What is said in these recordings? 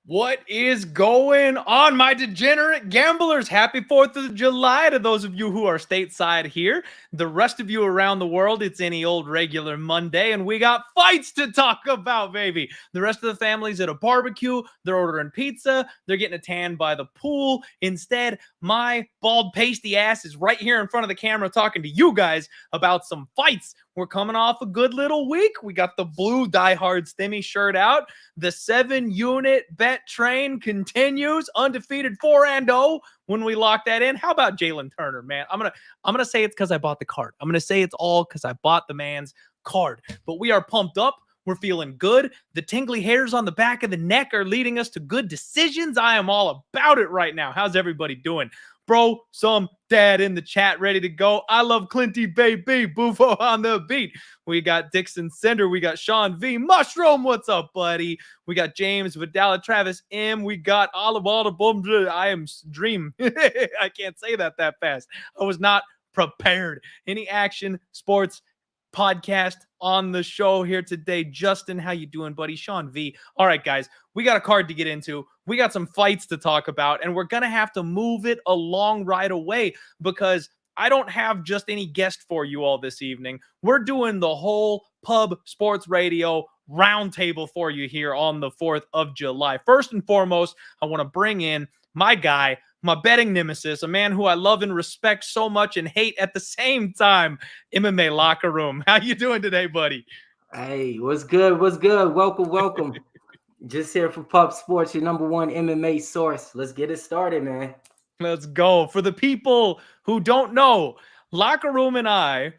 What is going on, my degenerate gamblers? Happy 4th of July to those of you who are stateside here. The rest of you around the world, it's any old regular Monday, and we got fights to talk about, baby. The rest of the family's at a barbecue. They're ordering pizza. They're getting a tan by the pool. Instead, my bald, pasty ass is right here in front of the camera talking to you guys about some fights. We're coming off a good little week. We got the blue Die Hard Stimmy shirt out. The 7-unit bet train continues. Undefeated 4-0 when we lock that in. How about Jalen Turner, man? I'm gonna say it's because I bought the card. I'm gonna say it's all because I bought the man's card. But we are pumped up. We're feeling good. The tingly hairs on the back of the neck are leading us to good decisions. I am all about it right now. How's everybody doing? Bro, some dad in the chat ready to go. I love Clinty, baby. Bufo on the beat. We got Dixon Sender. We got Sean V. Mushroom, what's up, buddy? We got James Vidala, Travis M. We got Olive Boom. I am Dream. I can't say that fast. I was not prepared. Any action, sports, podcast on the show here today. Justin, how you doing, buddy? Sean V. All right, guys, we got a card to get into. We got some fights to talk about, and we're going to have to move it along right away because I don't have just any guest for you all this evening. We're doing the whole Pub Sports Radio roundtable for you here on the 4th of July. First and foremost, I want to bring in my guy, my betting nemesis, a man who I love and respect so much and hate at the same time, MMA Locker Room. How you doing today, buddy? Hey, what's good? What's good? Welcome. Just here for Pub Sports, your number one MMA source. Let's get it started, man. Let's go. For the people who don't know, Locker Room and I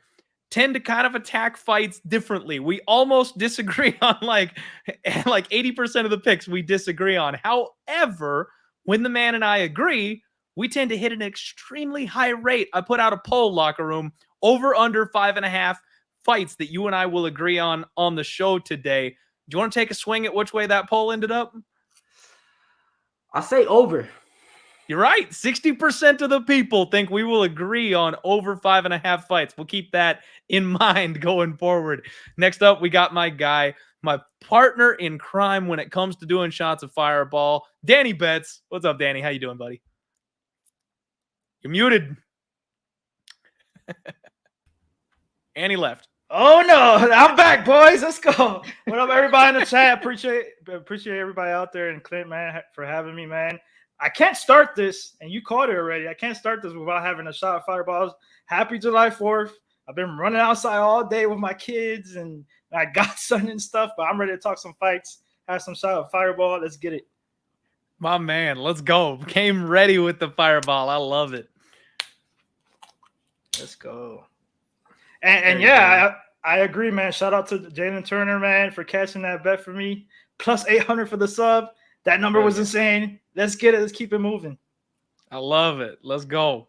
tend to kind of attack fights differently. We almost disagree on like 80% of the picks we disagree on. However, when the man and I agree, we tend to hit an extremely high rate. I put out a poll, Locker Room, over under 5.5 fights that you and I will agree on the show today. Do you want to take a swing at which way that poll ended up? I'll say over. You're right. 60% of the people think we will agree on over 5.5 fights. We'll keep that in mind going forward. Next up, we got my guy, my partner in crime when it comes to doing shots of fireball, Danny Betts. What's up, Danny? How you doing, buddy? You're muted. And he left. Oh no, I'm back, boys. Let's go. What up, everybody in the chat? Appreciate everybody out there, and Clint, man, for having me, man. I can't start this, and you called it already. I can't start this without having a shot of fireballs. Happy July 4th. I've been running outside all day with my kids and my godson and stuff, but I'm ready to talk some fights, have some shot of fireball. Let's get it. My man, let's go. Came ready with the fireball. I love it. Let's go. And yeah, I agree, man. Shout out to Jalen Turner, man, for catching that bet for me. Plus 800 for the sub. That number was insane. Let's get it. Let's keep it moving. I love it. Let's go.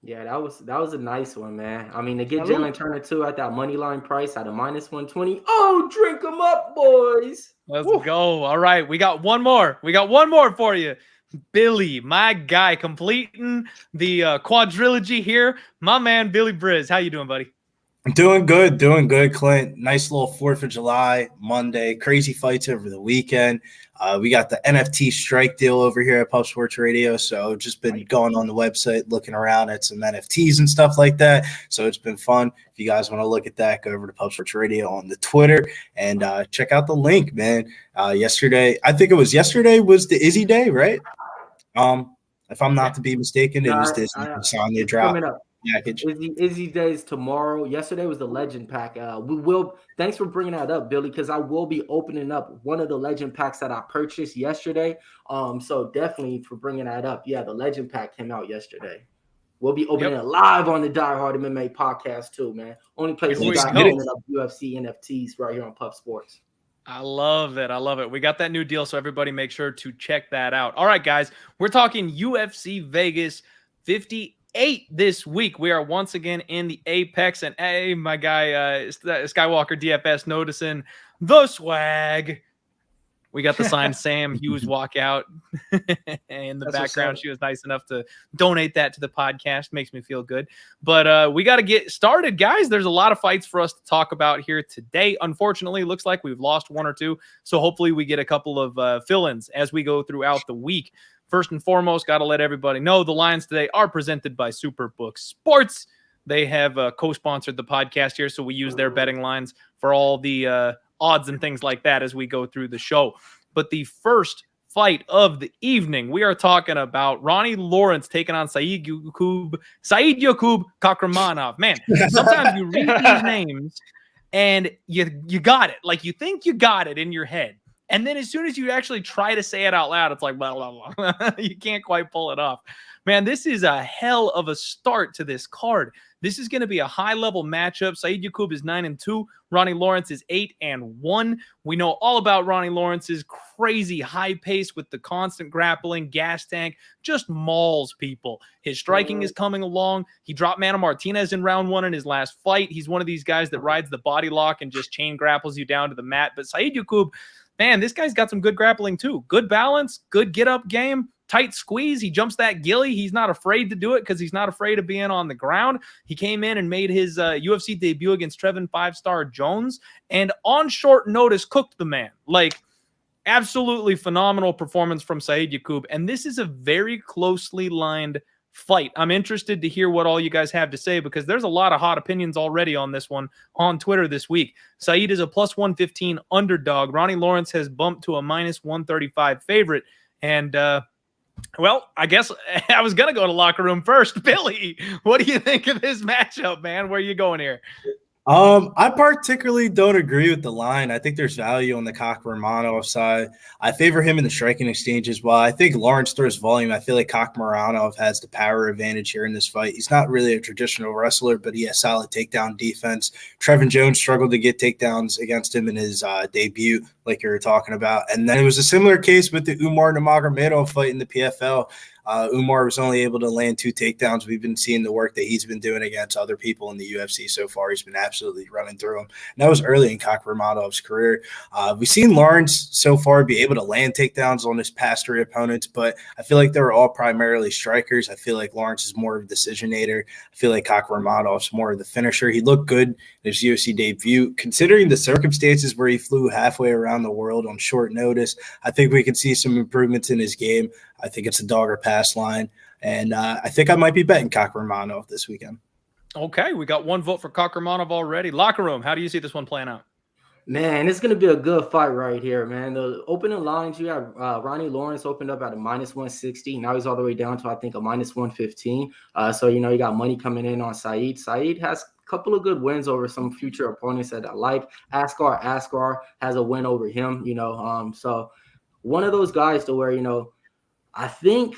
Yeah, that was a nice one, man. I mean, to get Jalen Turner too at that money line price at a -120. Oh, drink them up, boys. Let's go. All right, we got one more. We got one more for you. Billy, my guy, completing the quadrilogy here. My man, Billy Briz. How you doing, buddy? I'm doing good, Clint. Nice little 4th of July, Monday. Crazy fights over the weekend. We got the NFT strike deal over here at Pub Sports Radio. So just been going on the website, looking around at some NFTs and stuff like that. So it's been fun. If you guys want to look at that, go over to Pub Sports Radio on the Twitter and check out the link, man. Yesterday, I think it was yesterday was the Izzy Day, right? If I'm not to be mistaken, it was this song they dropped. Izzy Days tomorrow. Yesterday was the Legend Pack. Thanks for bringing that up, Billy, because I will be opening up one of the Legend Packs that I purchased yesterday. So definitely for bringing that up. Yeah, the Legend Pack came out yesterday. We'll be opening it live on the Die Hard MMA podcast too, man. Only place you got opening up UFC NFTs right here on Pup Sports. I love it. I love it. We got that new deal, so everybody make sure to check that out. All right, guys, we're talking UFC Vegas 58 this week. We are once again in the Apex, and hey, my guy Skywalker DFS noticing the swag. We got the signed Sam Hughes walkout in the background. She was nice enough to donate that to the podcast. Makes me feel good. But we got to get started, guys. There's a lot of fights for us to talk about here today. Unfortunately, it looks like we've lost one or two. So hopefully we get a couple of fill-ins as we go throughout the week. First and foremost, got to let everybody know the lines today are presented by Superbook Sports. They have co-sponsored the podcast here, so we use their betting lines for all the odds and things like that as we go through the show. But the first fight of the evening, we are talking about Ronnie Lawrence taking on Saidyokub Kakhramonov. Man, sometimes you read these names and you got it. Like, you think you got it in your head. And then as soon as you actually try to say it out loud, it's like, blah, blah, blah. You can't quite pull it off. Man, this is a hell of a start to this card. This is going to be a high-level matchup. Saidyokub is 9-2. Ronnie Lawrence is 8-1. We know all about Ronnie Lawrence's crazy high pace with the constant grappling, gas tank, just mauls people. His striking is coming along. He dropped Mana Martinez in round 1 in his last fight. He's one of these guys that rides the body lock and just chain grapples you down to the mat. But Saidyokub, man, this guy's got some good grappling too. Good balance, good get-up game. Tight squeeze. He jumps that ghillie. He's not afraid to do it because he's not afraid of being on the ground. He came in and made his UFC debut against Trevin 5-star Jones, and on short notice cooked the man. Like, absolutely phenomenal performance from Saidyokub, and this is a very closely lined fight. I'm interested to hear what all you guys have to say because there's a lot of hot opinions already on this one on Twitter this week. Said is a plus 115 underdog. Ronnie Lawrence has bumped to a minus 135 favorite, and well, I guess I was going to go to locker room first. Billy, what do you think of this matchup, man? Where are you going here? I particularly don't agree with the line. I think there's value on the Kakhramonov side. I favor him in the striking exchange as well. I think Lawrence throws volume. I feel like Kakhramonov has the power advantage here in this fight. He's not really a traditional wrestler, but he has solid takedown defense. Trevin Jones struggled to get takedowns against him in his debut, like you were talking about. And then it was a similar case with the Umar Nurmagomedov fight in the PFL. Umar was only able to land 2 takedowns. We've been seeing the work that he's been doing against other people in the UFC so far. He's been absolutely running through them. And that was early in Kakhramonov's career. We've seen Lawrence so far be able to land takedowns on his past 3 opponents, but I feel like they were all primarily strikers. I feel like Lawrence is more of a decisionator. I feel like Kakhramonov's more of the finisher. He looked good in his UFC debut. Considering the circumstances where he flew halfway around the world on short notice, I think we can see some improvements in his game. I think it's a dog or pass line, and I think I might be betting Kakhramonov this weekend. Okay, we got 1 vote for Kakhramonov already. Locker room, how do you see this one playing out? Man, it's going to be a good fight right here, man. The opening lines, you have Ronnie Lawrence opened up at a minus 160. Now he's all the way down to, I think, a minus 115. So, you know, you got money coming in on Said. Said has a couple of good wins over some future opponents that I like. Askar has a win over him, you know. So one of those guys to where, you know, I think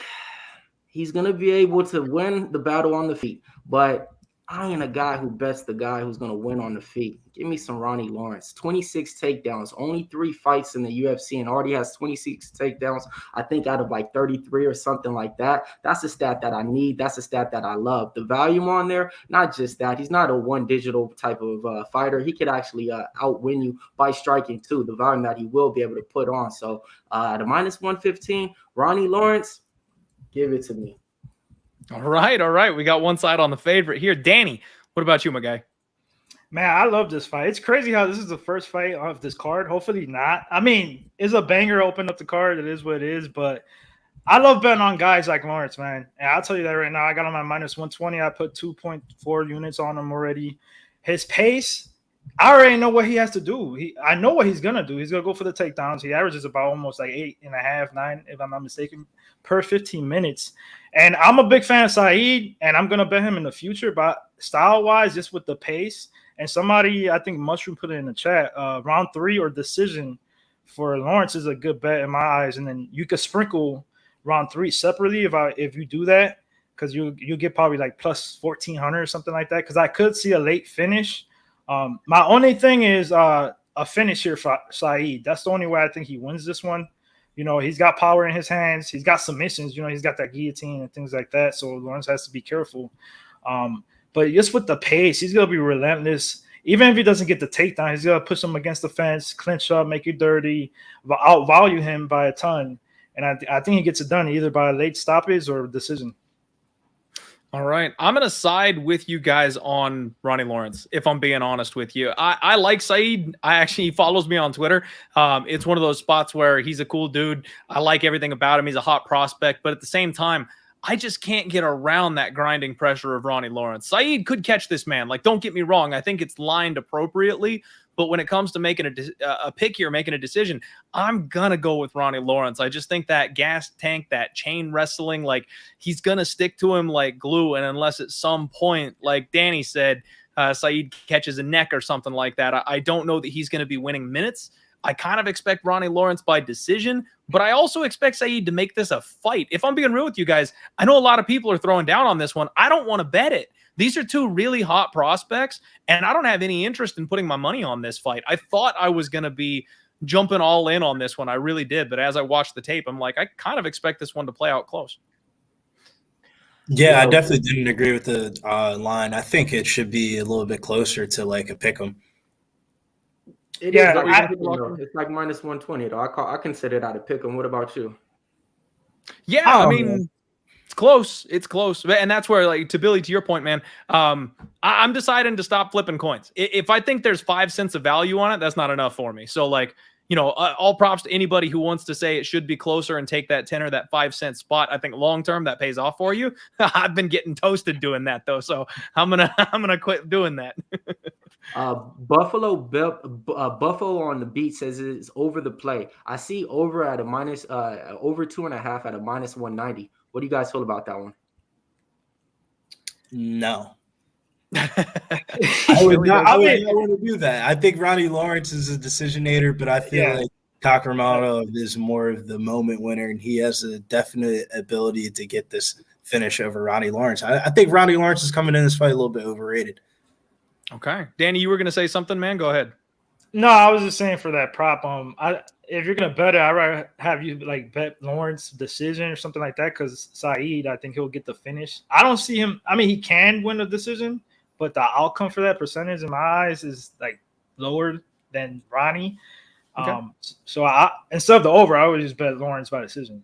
he's going to be able to win the battle on the feet. But I ain't a guy who bets the guy who's going to win on the feet. Give me some Ronnie Lawrence. 26 takedowns, only 3 fights in the UFC, and already has 26 takedowns, I think, out of like 33 or something like that. That's a stat that I need. That's a stat that I love. The volume on there, not just that. He's not a one digital type of fighter. He could actually outwin you by striking too, the volume that he will be able to put on. So at a minus 115, Ronnie Lawrence, give it to me. All right. We got one side on the favorite here. Danny, what about you, my guy? Man, I love this fight. It's crazy how this is the first fight of this card. Hopefully not. I mean, it's a banger open up the card. It is what it is, but I love betting on guys like Lawrence, man. And I'll tell you that right now. I got him at minus 120. I put 2.4 units on him already. His pace, I already know what he has to do. I know what he's going to do. He's going to go for the takedowns. He averages about almost like 8.5, 9, if I'm not mistaken, per 15 minutes. And I'm a big fan of Said, and I'm going to bet him in the future. But style-wise, just with the pace, and somebody, I think Mushroom put it in the chat, round 3 or decision for Lawrence is a good bet in my eyes. And then you could sprinkle round 3 separately if you do that. because you get probably like plus 1,400 or something like that. Because I could see a late finish. My only thing is a finish here for Saeed. That's the only way I think he wins this one. You know, he's got power in his hands. He's got submissions. You know, he's got that guillotine and things like that. So Lawrence has to be careful. But just with the pace, he's going to be relentless. Even if he doesn't get the takedown, he's going to push him against the fence, clinch up, make you dirty, outvalue him by a ton. And I think he gets it done either by a late stoppage or decision. All right. I'm going to side with you guys on Ronnie Lawrence, if I'm being honest with you. I like Saeed. He follows me on Twitter. It's one of those spots where he's a cool dude. I like everything about him. He's a hot prospect. But at the same time, I just can't get around that grinding pressure of Ronnie Lawrence. Saeed could catch this man. Like, don't get me wrong. I think it's lined appropriately. But when it comes to making a pick here, making a decision, I'm going to go with Ronnie Lawrence. I just think that gas tank, that chain wrestling, like he's going to stick to him like glue. And unless at some point, like Danny said, Saeed catches a neck or something like that, I don't know that he's going to be winning minutes. I kind of expect Ronnie Lawrence by decision, but I also expect Saeed to make this a fight. If I'm being real with you guys, I know a lot of people are throwing down on this one. I don't want to bet it. These are two really hot prospects, and I don't have any interest in putting my money on this fight. I thought I was going to be jumping all in on this one. I really did, but as I watched the tape, I'm like, I kind of expect this one to play out close. Yeah, I definitely didn't agree with the line. I think it should be a little bit closer to like a pick 'em. It is. It's like minus 120, though. I consider that a pick 'em. What about you? Yeah, I mean, it's close. It's close. And that's where, like, to Billy, to your point, man, I'm deciding to stop flipping coins. If I think there's 5 cents of value on it, that's not enough for me. So, like, you know, all props to anybody who wants to say it should be closer and take that 10 or that 5 cent spot. I think long term that pays off for you. I've been getting toasted doing that though, so I'm gonna quit doing that. Buffalo on the beat says it's over the play. I see over at a minus over 2.5 at a minus 190. What do you guys feel about that one? No. I would not want to do that. I think Ronnie Lawrence is a decisionator, but I feel like Kakhramonov is more of the moment winner, and he has a definite ability to get this finish over Ronnie Lawrence. I think Ronnie Lawrence is coming in this fight a little bit overrated. Okay. Danny, you were going to say something, man? Go ahead. No, I was just saying for that prop. If you're going to bet it, I'd rather have you like bet Lawrence decision or something like that, because Saeed, I think he'll get the finish. I don't see him. I mean, he can win a decision, but the outcome for that percentage in my eyes is like lower than Ronnie. Okay. So instead of the over, I would just bet Lawrence by decision.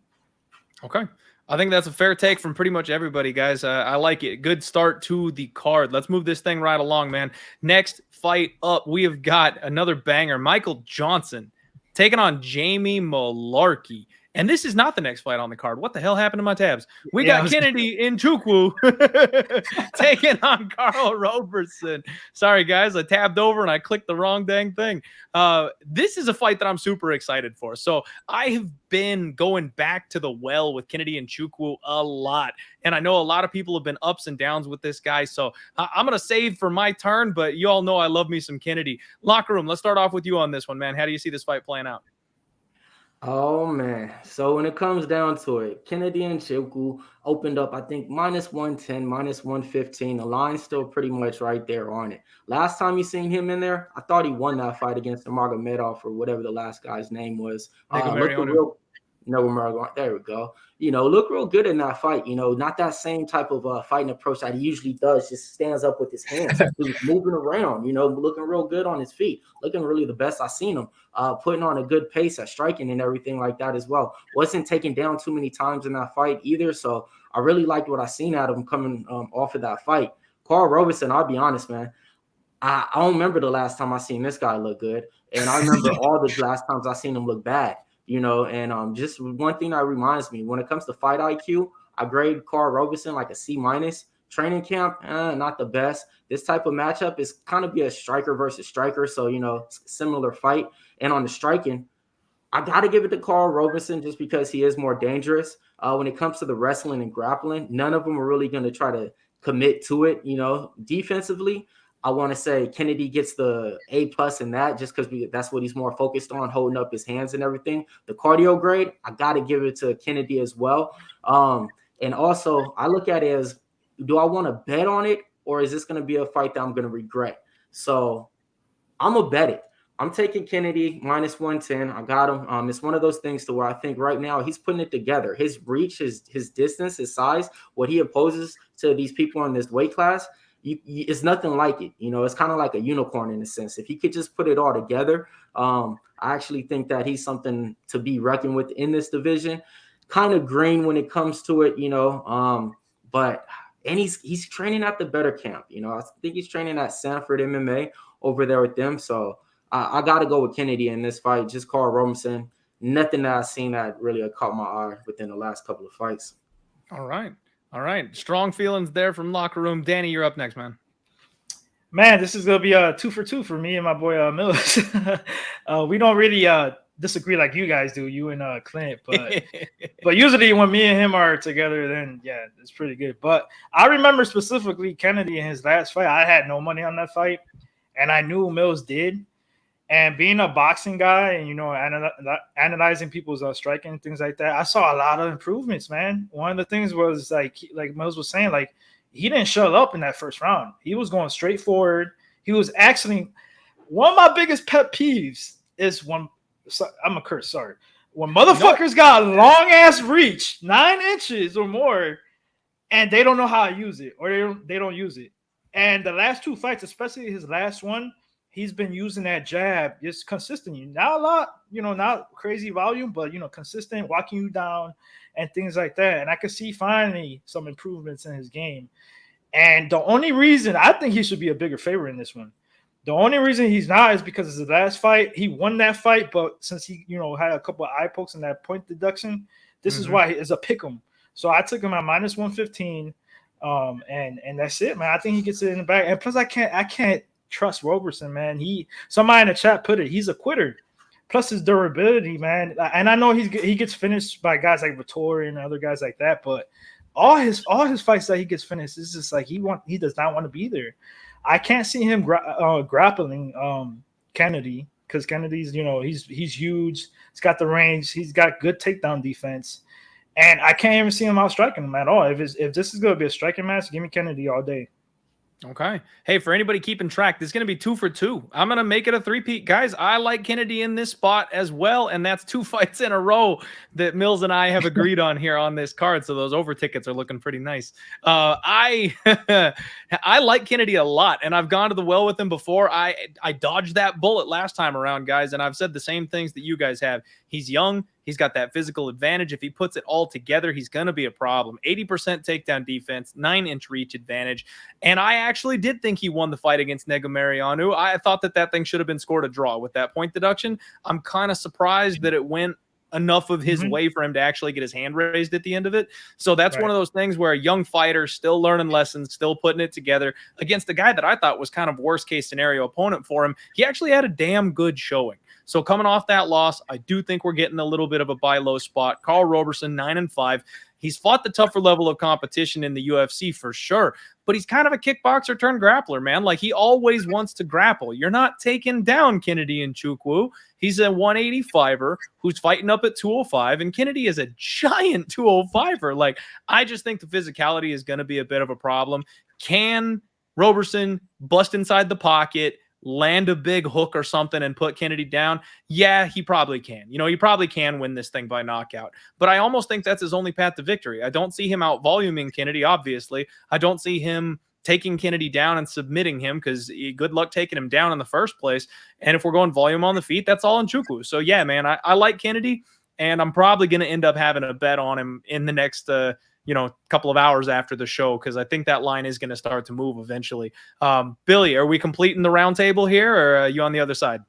Okay. I think that's a fair take from pretty much everybody, guys. I like it. Good start to the card. Let's move this thing right along, man. Next fight up, we have got another banger. Michael Johnson taking on Jamie Mullarkey. And this is not the next fight on the card. What the hell happened to my tabs? We got Kennedy Nzechukwu taking on Karl Roberson. Sorry, guys. I tabbed over and I clicked the wrong dang thing. This is a fight that I'm super excited for. So I have been going back to the well with Kennedy Nzechukwu a lot. And I know a lot of people have been ups and downs with this guy. So I'm going to save for my turn, but you all know I love me some Kennedy. Locker room, let's start off with you on this one, man. How do you see this fight playing out? Oh, man. So when it comes down to it, Kennedy Nzechukwu opened up, I think, minus 110, minus 115. The line's still pretty much right there on it. Last time you seen him in there, I thought he won that fight against Nurmagomedov or whatever the last guy's name was. There we go. You know, look real good in that fight. You know, not that same type of fighting approach that he usually does, just stands up with his hands. He's moving around, you know, looking real good on his feet, looking really the best I've seen him, putting on a good pace at striking and everything like that as well. Wasn't taken down too many times in that fight either. So I really liked what I seen out of him coming off of that fight. Karl Roberson, I'll be honest, man. I don't remember the last time I seen this guy look good. And I remember all the last times I seen him look bad. You know, and just one thing that reminds me, when it comes to fight IQ, I grade Karl Roberson like a C-. Training camp, not the best. This type of matchup is kind of be a striker versus striker, so, you know, similar fight. And on the striking, I got to give it to Karl Roberson just because he is more dangerous. When it comes to the wrestling and grappling, none of them are really going to try to commit to it, you know, defensively. I want to say Kennedy gets the A+ in that just because that's what he's more focused on, holding up his hands and everything. The cardio grade, I got to give it to Kennedy as well. And And also, I look at it as, do I want to bet on it, or is this going to be a fight that I'm going to regret? So I'm going to bet it. I'm taking Kennedy minus 110. I got him. It's one of those things to where I think right now he's putting it together. His reach, his distance, his size, what he opposes to these people in this weight class, it's nothing like it. You know, it's kind of like a unicorn in a sense. If he could just put it all together, I actually think that he's something to be reckoned with in this division. Kind of green when it comes to it, you know, but he's training at the better camp. You know, I think he's training at Sanford MMA over there with them. So I got to go with Kennedy in this fight. Just Karl Roberson. Nothing that I've seen that really caught my eye within the last couple of fights. All right. Strong feelings there from Locker Room. Danny, you're up next, man. Man, this is going to be a 2 for 2 for me and my boy Mills. We don't really disagree like you guys do, you and Clint. But usually when me and him are together, then, yeah, it's pretty good. But I remember specifically Kennedy in his last fight. I had no money on that fight, and I knew Mills did. And being a boxing guy and, you know, analyzing people's striking and things like that, I saw a lot of improvements, man. One of the things was, like Mills was saying, like, he didn't shut up in that first round. He was going straight forward. He was actually – one of my biggest pet peeves is when – I'm a curse, sorry. When motherfuckers got a long-ass reach, 9 inches or more, and they don't know how to use it, or they don't use it. And the last 2 fights, especially his last one, he's been using that jab just consistently. Not a lot, you know, not crazy volume, but, you know, consistent, walking you down and things like that. And I could see finally some improvements in his game. And the only reason I think he should be a bigger favorite in this one, the only reason he's not is because it's the last fight. He won that fight, but since he, you know, had a couple of eye pokes in that point deduction, this is why it's a pick 'em. So I took him at minus 115. And that's it, man. I think he gets it in the back. And plus I can't trust Roberson, man. Somebody in the chat put it, he's a quitter. Plus his durability, man. And I know he gets finished by guys like Vittori and other guys like that, but all his fights that he gets finished is just like he does not want to be there. I can't see him grappling Kennedy, because Kennedy's, you know, he's huge. He's got the range. He's got good takedown defense, and I can't even see him out striking him at all. If this is going to be a striking match, give me Kennedy all day. Okay. Hey, for anybody keeping track, this is going to be 2 for 2. I'm going to make it a 3-peat. Guys, I like Kennedy in this spot as well, and that's 2 fights in a row that Mills and I have agreed on here on this card, so those over tickets are looking pretty nice. I like Kennedy a lot, and I've gone to the well with him before. I dodged that bullet last time around, guys, and I've said the same things that you guys have. He's young. He's got that physical advantage. If he puts it all together, he's going to be a problem. 80% takedown defense, 9-inch reach advantage. And I actually did think he won the fight against Negumereanu. I thought that thing should have been scored a draw with that point deduction. I'm kind of surprised that it went enough of his way for him to actually get his hand raised at the end of it. So that's one of those things where a young fighter still learning lessons, still putting it together against a guy that I thought was kind of worst case scenario opponent for him. He actually had a damn good showing. So coming off that loss, I do think we're getting a little bit of a buy low spot. Karl Roberson, 9-5. He's fought the tougher level of competition in the UFC for sure, but he's kind of a kickboxer turned grappler, man. Like, he always wants to grapple. You're not taking down Kennedy and Nzechukwu. He's a 185er who's fighting up at 205, and Kennedy is a giant 205er. Like, I just think the physicality is going to be a bit of a problem. Can Roberson bust inside the pocket, land a big hook or something and put Kennedy down? Yeah, he probably can. You know, he probably can win this thing by knockout. But I almost think that's his only path to victory. I don't see him out-voluming Kennedy, obviously. I don't see him taking Kennedy down and submitting him, because good luck taking him down in the first place. And if we're going volume on the feet, that's all Nzechukwu. So, yeah, man, I like Kennedy, and I'm probably going to end up having a bet on him in the next couple of hours after the show, because I think that line is going to start to move eventually. Billy, are we completing the round table here, or are you on the other side?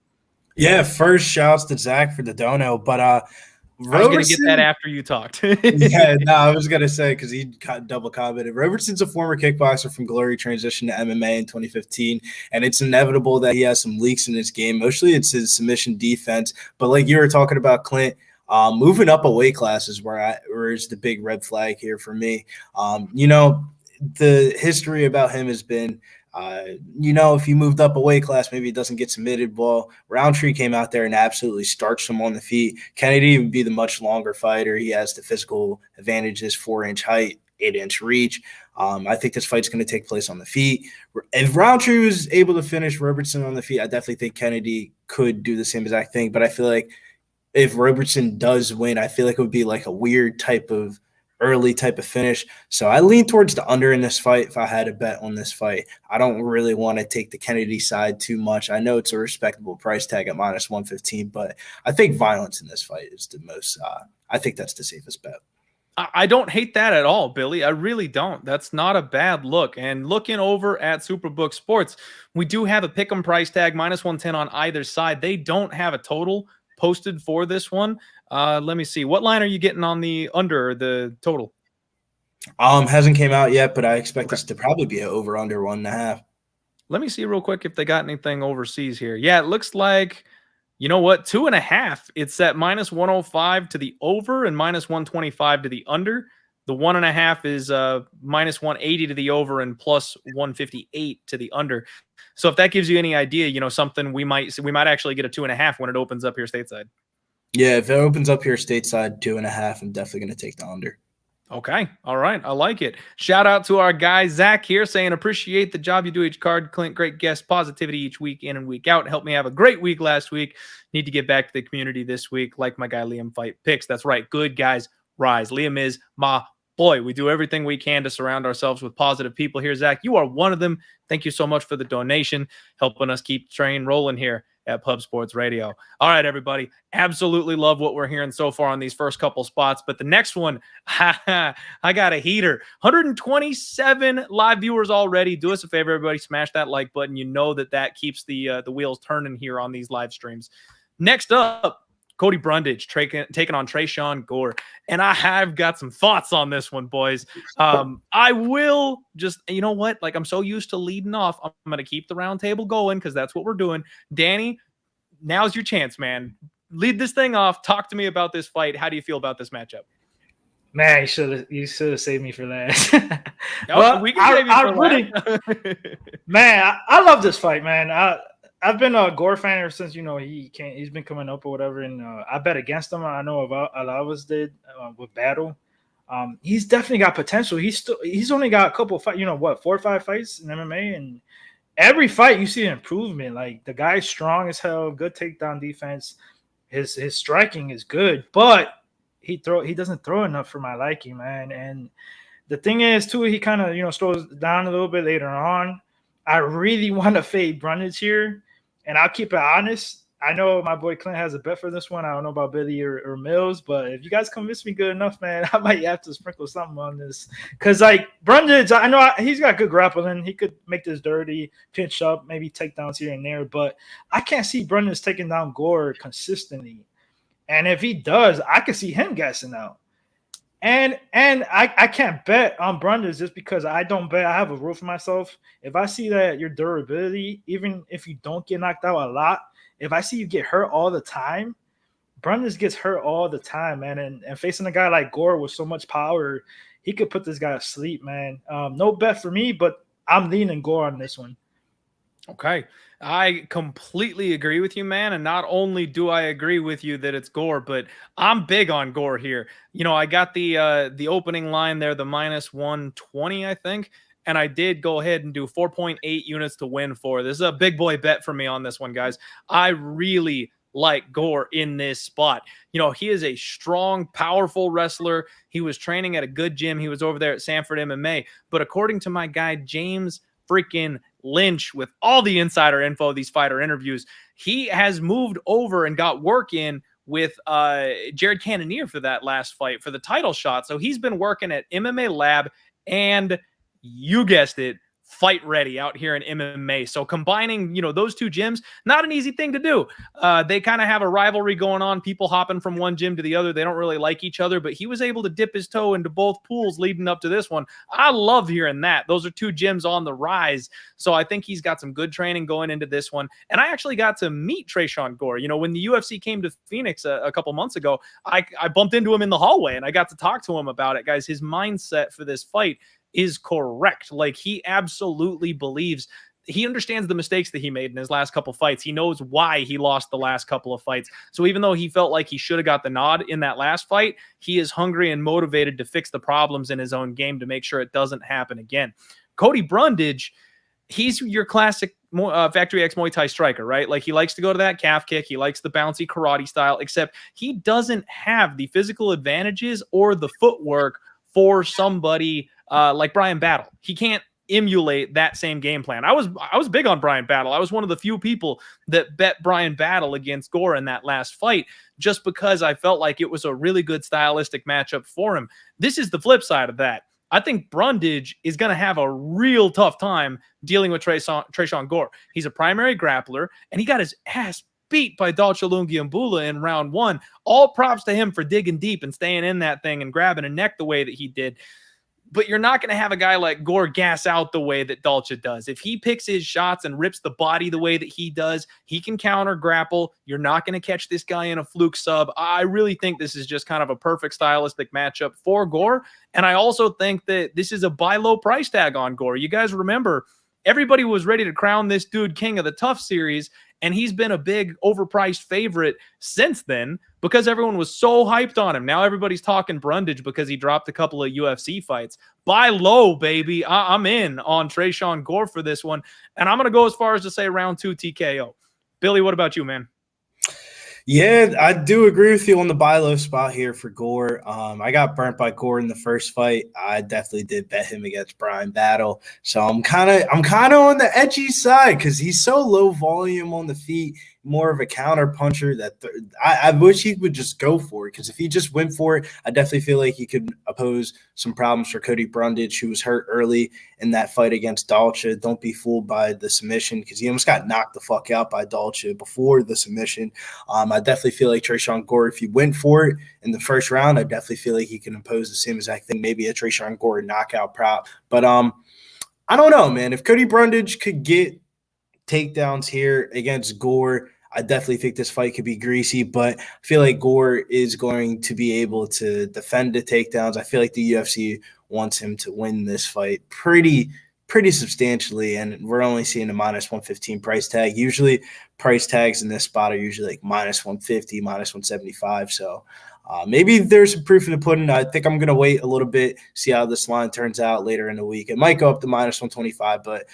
Yeah, first shouts to Zach for the dono, but I was going to get that after you talked. Yeah, no, I was going to say, because he double commented. Roberson's a former kickboxer from Glory, transitioned to MMA in 2015, and it's inevitable that he has some leaks in his game. Mostly it's his submission defense, but like you were talking about, Clint, moving up a weight class is where is the big red flag here for me. The history about him has been, if you moved up a weight class, maybe it doesn't get submitted. Well, Roundtree came out there and absolutely starched him on the feet. Kennedy would be the much longer fighter. He has the physical advantage, his 4-inch height. 8-inch reach. I think this fight's going to take place on the feet. If Roundtree was able to finish Roberson on the feet, I definitely think Kennedy could do the same exact thing. But I feel like if Roberson does win, I feel like it would be like a weird early type of finish. So I lean towards the under in this fight if I had to bet on this fight. I don't really want to take the Kennedy side too much. I know it's a respectable price tag at -115, but I think violence in this fight is the most I think that's the safest bet. I don't hate that at all, Billy. I really don't. That's not a bad look. And looking over at Superbook Sports, we do have a pick'em price tag, -110 on either side. They don't have a total posted for this one. Let me see. What line are you getting on the under or the total? Hasn't came out yet, but I expect this to probably be over under 1.5. Let me see real quick if they got anything overseas here. Yeah, it looks like, you know what, 2.5. It's at -105 to the over and -125 to the under. The 1.5 is -180 to the over and +158 to the under. So if that gives you any idea, you know, something we might actually get a 2.5 when it opens up here stateside. Yeah, if it opens up here stateside 2.5, I'm definitely going to take the under. Okay. All right. I like it. Shout out to our guy, Zach, here saying, appreciate the job you do each card. Clint, great guest, positivity each week in and week out. Helped me have a great week last week. Need to get back to the community this week. Like my guy, Liam Fight Picks. That's right. Good guys rise. Liam is my boy. We do everything we can to surround ourselves with positive people here. Zach, you are one of them. Thank you so much for the donation, helping us keep the train rolling here at Pub Sports Radio. All right, everybody. Absolutely love what we're hearing so far on these first couple spots. But the next one, I got a heater. 127 live viewers already. Do us a favor, everybody. Smash that like button. You know that keeps the wheels turning here on these live streams. Next up, Cody Brundage taking on Tresean Gore. And I have got some thoughts on this one, boys. I will just, you know what? Like, I'm so used to leading off. I'm going to keep the round table going because that's what we're doing. Danny, now's your chance, man. Lead this thing off. Talk to me about this fight. How do you feel about this matchup? Man, you should have saved me for that. Well, we can save you for that. Man, I love this fight, man. I've been a Gore fan ever since, you know, he's been coming up or whatever, and I bet against him. I know a lot of us did with Battle. He's definitely got potential. He's only got a couple fights, 4 or 5 fights in MMA, and every fight you see an improvement. Like, the guy's strong as hell, good takedown defense. His striking is good, but he doesn't throw enough for my liking, man. And the thing is too, he kind of slows down a little bit later on. I really want to fade Brundage here. And I'll keep it honest. I know my boy Clint has a bet for this one. I don't know about Billy or Mills, but if you guys convince me good enough, man, I might have to sprinkle something on this. Because, like, Brundage, I know he's got good grappling. He could make this dirty, pinch up, maybe takedowns here and there. But I can't see Brundage taking down Gore consistently. And if he does, I could see him gassing out. And I can't bet on Brundage just because I don't bet. I have a rule for myself. If I see that your durability, even if you don't get knocked out a lot, if I see you get hurt all the time, Brundage gets hurt all the time, man. And facing a guy like Gore with so much power, he could put this guy to sleep, man. No bet for me, but I'm leaning Gore on this one. Okay. I completely agree with you, man. And not only do I agree with you that it's Gore, but I'm big on Gore here. I got the opening line there, the -120, I think. And I did go ahead and do 4.8 units to win for. This is a big boy bet for me on this one, guys. I really like Gore in this spot. He is a strong, powerful wrestler. He was training at a good gym. He was over there at Sanford MMA. But according to my guy, James freaking Lynch, with all the insider info, these fighter interviews, he has moved over and got work in with Jared Cannonier for that last fight for the title shot. So he's been working at MMA Lab and, you guessed it, Fight Ready out here in MMA. So combining, those two gyms, not an easy thing to do. They kind of have a rivalry going on, people hopping from one gym to the other. They don't really like each other, but he was able to dip his toe into both pools leading up to this one. I love hearing that. Those are two gyms on the rise. So I think he's got some good training going into this one. And I actually got to meet Tresean Gore. When the UFC came to Phoenix a couple months ago, I bumped into him in the hallway and I got to talk to him about it. Guys, his mindset for this fight is correct. Like, he absolutely believes he understands the mistakes that he made in his last couple fights. He knows why he lost the last couple of fights. So even though he felt like he should have got the nod in that last fight, he is hungry and motivated to fix the problems in his own game to make sure it doesn't happen again. Cody Brundage, he's your classic Factory X Muay Thai striker, right? Like, he likes to go to that calf kick. He likes the bouncy karate style, except he doesn't have the physical advantages or the footwork for somebody like Bryan Battle. He can't emulate that same game plan. I was big on Bryan Battle. I was one of the few people that bet Bryan Battle against Gore in that last fight, just because I felt like it was a really good stylistic matchup for him. This is the flip side of that. I think Brundage is going to have a real tough time dealing with Tresean Gore. He's a primary grappler, and he got his ass beat by Dalcha Lungiambula in round 1. All props to him for digging deep and staying in that thing and grabbing a neck the way that he did. But you're not going to have a guy like Gore gas out the way that Dalcha does. If he picks his shots and rips the body the way that he does, he can counter grapple. You're not going to catch this guy in a fluke sub. I really think this is just kind of a perfect stylistic matchup for Gore. And I also think that this is a buy low price tag on Gore. You guys remember, everybody was ready to crown this dude king of the tough series, and he's been a big overpriced favorite since then because everyone was so hyped on him. Now everybody's talking Brundage because he dropped a couple of UFC fights. Buy low, baby. I'm in on Tresean Gore for this one, and I'm going to go as far as to say round 2 TKO. Billy, what about you, man? Yeah, I do agree with you on the buy low spot here for Gore. I got burnt by Gore in the first fight. I definitely did bet him against Bryan Battle. So I'm kind of on the edgy side because he's so low volume on the feet, more of a counter puncher that I wish he would just go for it, because if he just went for it, I definitely feel like he could oppose some problems for Cody Brundage, who was hurt early in that fight against Dalcha. Don't be fooled by the submission, because he almost got knocked the fuck out by Dalcha before the submission. I definitely feel like Tresean Gore, if he went for it in the first round, I definitely feel like he can impose the same exact thing, maybe a Tresean Gore knockout prop. But I don't know, man. If Cody Brundage could get takedowns here against Gore, I definitely think this fight could be greasy, but I feel like Gore is going to be able to defend the takedowns. I feel like the UFC wants him to win this fight pretty substantially, and we're only seeing a -115 price tag. Usually price tags in this spot are usually like -150, -175, so maybe there's some proof in the pudding. I think I'm going to wait a little bit, see how this line turns out later in the week. It might go up to -125, but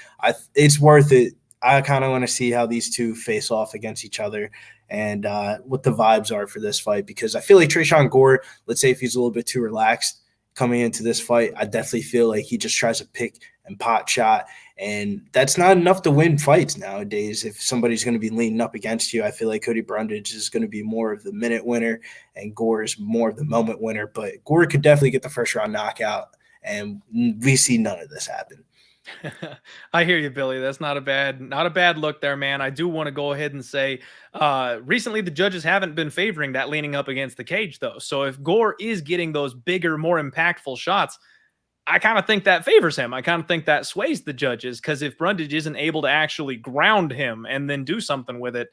it's worth it. I kind of want to see how these two face off against each other and what the vibes are for this fight, because I feel like Tresean Gore, let's say if he's a little bit too relaxed coming into this fight, I definitely feel like he just tries to pick and pot shot, and that's not enough to win fights nowadays. If somebody's going to be leaning up against you, I feel like Cody Brundage is going to be more of the minute winner and Gore is more of the moment winner, but Gore could definitely get the first round knockout, and we see none of this happen. I hear you, Billy. That's not a bad look there, man. I do want to go ahead and say recently the judges haven't been favoring that leaning up against the cage, though. So if Gore is getting those bigger, more impactful shots, I kind of think that favors him. I kind of think that sways the judges, because if Brundage isn't able to actually ground him and then do something with it,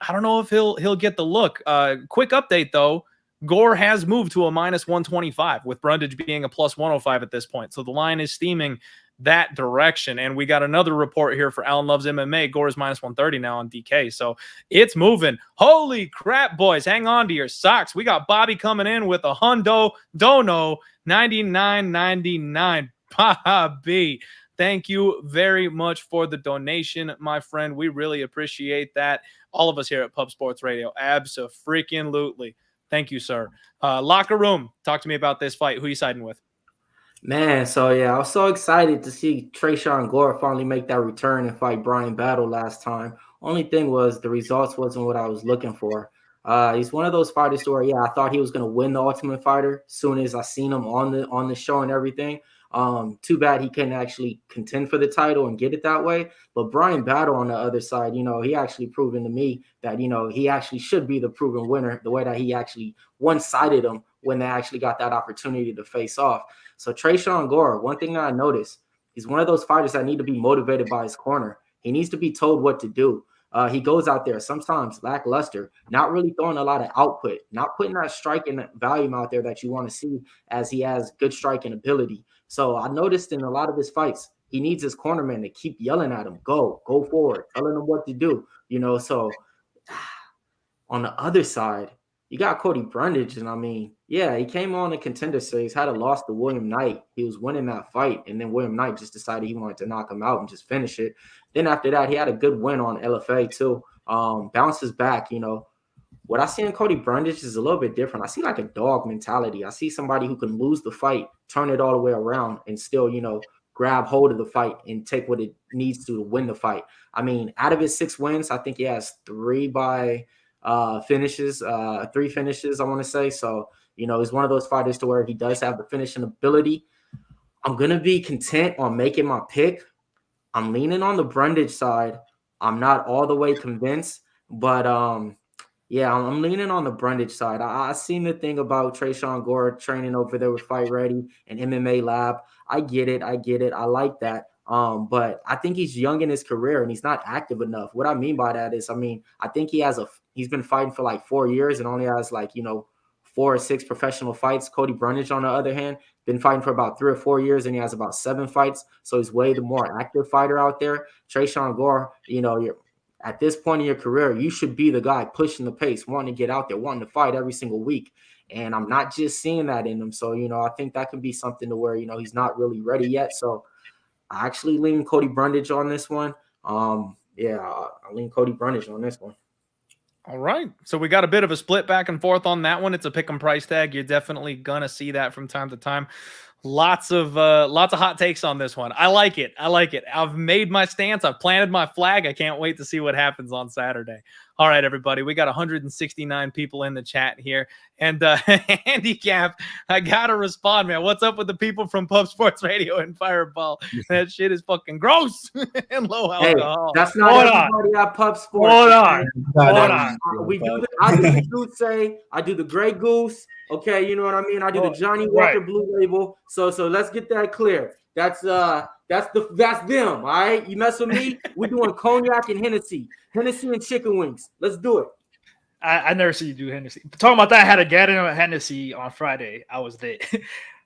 I don't know if he'll get the look. Quick update, though. Gore has moved to a -125, with Brundage being a +105 at this point. So the line is steaming that direction. And we got another report here for Alan Loves MMA. Gore is -130 now on DK. So it's moving. Holy crap, boys. Hang on to your socks. We got Bobby coming in with a Hundo Dono 99.99. Bobby, thank you very much for the donation, my friend. We really appreciate that. All of us here at Pub Sports Radio. Abso-freaking-lutely. Thank you, sir. Locker room, talk to me about this fight. Who are you siding with? Man, so yeah, I was so excited to see Tresean Gore finally make that return and fight Bryan Battle last time. Only thing was the results wasn't what I was looking for. He's one of those fighters where, yeah, I thought he was going to win the Ultimate Fighter as soon as I seen him on the show and everything. Too bad he couldn't actually contend for the title and get it that way. But Bryan Battle on the other side, he actually proven to me that, he actually should be the proven winner, the way that he actually one-sided him when they actually got that opportunity to face off. So Tresean Gore, one thing that I noticed, he's one of those fighters that need to be motivated by his corner. He needs to be told what to do. He goes out there sometimes lackluster, not really throwing a lot of output, not putting that striking volume out there that you want to see, as he has good striking ability. So I noticed in a lot of his fights, he needs his cornerman to keep yelling at him, go forward, telling him what to do, So on the other side, you got Cody Brundage, and I mean, yeah, he came on the Contender Series, had a loss to William Knight. He was winning that fight, and then William Knight just decided he wanted to knock him out and just finish it. Then after that, he had a good win on LFA too. Bounces back, What I see in Cody Brundage is a little bit different. I see like a dog mentality. I see somebody who can lose the fight, turn it all the way around, and still, grab hold of the fight and take what it needs to win the fight. I mean, out of his 6 wins, I think he has 3 finishes, 3 finishes, I want to say. So, he's one of those fighters to where he does have the finishing ability. I'm going to be content on making my pick. I'm leaning on the Brundage side. I'm not all the way convinced, but yeah, I'm leaning on the Brundage side. I seen the thing about Tresean Gore training over there with Fight Ready and MMA Lab. I get it. I like that. But I think he's young in his career and he's not active enough. What I mean by that is, I think he's been fighting for like 4 years and only has 4 or 6 professional fights. Cody Brundage, on the other hand, been fighting for about 3 or 4 years and he has about 7 fights. So he's way the more active fighter out there. Tresean Gore, you're at this point in your career, you should be the guy pushing the pace, wanting to get out there, wanting to fight every single week. And I'm not just seeing that in him. So, I think that can be something to where, he's not really ready yet. So I actually lean Cody Brundage on this one. Yeah, I lean Cody Brundage on this one. All right. So we got a bit of a split back and forth on that one. It's a pick 'em price tag. You're definitely going to see that from time to time. Lots of hot takes on this one. I like it. I've made my stance. I've planted my flag. I can't wait to see what happens on Saturday. All right, everybody. We got 169 people in the chat here. And Handicap, I got to respond, man. What's up with the people from Pub Sports Radio and Fireball? That shit is fucking gross and low alcohol. That's not everybody at Pub Sports. Hold on. I do the Goose Say. I do the Grey Goose. Okay, you know what I mean? I do the Johnny Walker Blue Label. So let's get that clear. That's them, all right? You mess with me, we're doing cognac and Hennessy and chicken wings. Let's do it. I never see you do Hennessy. Talking about that, I had a gathering of Hennessy on Friday. I was there.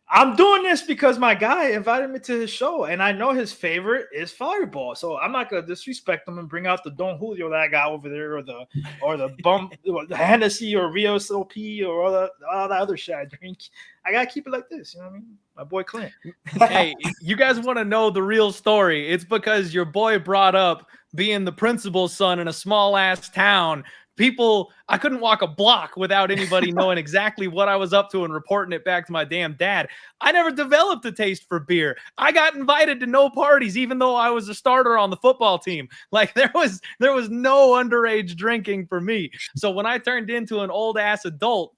I'm doing this because my guy invited me to his show, and I know his favorite is Fireball. So I'm not gonna disrespect him and bring out the Don Julio that I got over there, or the Hennessy or Rio SOP or all that other shit I drink. I gotta keep it like this, you know what I mean? My boy Clint. Hey, you guys want to know the real story? It's because your boy brought up being the principal's son in a small ass town. I couldn't walk a block without anybody knowing exactly what I was up to and reporting it back to my damn dad. I never developed a taste for beer. I got invited to no parties, even though I was a starter on the football team. Like there was no underage drinking for me. So when I turned into an old ass adult,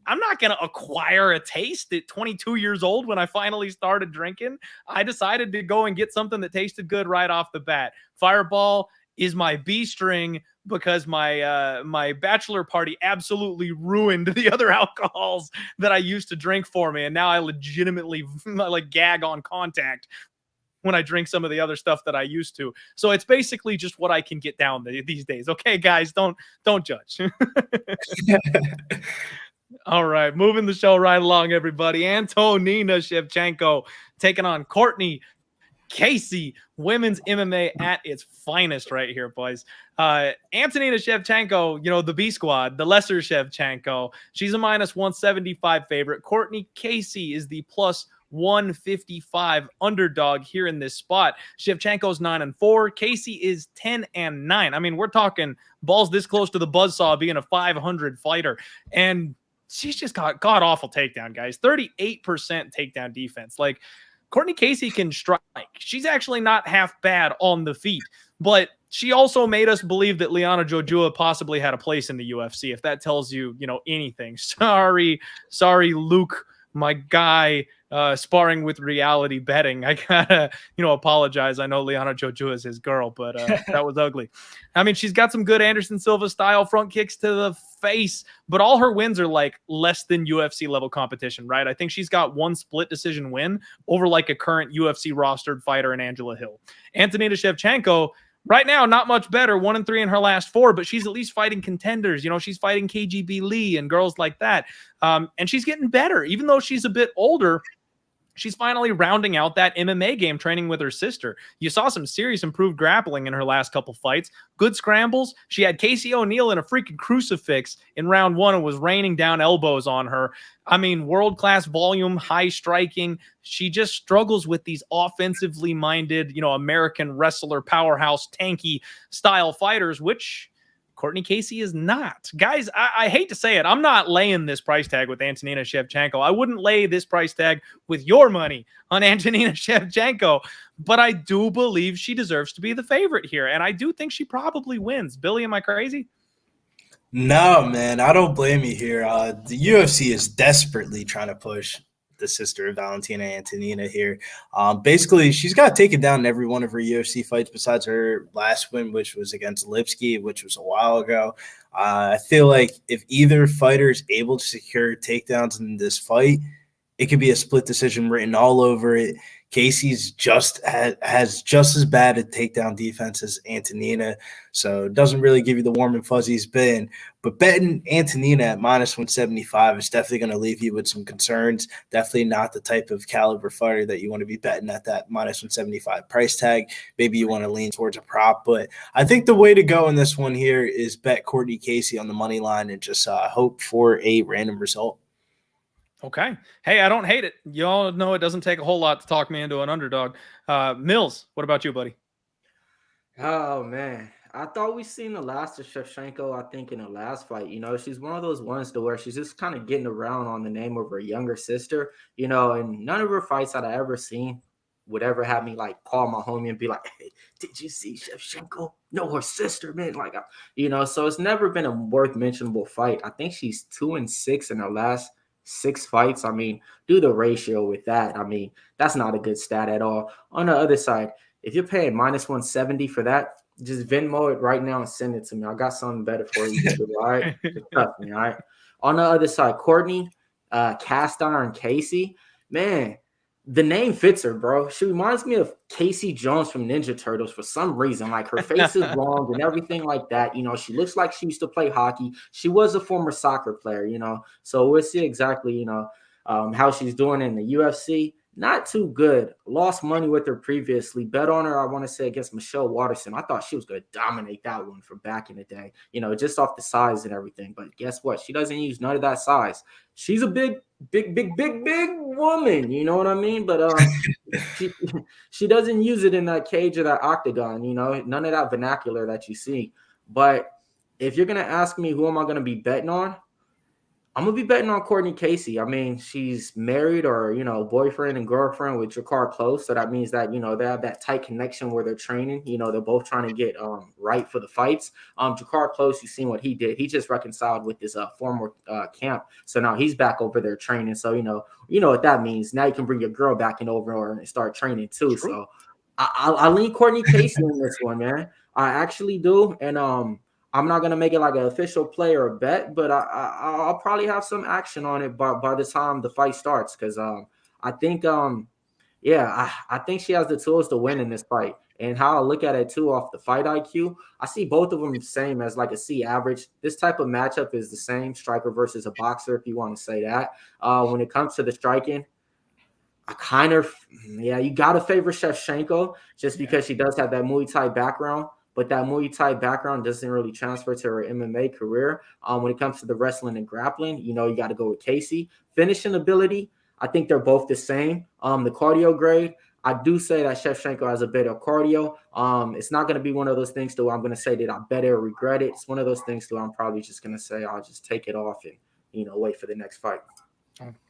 I'm not going to acquire a taste at 22 years old. When I finally started drinking, I decided to go and get something that tasted good right off the bat. Fireball is my B string because my bachelor party absolutely ruined the other alcohols that I used to drink for me. And now I legitimately gag on contact when I drink some of the other stuff that I used to. So it's basically just what I can get down these days. Okay, guys, don't judge. All right, moving the show right along, everybody. Antonina Shevchenko taking on Cortney Casey. Women's MMA at its finest right here, boys. Antonina Shevchenko, the B squad, the lesser Shevchenko. She's a -175 favorite. Cortney Casey is the +155 underdog here in this spot. Shevchenko's 9-4. Casey is 10-9. I mean, we're talking balls this close to the buzzsaw being a 500 fighter. And she's just got god-awful takedown, guys. 38% takedown defense. Like, Cortney Casey can strike. She's actually not half bad on the feet, but she also made us believe that Liana Jojua possibly had a place in the UFC. If that tells you, anything. Sorry, Luke, my guy, sparring with reality betting. I gotta, apologize. I know Liana Jojua is his girl, but that was ugly. I mean, she's got some good Anderson Silva style front kicks to the face, but all her wins are like less than UFC level competition, right? I think she's got one split decision win over like a current UFC rostered fighter in Angela Hill. Antonina Shevchenko, right now, not much better, 1-3 in her last 4, but she's at least fighting contenders. She's fighting KGB Lee and girls like that. And she's getting better, even though she's a bit older. she's finally rounding out that MMA game, training with her sister. You saw some serious improved grappling in her last couple fights. Good scrambles. She had Casey O'Neill in a freaking crucifix in round 1 and was raining down elbows on her. I mean, world-class volume, high striking. She just struggles with these offensively minded, American wrestler, powerhouse, tanky style fighters, which Courtney Casey is not. Guys, I hate to say it. I'm not laying this price tag with Antonina Shevchenko. I wouldn't lay this price tag with your money on Antonina Shevchenko, but I do believe she deserves to be the favorite here, and I do think she probably wins. Billy, am I crazy? No, man, I don't blame you here. The UFC is desperately trying to push the sister of Valentina Antonina here. Basically, she's got taken down in every one of her UFC fights besides her last win, which was against Lipsky, which was a while ago. I feel like if either fighter is able to secure takedowns in this fight, it could be a split decision written all over it. Casey's has just as bad a takedown defense as Antonina, so it doesn't really give you the warm and fuzzy he's been. But betting Antonina at -175 is definitely going to leave you with some concerns. Definitely not the type of caliber fighter that you want to be betting at that -175 price tag. Maybe you want to lean towards a prop, but I think the way to go in this one here is bet Courtney Casey on the money line and just hope for a random result. Okay. Hey, I don't hate it. Y'all know it doesn't take a whole lot to talk me into an underdog. Mills, what about you, buddy? Oh, man. I thought we seen the last of Shevchenko, I think, in the last fight. She's one of those ones to where she's just kind of getting around on the name of her younger sister, and none of her fights that I ever seen would ever have me, call my homie and be like, hey, did you see Shevchenko? No, her sister, man. So it's never been a worth mentionable fight. I think she's 2-6 in her last 6 fights. I mean, do the ratio with that. I mean, that's not a good stat at all. On the other side, if you're paying -170 for that, just Venmo it right now and send it to me. I got something better for you to do, all right? Just trust me, all right? On the other side, Courtney, Cast Iron Casey, man, the name fits her, bro. She reminds me of Casey Jones from Ninja Turtles for some reason. Her face is long and everything like that. She looks like she used to play hockey. She was a former soccer player, So we'll see exactly, how she's doing in the UFC. Not too good. Lost money with her previously. Bet on her, I want to say, against Michelle Waterson. I thought she was going to dominate that one from back in the day, just off the size and everything. But guess what? She doesn't use none of that size. She's a big woman. You know what I mean? But she doesn't use it in that cage or that octagon, none of that vernacular that you see. But if you're going to ask me who am I going to be betting on, I'm going to be betting on Courtney Casey. I mean, she's married or, boyfriend and girlfriend with Jakar Close. So that means that, they have that tight connection where they're training. They're both trying to get right for the fights. Jakar Close, you've seen what he did. He just reconciled with his former camp. So now he's back over there training. So, you know what that means. Now you can bring your girl back in over and start training too. True. So I lean Courtney Casey in this one, man. I actually do. And I'm not going to make it like an official play or a bet, but I'll probably have some action on it by the time the fight starts because I think, I think she has the tools to win in this fight. And how I look at it, too, off the fight IQ, I see both of them the same as a C average. This type of matchup is the same, striker versus a boxer, if you want to say that. When it comes to the striking, you got to favor Shevchenko just because she does have that Muay Thai background. But that Muay Thai background doesn't really transfer to her MMA career. When it comes to the wrestling and grappling, you got to go with Casey. Finishing ability, I think they're both the same. The cardio grade, I do say that Shevchenko has a better cardio. It's not going to be one of those things I'm going to say that I bet it or regret it. It's one of those things I'm probably just going to say I'll just take it off and, wait for the next fight.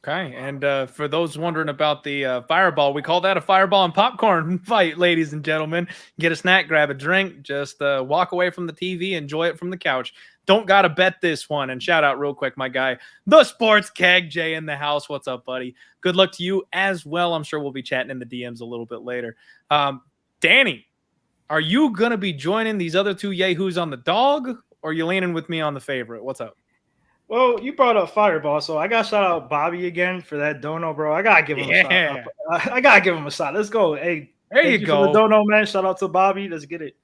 Okay, and for those wondering about the fireball, we call that a fireball and popcorn fight, ladies and gentlemen. Get a snack, grab a drink, just walk away from the TV, enjoy it from the couch. Don't got to bet this one. And shout out real quick, my guy, the Sports Keg, Jay in the house. What's up, buddy? Good luck to you as well. I'm sure we'll be chatting in the DMs a little bit later. Danny, are you going to be joining these other two yahoos on the dog, or are you leaning with me on the favorite? What's up? Well, you brought up Fireball, so I got to shout out Bobby again for that dono, bro. I got to give him a shot. I got to give him a shot. Let's go. Hey, there you go. For the dono, man. Shout out to Bobby. Let's get it.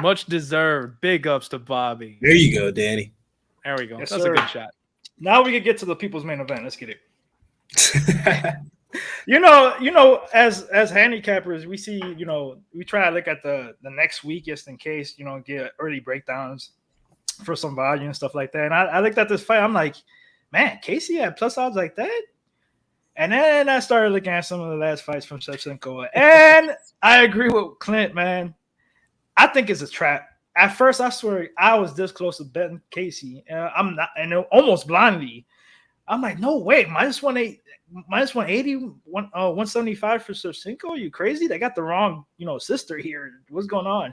Much deserved. Big ups to Bobby. There you go, Danny. There we go. Yes, That's sir. a good shot. Now we can get to the people's main event. Let's get it. as handicappers, we see, we try to look at the next week just in case, get early breakdowns for some value and stuff like that. And I looked at this fight. I'm like, man, Casey had plus odds like that. And then I started looking at some of the last fights from Shevchenko. And I agree with Clint, man. I think it's a trap. At first, I swear I was this close to betting Casey. I'm not, and almost blindly. I'm like, no way, minus 180, 175 for Shevchenko. Are you crazy? They got the wrong, sister here. What's going on?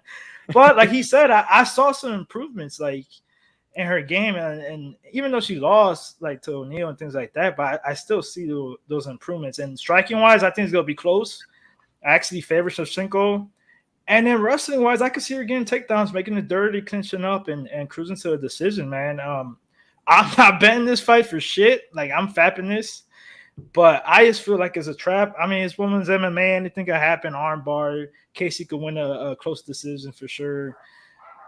But like he said, I saw some improvements like in her game, and even though she lost like to O'Neal and things like that, but I still see those improvements. And striking wise, I think it's gonna be close. I actually favor Shevchenko. And then wrestling wise, I could see her getting takedowns, making it dirty, clinching up, and cruising to a decision, man. I'm not betting this fight for shit. Like, I'm fapping this. But I just feel like it's a trap. I mean, it's women's MMA. Anything could happen. Armbar. Casey could win a close decision for sure.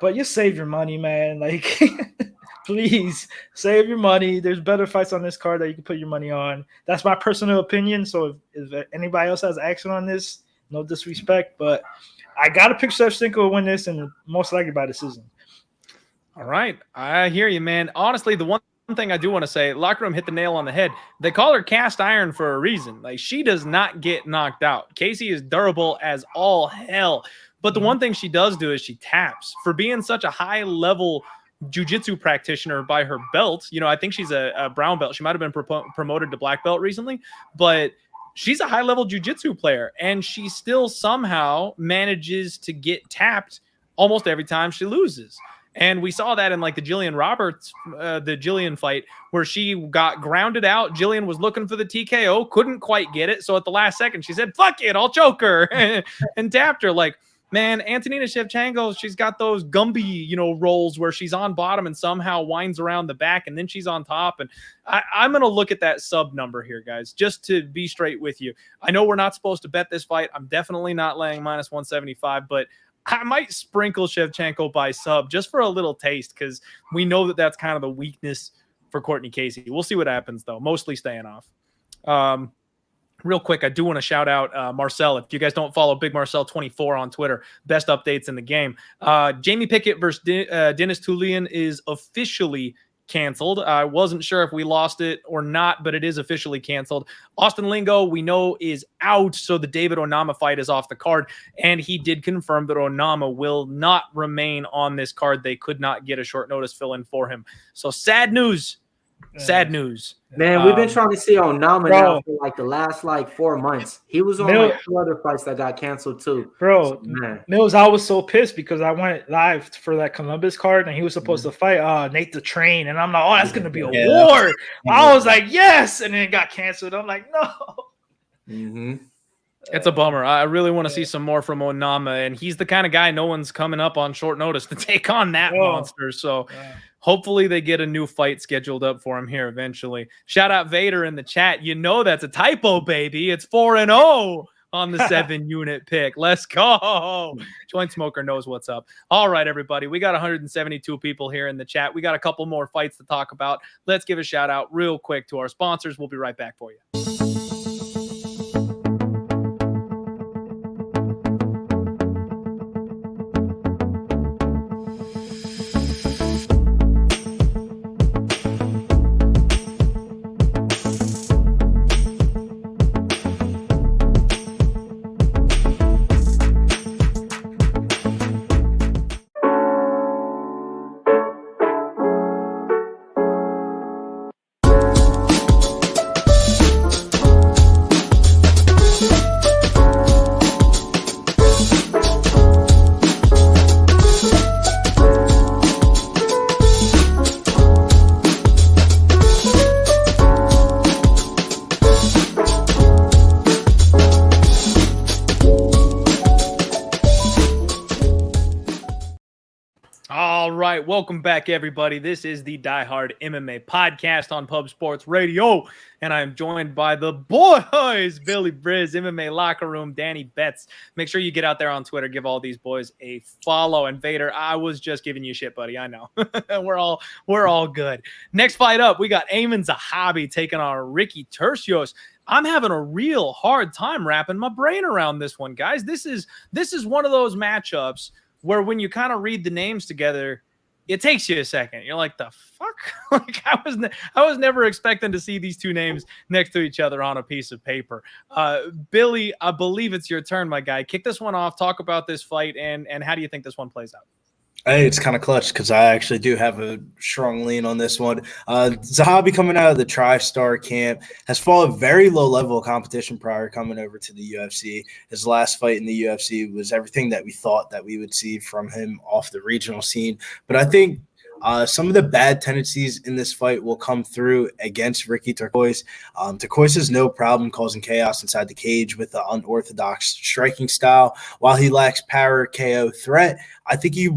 But just save your money, man. Like, please save your money. There's better fights on this card that you can put your money on. That's my personal opinion. So if anybody else has action on this, no disrespect. But I got to pick Shevchenko to win this, and most likely by decision. All right. I hear you, man. Honestly, the one thing I do want to say, locker room hit the nail on the head. They call her cast iron for a reason. Like, she does not get knocked out. Casey is durable as all hell. But the one thing she does do is she taps. For being such a high-level jiu-jitsu practitioner by her belt, I think she's a brown belt. She might have been promoted to black belt recently, but she's a high-level jiu-jitsu player, and she still somehow manages to get tapped almost every time she loses. And we saw that in like the Jillian fight where she got grounded out. Jillian was looking for the TKO, couldn't quite get it. So at the last second, she said, fuck it, I'll choke her and tapped her. Like, man, Antonina Shevchenko, she's got those Gumby, rolls where she's on bottom and somehow winds around the back and then she's on top. And I'm going to look at that sub number here, guys, just to be straight with you. I know we're not supposed to bet this fight. I'm definitely not laying minus 175, but I might sprinkle Shevchenko by sub just for a little taste because we know that that's kind of the weakness for Cortney Casey. We'll see what happens, though. Mostly staying off. Real quick, I do want to shout out Marcel. If you guys don't follow Big Marcel 24 on Twitter, best updates in the game. Jamie Pickett versus Dennis Tulian is officially canceled. I wasn't sure if we lost it or not, but it is officially canceled. Austin Lingo, we know, is out, so the David Onama fight is off the card, and he did confirm that Onama will not remain on this card. They could not get a short notice fill-in for him. So sad news. Sad news. Man, we've been trying to see Onama now for like the last 4 months. He was on like 2 other fights that got canceled too. Bro, so, Mills, I was so pissed because I went live for that Columbus card and he was supposed to fight Nate the Train. And I'm like, oh, that's going to be a war. I was like, yes. And then it got canceled. I'm like, no. Mm-hmm. It's a bummer. I really want to see some more from Onama. And he's the kind of guy no one's coming up on short notice to take on that monster. So hopefully they get a new fight scheduled up for him here eventually. Shout out Vader in the chat. That's a typo, baby. It's 4-0 on the 7-unit pick. Let's go. Joint Smoker knows what's up. All right, everybody. We got 172 people here in the chat. We got a couple more fights to talk about. Let's give a shout out real quick to our sponsors. We'll be right back for you. Welcome back, everybody. This is the Die Hard MMA podcast on Pub Sports Radio, and I'm joined by the boys, Billy Briz, MMA Locker Room, Danny Betts. Make sure you get out there on Twitter, give all these boys a follow. And Vader, I was just giving you shit, buddy. I know. we're all good. Next fight up, we got Aiemann Zahabi taking on Ricky Turcios. I'm having a real hard time wrapping my brain around this one, guys. This is one of those matchups where when you kind of read the names together, it takes you a second. You're like, the fuck? Like I was never expecting to see these two names next to each other on a piece of paper. Billy, I believe it's your turn, my guy. Kick this one off. Talk about this fight and how do you think this one plays out? Hey, it's kind of clutch because I actually do have a strong lean on this one. Zahabi coming out of the TriStar camp has followed very low level of competition prior coming over to the UFC. His last fight in the UFC was everything that we thought that we would see from him off the regional scene. But I think some of the bad tendencies in this fight will come through against Ricky Turcios. Turcios has no problem causing chaos inside the cage with the unorthodox striking style. While he lacks power, KO threat, I think he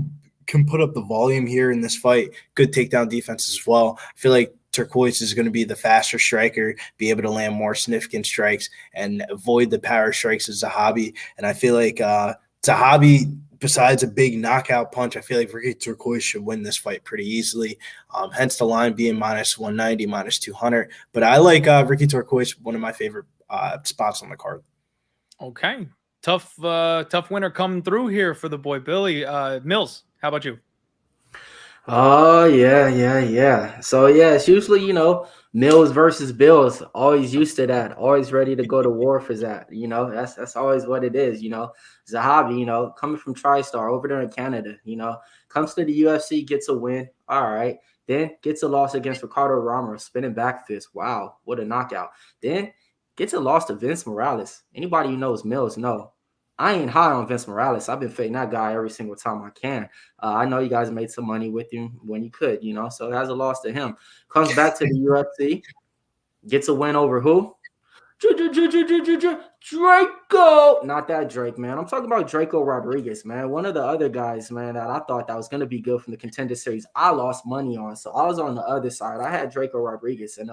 can put up the volume here in this fight. Good takedown defense as well. I feel like Turcios is going to be the faster striker, be able to land more significant strikes and avoid the power strikes of Zahabi. And I feel like Zahabi, besides a big knockout punch, I feel like Ricky Turcios should win this fight pretty easily. Hence the line being -190, -200. But I like Ricky Turcios, one of my favorite spots on the card. Okay. Tough winner coming through here for the boy Billy. Mills, how about you? Oh, yeah. So, yeah, it's usually, Mills versus Bills. Always used to that. Always ready to go to war for that. That's always what it is, Zahabi, coming from TriStar over there in Canada, comes to the UFC, gets a win. All right. Then gets a loss against Ricardo Ramos, spinning back fist. Wow, what a knockout. Then gets a loss to Vince Morales. Anybody who knows Mills know. I ain't high on Vince Morales. I've been fading that guy every single time I can. I know you guys made some money with him when you could, so it has a loss to him. Comes back to the UFC, gets a win over who? Draco. Not that Drake, man. I'm talking about Draco Rodriguez, man. One of the other guys, man, that I thought that was going to be good from the Contender Series. I lost money on, so I was on the other side. I had Draco Rodriguez, and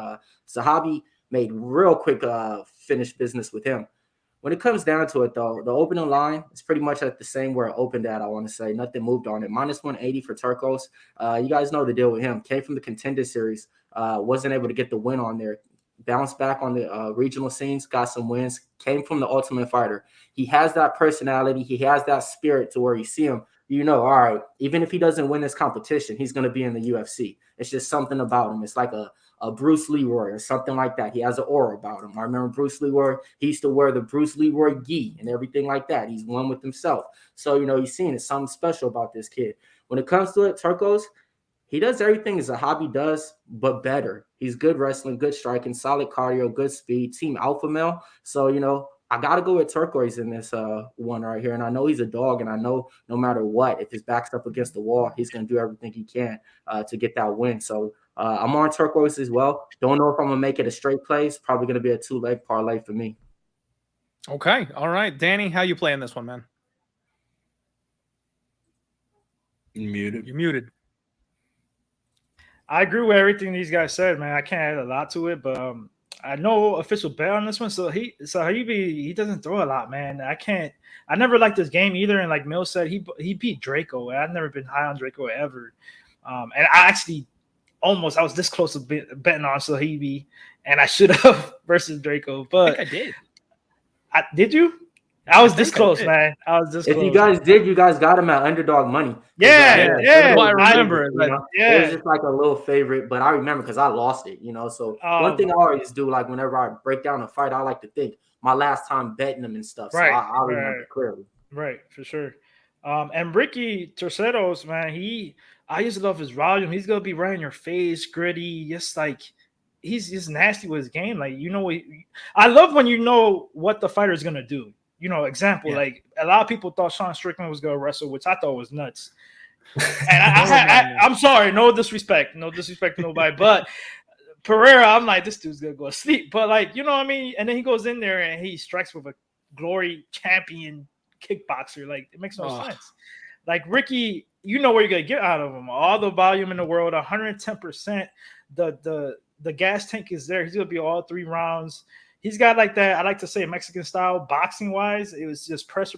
Zahabi made real quick finish business with him. When it comes down to it, though, the opening line is pretty much at the same where it opened at, I want to say. Nothing moved on it. -180 for Turcios. You guys know the deal with him. Came from the Contender Series. Wasn't able to get the win on there. Bounced back on the regional scenes. Got some wins. Came from the Ultimate Fighter. He has that personality. He has that spirit to where you see him. All right, even if he doesn't win this competition, he's going to be in the UFC. It's just something about him. It's like a Bruce Leroy or something like that. He has an aura about him. I remember Bruce Leroy, he used to wear the Bruce Leroy gi and everything like that. He's one with himself. So, you're seeing it's something special about this kid. When it comes to it, Turcios, he does everything as Zahabi does, but better. He's good wrestling, good striking, solid cardio, good speed, team alpha male. So, I got to go with Turcios in this one right here. And I know he's a dog, and I know no matter what, if his back's up against the wall, he's going to do everything he can to get that win. So, I'm on Turcios as well. Don't know if I'm going to make it a straight play. It's probably going to be a 2-leg parlay for me. Okay. All right. Danny, how you playing this one, man? You're muted. I agree with everything these guys said, man. I can't add a lot to it, but I know official bet on this one. So he doesn't throw a lot, man. I never liked this game either. And like Mill said, he beat Draco. I've never been high on Draco ever. And I actually I was this close to betting on Zahabi, and I should have versus Draco. But I think I did. Did you? I was this close, man. I was this close. If you guys did, you guys got him at underdog money. Yeah. I remember it. It was just like a little favorite, but I remember because I lost it, So one thing I always do, like whenever I break down a fight, I like to think my last time betting them and stuff. So I remember clearly. Right, for sure. And Ricky Turcios, man, I just love his volume. He's gonna be right in your face, gritty, just like he's just nasty with his game. Like I love when you know what the fighter is gonna do. Example, like a lot of people thought Sean Strickland was gonna wrestle, which I thought was nuts. And I'm sorry, no disrespect to nobody, but Pereira, I'm like, this dude's gonna go to sleep. But like, you know what I mean? And then he goes in there and he strikes with a glory champion kickboxer. Like, it makes no sense. Like Ricky, you know what you're gonna get out of him. All the volume in the world, 110%. The gas tank is there. He's gonna be all 3 rounds. He's got like that, I like to say Mexican style boxing wise. It was just pressure,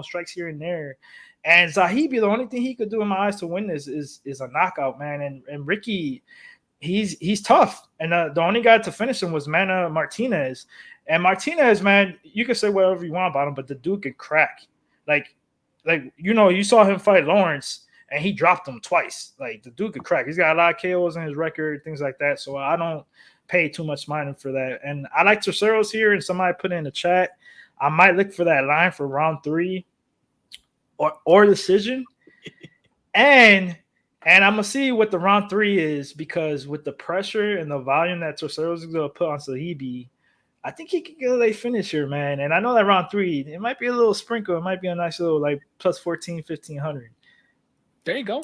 strikes here and there. And Zahabi, the only thing he could do in my eyes to win this is a knockout, man. And Ricky, he's tough. And the only guy to finish him was Martinez. And Martinez, man, you can say whatever you want about him, but the dude can crack. Like you saw him fight Lawrence, and he dropped him twice. Like, the dude could crack. He's got a lot of KOs in his record, things like that. So I don't pay too much mind for that. And I like Terceros here, and somebody put in the chat, I might look for that line for round 3 or decision. and I'm going to see what the round 3 is, because with the pressure and the volume that Terceros is going to put on Zahabi, I think he could get a late finish here, man. And I know that round 3, it might be a little sprinkle. It might be a nice little, like, plus 14, 1,500. There you go.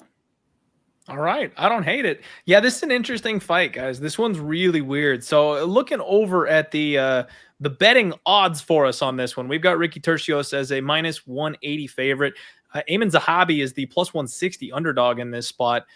All right. I don't hate it. Yeah, this is an interesting fight, guys. This one's really weird. So looking over at the betting odds for us on this one, we've got Ricky Turcios as a minus 180 favorite. Aiemann Zahabi is the plus 160 underdog in this spot.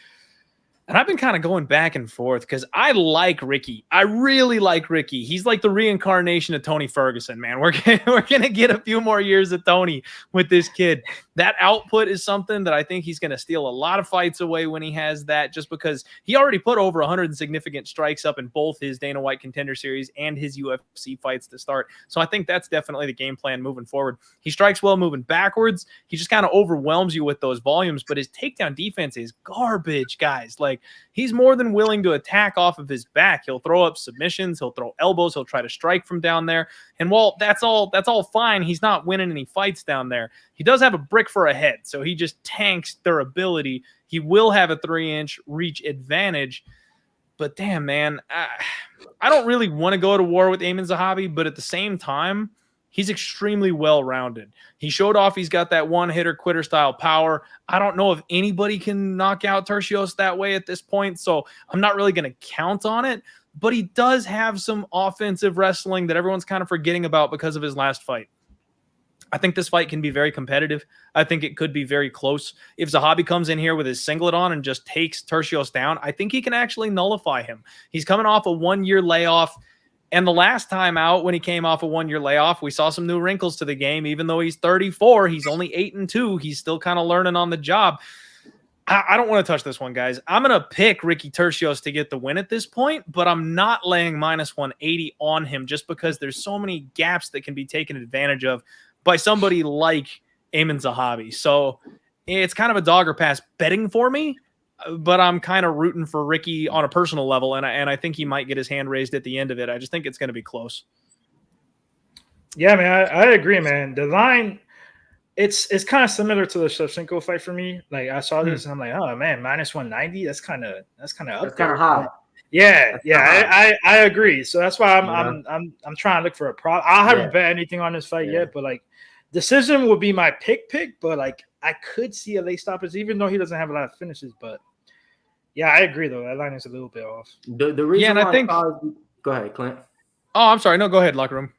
And I've been kind of going back and forth because I like Ricky. I really like Ricky. He's like the reincarnation of Tony Ferguson, man. We're going to get a few more years of Tony with this kid. That output is something that I think he's going to steal a lot of fights away when he has that, just because he already put over 100 significant strikes up in both his Dana White Contender Series and his UFC fights to start. So I think that's definitely the game plan moving forward. He strikes well moving backwards. He just kind of overwhelms you with those volumes, but his takedown defense is garbage, guys. Like, he's more than willing to attack off of his back. He'll throw up submissions. He'll throw elbows. He'll try to strike from down there. And while that's all fine, he's not winning any fights down there. He does have a brick for a head, so he just tanks their ability. He will have a 3-inch reach advantage. But damn, man, I don't really want to go to war with Aiemann Zahabi, but at the same time, he's extremely well-rounded. He showed off he's got that one-hitter quitter style power. I don't know if anybody can knock out Turcios that way at this point, so I'm not really going to count on it. But he does have some offensive wrestling that everyone's kind of forgetting about because of his last fight. I think this fight can be very competitive. I think it could be very close. If Zahabi comes in here with his singlet on and just takes Turcios down, I think he can actually nullify him. He's coming off a 1-year layoff. And the last time out, when he came off a 1-year layoff, we saw some new wrinkles to the game. Even though he's 34, he's only 8-2. He's still kind of learning on the job. I don't want to touch this one, guys. I'm going to pick Ricky Turcios to get the win at this point, but I'm not laying minus 180 on him just because there's so many gaps that can be taken advantage of by somebody like Aiemann Zahabi. So it's kind of a dog or pass betting for me, but I'm kind of rooting for Ricky on a personal level, and I think he might get his hand raised at the end of it. I just think it's going to be close. Yeah, man, I agree, man. The line, it's kind of similar to the Shevchenko fight for me. Like, I saw this and I'm like, oh man, minus 190. That's kind of high. Yeah, I agree. So that's why I'm trying to look for a prop. I haven't bet anything on this fight yet, but like, decision would be my pick, but like, I could see a late stoppage, even though he doesn't have a lot of finishes. But yeah, I agree though. That line is a little bit off. The reason and I think. Go ahead, Clint. Oh, I'm sorry. No, go ahead, locker room.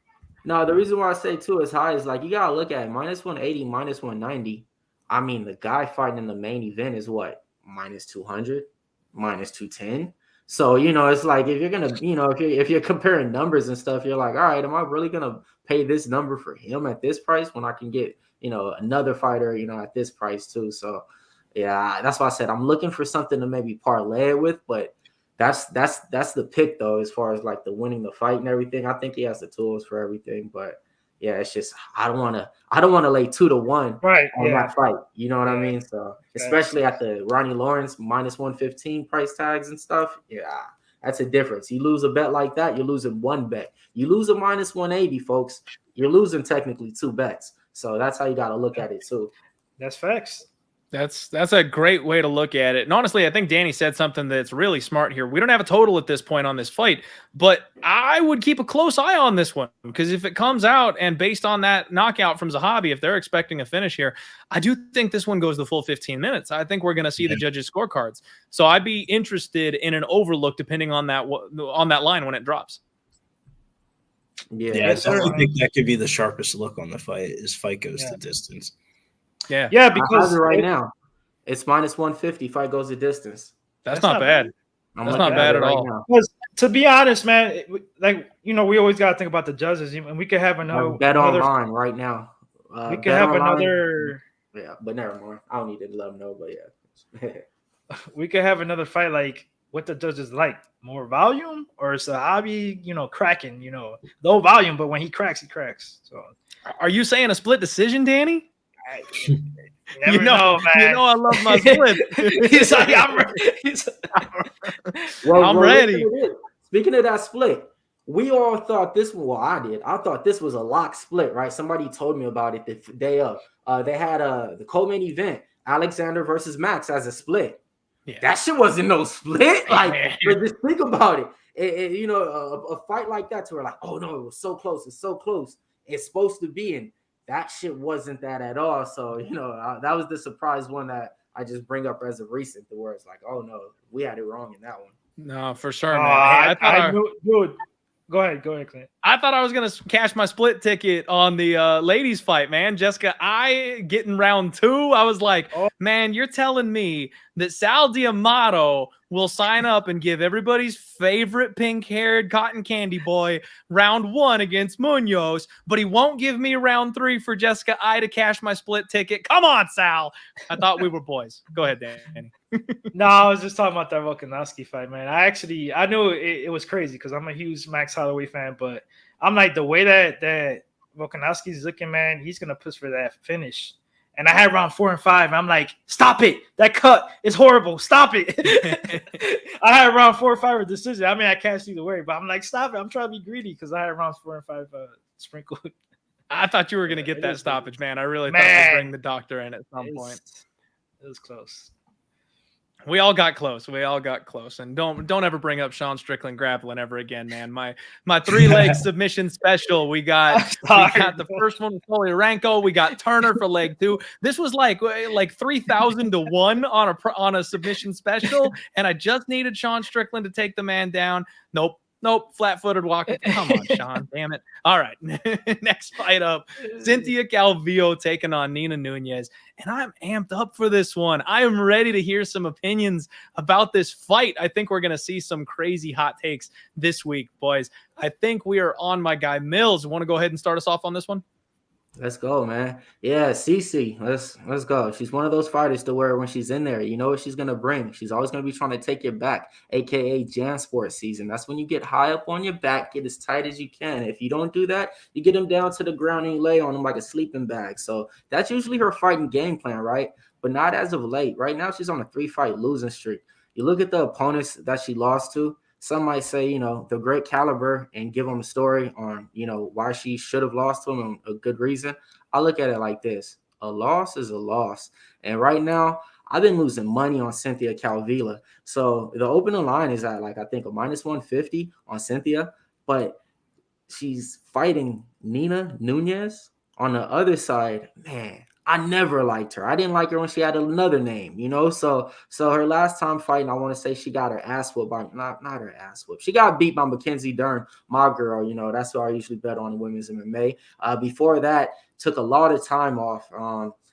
No, the reason why I say too is high is like, you gotta look at minus 180, minus 190. I mean, the guy fighting in the main event is what, minus 200, minus 210. So, it's like, if you're gonna, if you're comparing numbers and stuff, you're like, all right, am I really gonna pay this number for him at this price when I can get, another fighter, at this price too? So, yeah, that's why I said I'm looking for something to maybe parlay it with, but that's the pick though, as far as like the winning the fight and everything. I think he has the tools for everything, but yeah, it's just I don't want to lay 2-1 on that fight. You know what I mean? So especially at the Ronnie Lawrence minus 115 price tags and stuff. Yeah, that's a difference. You lose a bet like that, you're losing one bet. You lose a minus 180, folks, you're losing technically 2 bets. So that's how you got to look at it too. That's facts. That's a great way to look at it. And honestly, I think Danny said something that's really smart here. We don't have a total at this point on this fight, but I would keep a close eye on this one, because if it comes out and based on that knockout from Zahabi, if they're expecting a finish here, I do think this one goes the full 15 minutes. I think we're going to see the judges' scorecards. So I'd be interested in an overlook depending on that line when it drops. Yeah, I definitely think that could be the sharpest look on the fight. Is fight goes to distance. Yeah, because right now it's minus 150. Fight goes the distance. That's not bad. That's not bad at all. Because to be honest, man, we always got to think about the judges, and we could have another bet online right now. We could have another. Yeah, but never mind. I don't need to let them know, but yeah. We could have another fight like what the judges like. More volume or Zahabi, cracking, low volume, but when he cracks, he cracks. So Are you saying a split decision, Danny? You never know, man. You know I love my split. He's like, I'm ready. Speaking of that split, we all thought this one. Well, I did. I thought this was a lock split, right? Somebody told me about it the day of. They had the co-main event, Alexander versus Max, as a split. Yeah. That shit wasn't no split. Like, just think about it. A fight like that to where like, oh no, it was so close. It's so close. It's supposed to be, and that shit wasn't that at all. So that was the surprise one that I just bring up as a recent, where it's like, oh no, we had it wrong in that one. No, for sure, man. Hey, I knew, dude. Go ahead, Clint. I thought I was going to cash my split ticket on the ladies fight, man. Jessica, I getting round 2. I was like, man, you're telling me that Sal D'Amato will sign up and give everybody's favorite pink-haired cotton candy boy round 1 against Munoz, but he won't give me round 3 for Jessica I to cash my split ticket. Come on, Sal. I thought we were boys. Go ahead, Danny. No, I was just talking about that Volkanovski fight, man. I knew it was crazy because I'm a huge Max Holloway fan, but I'm like, the way that Volkanovski's looking, man, he's gonna push for that finish. And I had round 4 and 5. And I'm like, stop it! That cut is horrible. Stop it! I had round 4 and 5 with decision. I mean, I can't see the way, but I'm like, stop it! I'm trying to be greedy because I had rounds 4 and 5 sprinkled. I thought you were gonna get that stoppage, man. I really thought we'd bring the doctor in at some point. It was close. We all got close. And don't ever bring up Sean Strickland grappling ever again, man. My 3-leg submission special. We got the first one with Polyarenko. We got Turner for leg 2. This was like 3,000 to 1 on a submission special, and I just needed Sean Strickland to take the man down. Nope, flat-footed walking. Come on, Sean, damn it. All right, next fight up, Cynthia Calvillo taking on Nina Nunes, and I'm amped up for this one. I am ready to hear some opinions about this fight. I think we're going to see some crazy hot takes this week, boys. I think we are on my guy Mills. Want to go ahead and start us off on this one? Let's go, man. Yeah, Cece, let's go. She's one of those fighters to where when she's in there, you know what she's going to bring. She's always going to be trying to take your back, a.k.a. JanSport season. That's when you get high up on your back, get as tight as you can. If you don't do that, you get them down to the ground and you lay on them like a sleeping bag. So that's usually her fighting game plan, right? But not as of late. Right now, she's on a 3-fight losing streak. You look at the opponents that she lost to. Some might say, the great caliber and give them a story on, why she should have lost to them and a good reason. I look at it like this. A loss is a loss. And right now, I've been losing money on Cynthia Calvillo. So the opening line is at I think a -150 on Cynthia, but she's fighting Nina Nunes on the other side. Man, I never liked her. I didn't like her when she had another name, So her last time fighting, I want to say she got her ass whooped by not her ass whooped. She got beat by Mackenzie Dern, my girl. That's who I usually bet on in women's MMA. Before that, took a lot of time off.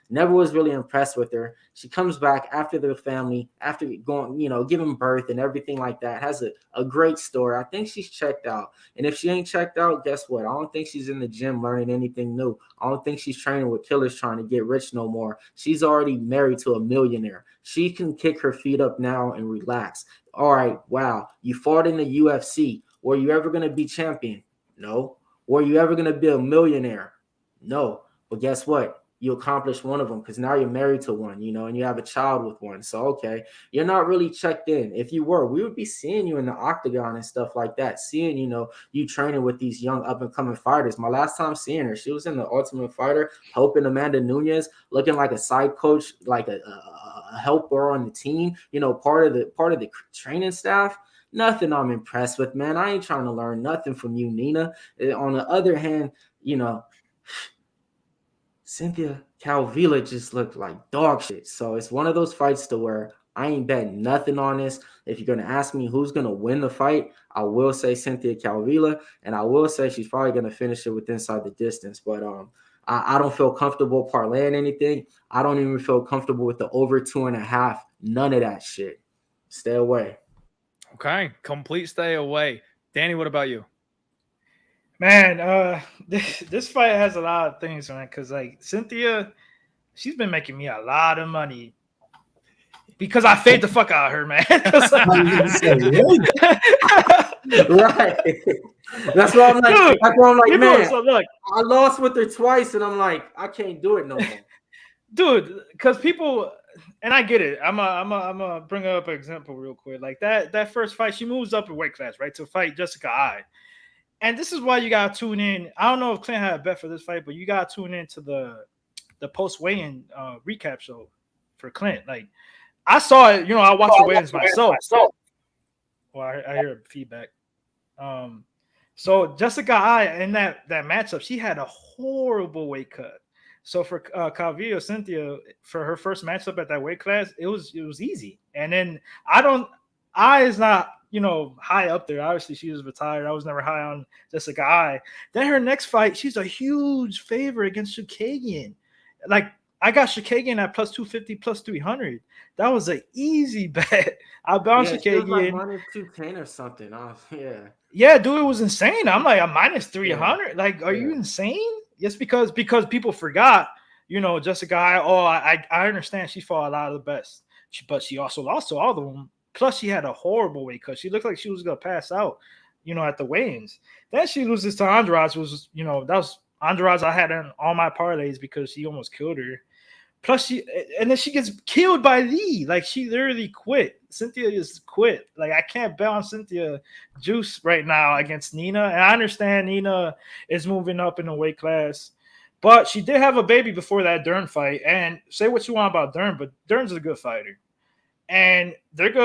Never was really impressed with her. She comes back after the family, after going, giving birth and everything like that. Has a great story. I think she's checked out. And if she ain't checked out, guess what? I don't think she's in the gym learning anything new. I don't think she's training with killers trying to get rich no more. She's already married to a millionaire. She can kick her feet up now and relax. All right, wow. You fought in the UFC. Were you ever going to be champion? No. Were you ever going to be a millionaire? No. But guess what? You accomplished one of them because now you're married to one, and you have a child with one. So, okay, you're not really checked in. If you were, we would be seeing you in the octagon and stuff like that, seeing, you training with these young up-and-coming fighters. My last time seeing her, she was in the Ultimate Fighter, helping Amanda Nunes, looking like a side coach, like a helper on the team, part of the training staff. Nothing I'm impressed with, man. I ain't trying to learn nothing from you, Nina. On the other hand, Cynthia Calvillo just looked like dog shit. So it's one of those fights to where I ain't betting nothing on this. If you're going to ask me who's going to win the fight, I will say Cynthia Calvillo, and I will say she's probably going to finish it with inside the distance. But I don't feel comfortable parlaying anything. I don't even feel comfortable with the over 2.5. None of that shit. Stay away. Okay, complete stay away. Danny, what about you? Man, this fight has a lot of things, man, because Cynthia, she's been making me a lot of money Because I fade the fuck out of her, man. Right. That's why I'm like, Dude, man, so look, I lost with her twice, and I'm like, I can't do it no more. Dude, because people, and I get it. I'm gonna bring up an example real quick. Like that first fight, she moves up in weight class, right, to fight Jessica Ai. And this is why you gotta tune in. I don't know if Clint had a bet for this fight, but you gotta tune into the post weigh-in recap show for Clint. Like I saw it, I watched the weigh-ins myself. Well, I hear feedback. So Jessica Ai in that matchup, she had a horrible weight cut. So for Calvillo, Cynthia, for her first matchup at that weight class, it was easy. And then Ai is not, high up there. Obviously, she was retired. I was never high on Jessica Ai. Then her next fight, she's a huge favorite against Shevchenko. Like, I got Shevchenko at plus 250, plus 300. That was an easy bet. I bounced Shevchenko. Like minus 210 or something. Yeah, dude, it was insane. I'm like, a minus 300. Yeah. Like, are you insane? Yes, because people forgot, Jessica Ai. Oh, I understand she fought a lot of the best, but she also lost to all of them. Plus, she had a horrible weight cut. She looked like she was gonna pass out, at the weigh-ins. Then she loses to Andrade, that was Andrade I had in all my parlays because she almost killed her. Plus, then she gets killed by Lee. Like, she literally quit. Cynthia is quit. Like, I can't bet on Cynthia juice right now against Nina. And I understand Nina is moving up in the weight class. But she did have a baby before that Dern fight. And say what you want about Dern, but Dern's a good fighter. And they're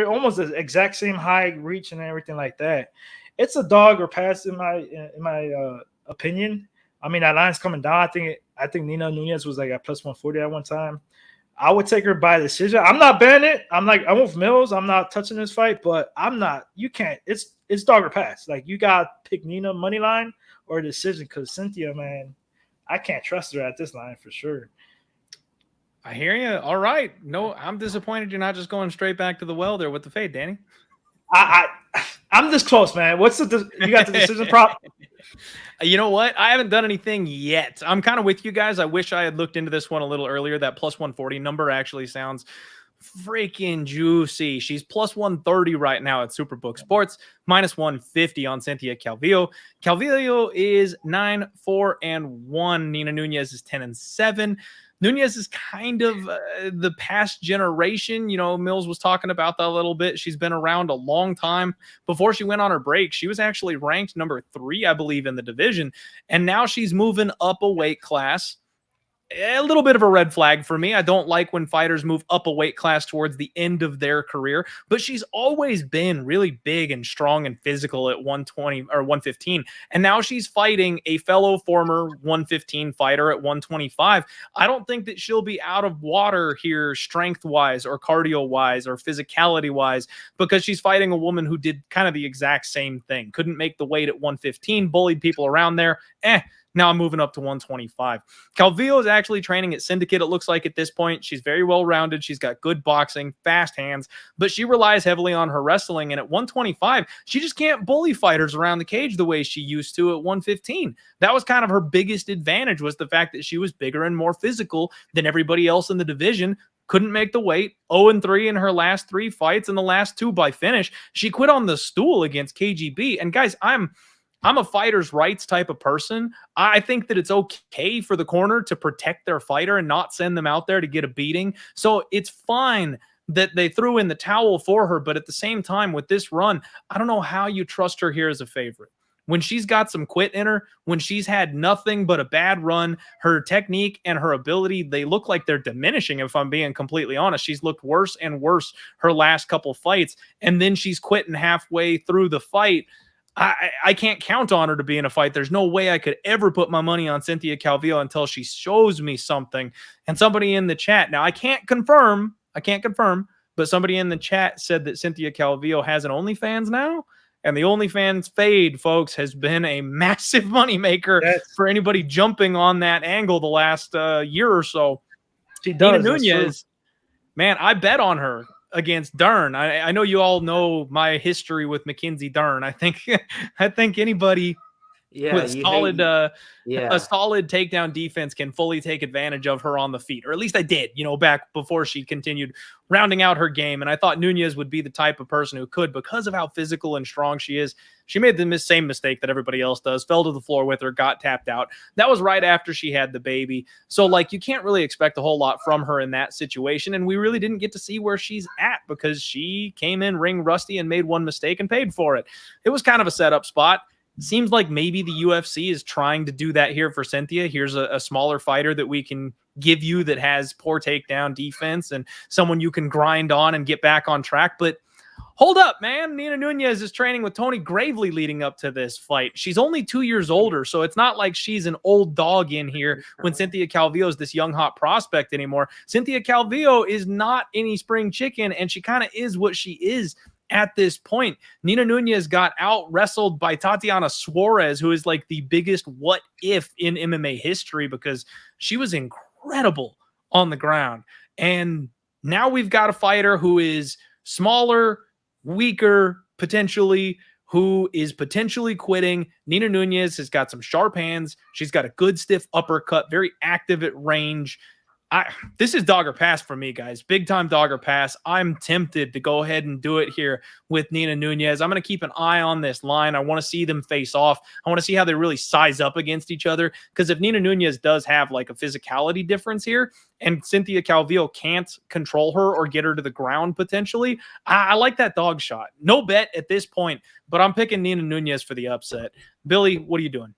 almost the exact same height, reach, and everything like that. It's a dog or pass in my opinion. I mean, that line's coming down. I think Nina Nunes was like at plus 140 at one time. I would take her by decision. I'm not betting it. I'm with Mills. I'm not touching this fight, but I'm not. You can't. It's dog or pass. Like, you got to pick Nina money line or decision, because Cynthia, man, I can't trust her at this line for sure. I hear you. All right. No, I'm disappointed you're not just going straight back to the well there with the fade, Danny. I'm this close, man. You got the decision prop? You know what? I haven't done anything yet. I'm kind of with you guys. I wish I had looked into this one a little earlier. That plus 140 number actually sounds freaking juicy. She's plus 130 right now at Superbook Sports, minus 150 on Cynthia Calvillo. Calvillo is 9-4-1. Nina Nunes is 10-7. Nunes is kind of the past generation. Mills was talking about that a little bit. She's been around a long time. Before she went on her break, she was actually ranked number 3, I believe, in the division. And now she's moving up a weight class. A little bit of a red flag for me. I don't like when fighters move up a weight class towards the end of their career, but she's always been really big and strong and physical at 120 or 115. And now she's fighting a fellow former 115 fighter at 125. I don't think that she'll be out of water here strength-wise or cardio-wise or physicality-wise, because she's fighting a woman who did kind of the exact same thing. Couldn't make the weight at 115, bullied people around there. Now I'm moving up to 125. Calvillo is actually training at Syndicate, it looks like, at this point. She's very well-rounded. She's got good boxing, fast hands, but she relies heavily on her wrestling. And at 125, she just can't bully fighters around the cage the way she used to at 115. That was kind of her biggest advantage, was the fact that she was bigger and more physical than everybody else in the division. Couldn't make the weight. 0-3 in her last 3 fights, and the last 2 by finish. She quit on the stool against KGB. And guys, I'm a fighter's rights type of person. I think that it's okay for the corner to protect their fighter and not send them out there to get a beating. So it's fine that they threw in the towel for her. But at the same time, with this run, I don't know how you trust her here as a favorite. When she's got some quit in her, when she's had nothing but a bad run, her technique and her ability, they look like they're diminishing, if I'm being completely honest. She's looked worse and worse her last couple fights. And then she's quitting halfway through the fight. I can't count on her to be in a fight. There's no way I could ever put my money on Cynthia Calvillo until she shows me something. And somebody in the chat, now I can't confirm, but somebody in the chat said that Cynthia Calvillo has an OnlyFans now. And the OnlyFans fade, folks, has been a massive moneymaker for anybody jumping on that angle the last year or so. She does. Nina Nunes, man, I bet on her against Dern. I know you all know my history with Mackenzie Dern. I think anybody Yeah, with solid yeah. a solid takedown defense can fully take advantage of her on the feet, or at least I did, back before she continued rounding out her game. And I thought Nunes would be the type of person who could, because of how physical and strong she is. She made the same mistake that everybody else does, fell to the floor with her, got tapped out. That was right after she had the baby. So you can't really expect a whole lot from her in that situation. And we really didn't get to see where she's at because she came in ring rusty and made one mistake and paid for it. It was kind of a setup spot. Seems like maybe the UFC is trying to do that here for Cynthia. Here's a smaller fighter that we can give you that has poor takedown defense and someone you can grind on and get back on track. But hold up, man. Nina Nunes is training with Tony Gravely leading up to this fight. She's only 2 years older, so it's not like she's an old dog in here when Cynthia Calvillo is this young, hot prospect anymore. Cynthia Calvillo is not any spring chicken, and she kind of is what she is at this point. Nina Nunes got out wrestled by Tatiana Suarez, who is like the biggest what if in MMA history because she was incredible on the ground. And now we've got a fighter who is smaller, weaker, potentially, who is potentially quitting. Nina Nunes has got some sharp hands. She's got a good stiff uppercut, very active at range. This is dog or pass for me, guys. Big time dog or pass. I'm tempted to go ahead and do it here with Nina Nunes. I'm going to keep an eye on this line. I want to see them face off. I want to see how they really size up against each other. Because if Nina Nunes does have a physicality difference here and Cynthia Calvillo can't control her or get her to the ground potentially, I like that dog shot. No bet at this point, but I'm picking Nina Nunes for the upset. Billy, what are you doing?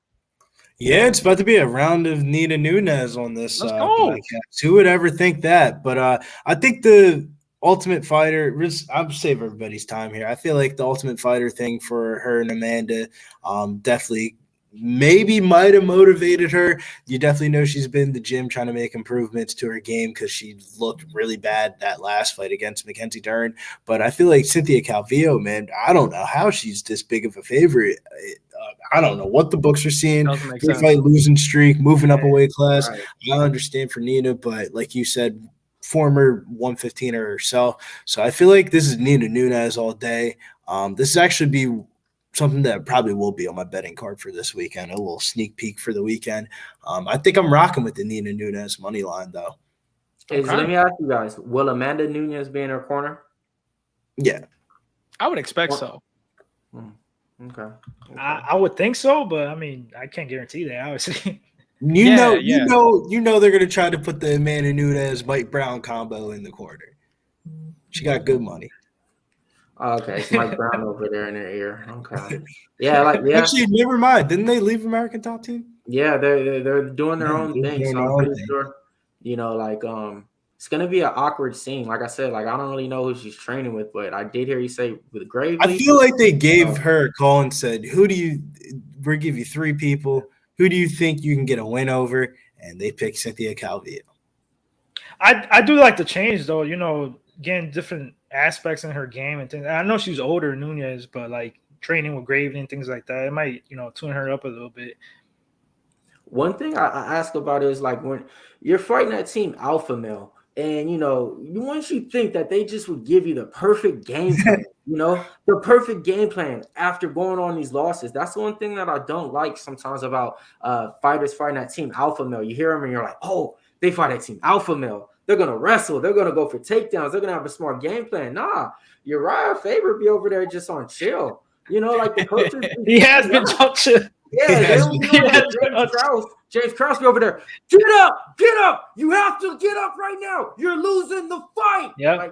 Yeah, it's about to be a round of Nina Nunes on this. Let's go. Podcast. Who would ever think that? But I think the Ultimate Fighter, I'm saving everybody's time here. I feel like the Ultimate Fighter thing for her and Amanda definitely might have motivated her. You definitely know she's been in the gym trying to make improvements to her game because she looked really bad that last fight against Mackenzie Dern. But I feel like Cynthia Calvillo, man, I don't know how she's this big of a favorite. I don't know what the books are seeing. Fight losing streak, moving up a weight class. Right. I understand for Nina, but like you said, former 115er herself. So I feel like this is Nina Nunes all day. This is actually be something that probably will be on my betting card for this weekend. A little sneak peek for the weekend. I think I'm rocking with the Nina Nunes money line though. Hey, so let me ask you guys: will Amanda Nunes be in her corner? Yeah, I would expect so. Okay. I would think so, but I mean, I can't guarantee that. Obviously, you know, they're gonna try to put the Amanda Nunes Mike Brown combo in the corner. She got good money. Okay, it's Mike Brown over there in her ear. Okay, yeah, Actually, never mind. Didn't they leave American Top Team? Yeah, they're doing their own thing. So I'm pretty sure, it's gonna be an awkward scene. Like I said, I don't really know who she's training with, but I did hear you say with Gravely. I feel like they gave her a call and said, we'll give you 3 people. Who do you think you can get a win over? And they picked Cynthia Calvillo. I do like the change though, getting different aspects in her game and things. I know she's older, Nunes, but training with Gravely and things like that, it might, tune her up a little bit. One thing I ask about is when you're fighting that team alpha male, and once you think that they just would give you the perfect game plan, the perfect game plan after going on these losses. That's the one thing that I don't like sometimes about fighters fighting that team alpha male. You hear them and you're like, oh, they fight that team alpha male. They're gonna wrestle. They're gonna go for takedowns. They're gonna have a smart game plan. Nah, Uriah Faber be over there just on chill. The coaches. He has been on chill. Yeah, James Krause be over there. Get up! You have to get up right now. You're losing the fight. Yeah,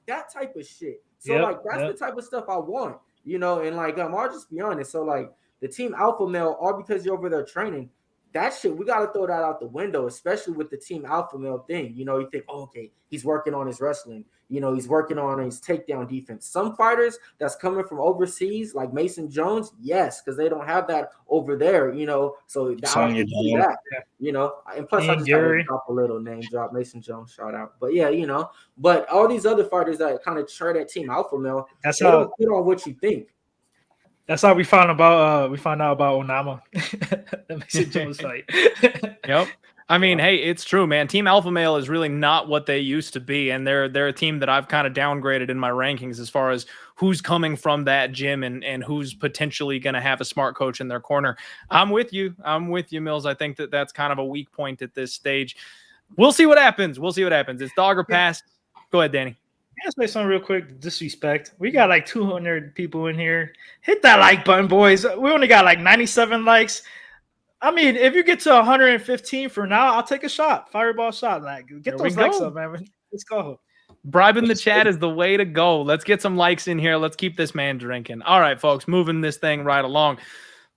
that type of shit. So that's the type of stuff I want, and I'll just be honest. So the team alpha male, all because you're over there training, that shit, we got to throw that out the window, especially with the team alpha male thing. You think, oh, okay, he's working on his wrestling. He's working on his takedown defense. Some fighters that's coming from overseas, like Mason Jones, yes, because they don't have that over there, So and plus, I just got to drop a little name drop, Mason Jones, shout out. But yeah, but all these other fighters that kind of share that team alpha male, they don't fit on what you think. That's how we found out about Onama. That Mason Jones fight. Yep. I mean, hey, it's true, man. Team Alpha Male is really not what they used to be, and they're a team that I've kind of downgraded in my rankings as far as who's coming from that gym and who's potentially going to have a smart coach in their corner. I'm with you, Mills. I think that's kind of a weak point at this stage. We'll see what happens. It's dog or pass. Go ahead, Danny. Let's say something real quick. Disrespect. We got like 200 people in here. Hit that like button, boys. We only got like 97 likes. I mean, if you get to 115 for now, I'll take a shot. Fireball shot. Like, get those likes up, man. Let's go. Bribing the chat is the way to go. Let's get some likes in here. Let's keep this man drinking. All right, folks, moving this thing right along.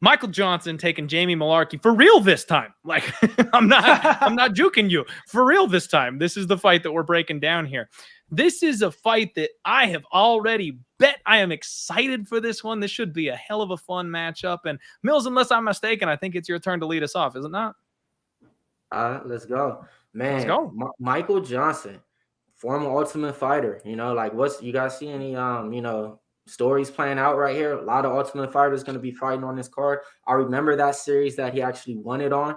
Michael Johnson taking Jamie Mullarkey for real this time. Like, I'm not juking you. For real this time. This is the fight that we're breaking down here. This is a fight that I have already bet. I am excited for this one. This should be a hell of a fun matchup. And Mills, unless I'm mistaken, I think it's your turn to lead us off, is it not? Let's go, man. Let's go. Michael Johnson, former Ultimate Fighter. You know, like, what's you guys see any stories playing out right here? A lot of Ultimate Fighters going to be fighting on this card. I remember that series that he actually won it on.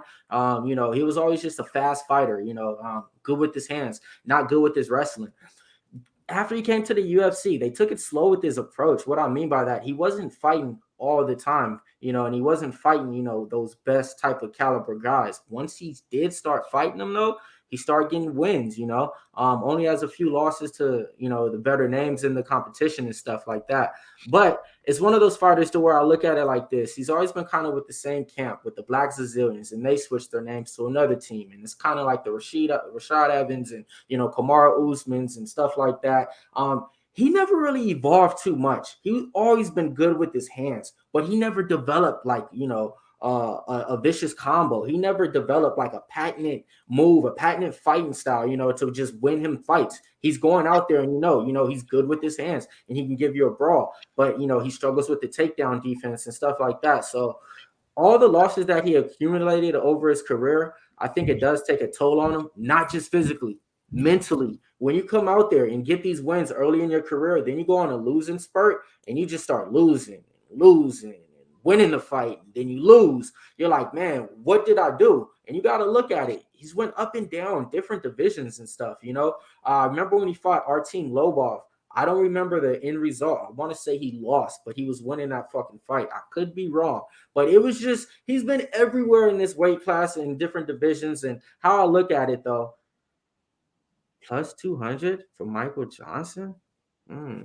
He was always just a fast fighter. Good with his hands, not good with his wrestling. After he came to the UFC, they took it slow with his approach. What I mean by that, he wasn't fighting all the time, and he wasn't fighting, those best type of caliber guys. Once he did start fighting them, though, he started getting wins, only has a few losses to, the better names in the competition and stuff like that. But it's one of those fighters to where I look at it like this. He's always been kind of with the same camp with the Black Zazillions, and they switched their names to another team. And it's kind of like the Rashad Evans and, Kamaru Usmans and stuff like that. He never really evolved too much. He's always been good with his hands, but he never developed like, a vicious combo. He never developed like a patented move, a patented fighting style, to just win him fights. He's going out there and he's good with his hands and he can give you a brawl, but he struggles with the takedown defense and stuff like that. So all the losses that he accumulated over his career, I think it does take a toll on him, not just physically, mentally. When you come out there and get these wins early in your career, then you go on a losing spurt and you just start losing, winning the fight, then you lose. You're like, man, what did I do? And you got to look at it. He's went up and down different divisions and stuff, I remember when he fought Artem Lobov. I don't remember the end result. I want to say he lost, but he was winning that fucking fight. I could be wrong, but it was just, he's been everywhere in this weight class in different divisions. And how I look at it, though, plus 200 for Michael Johnson. I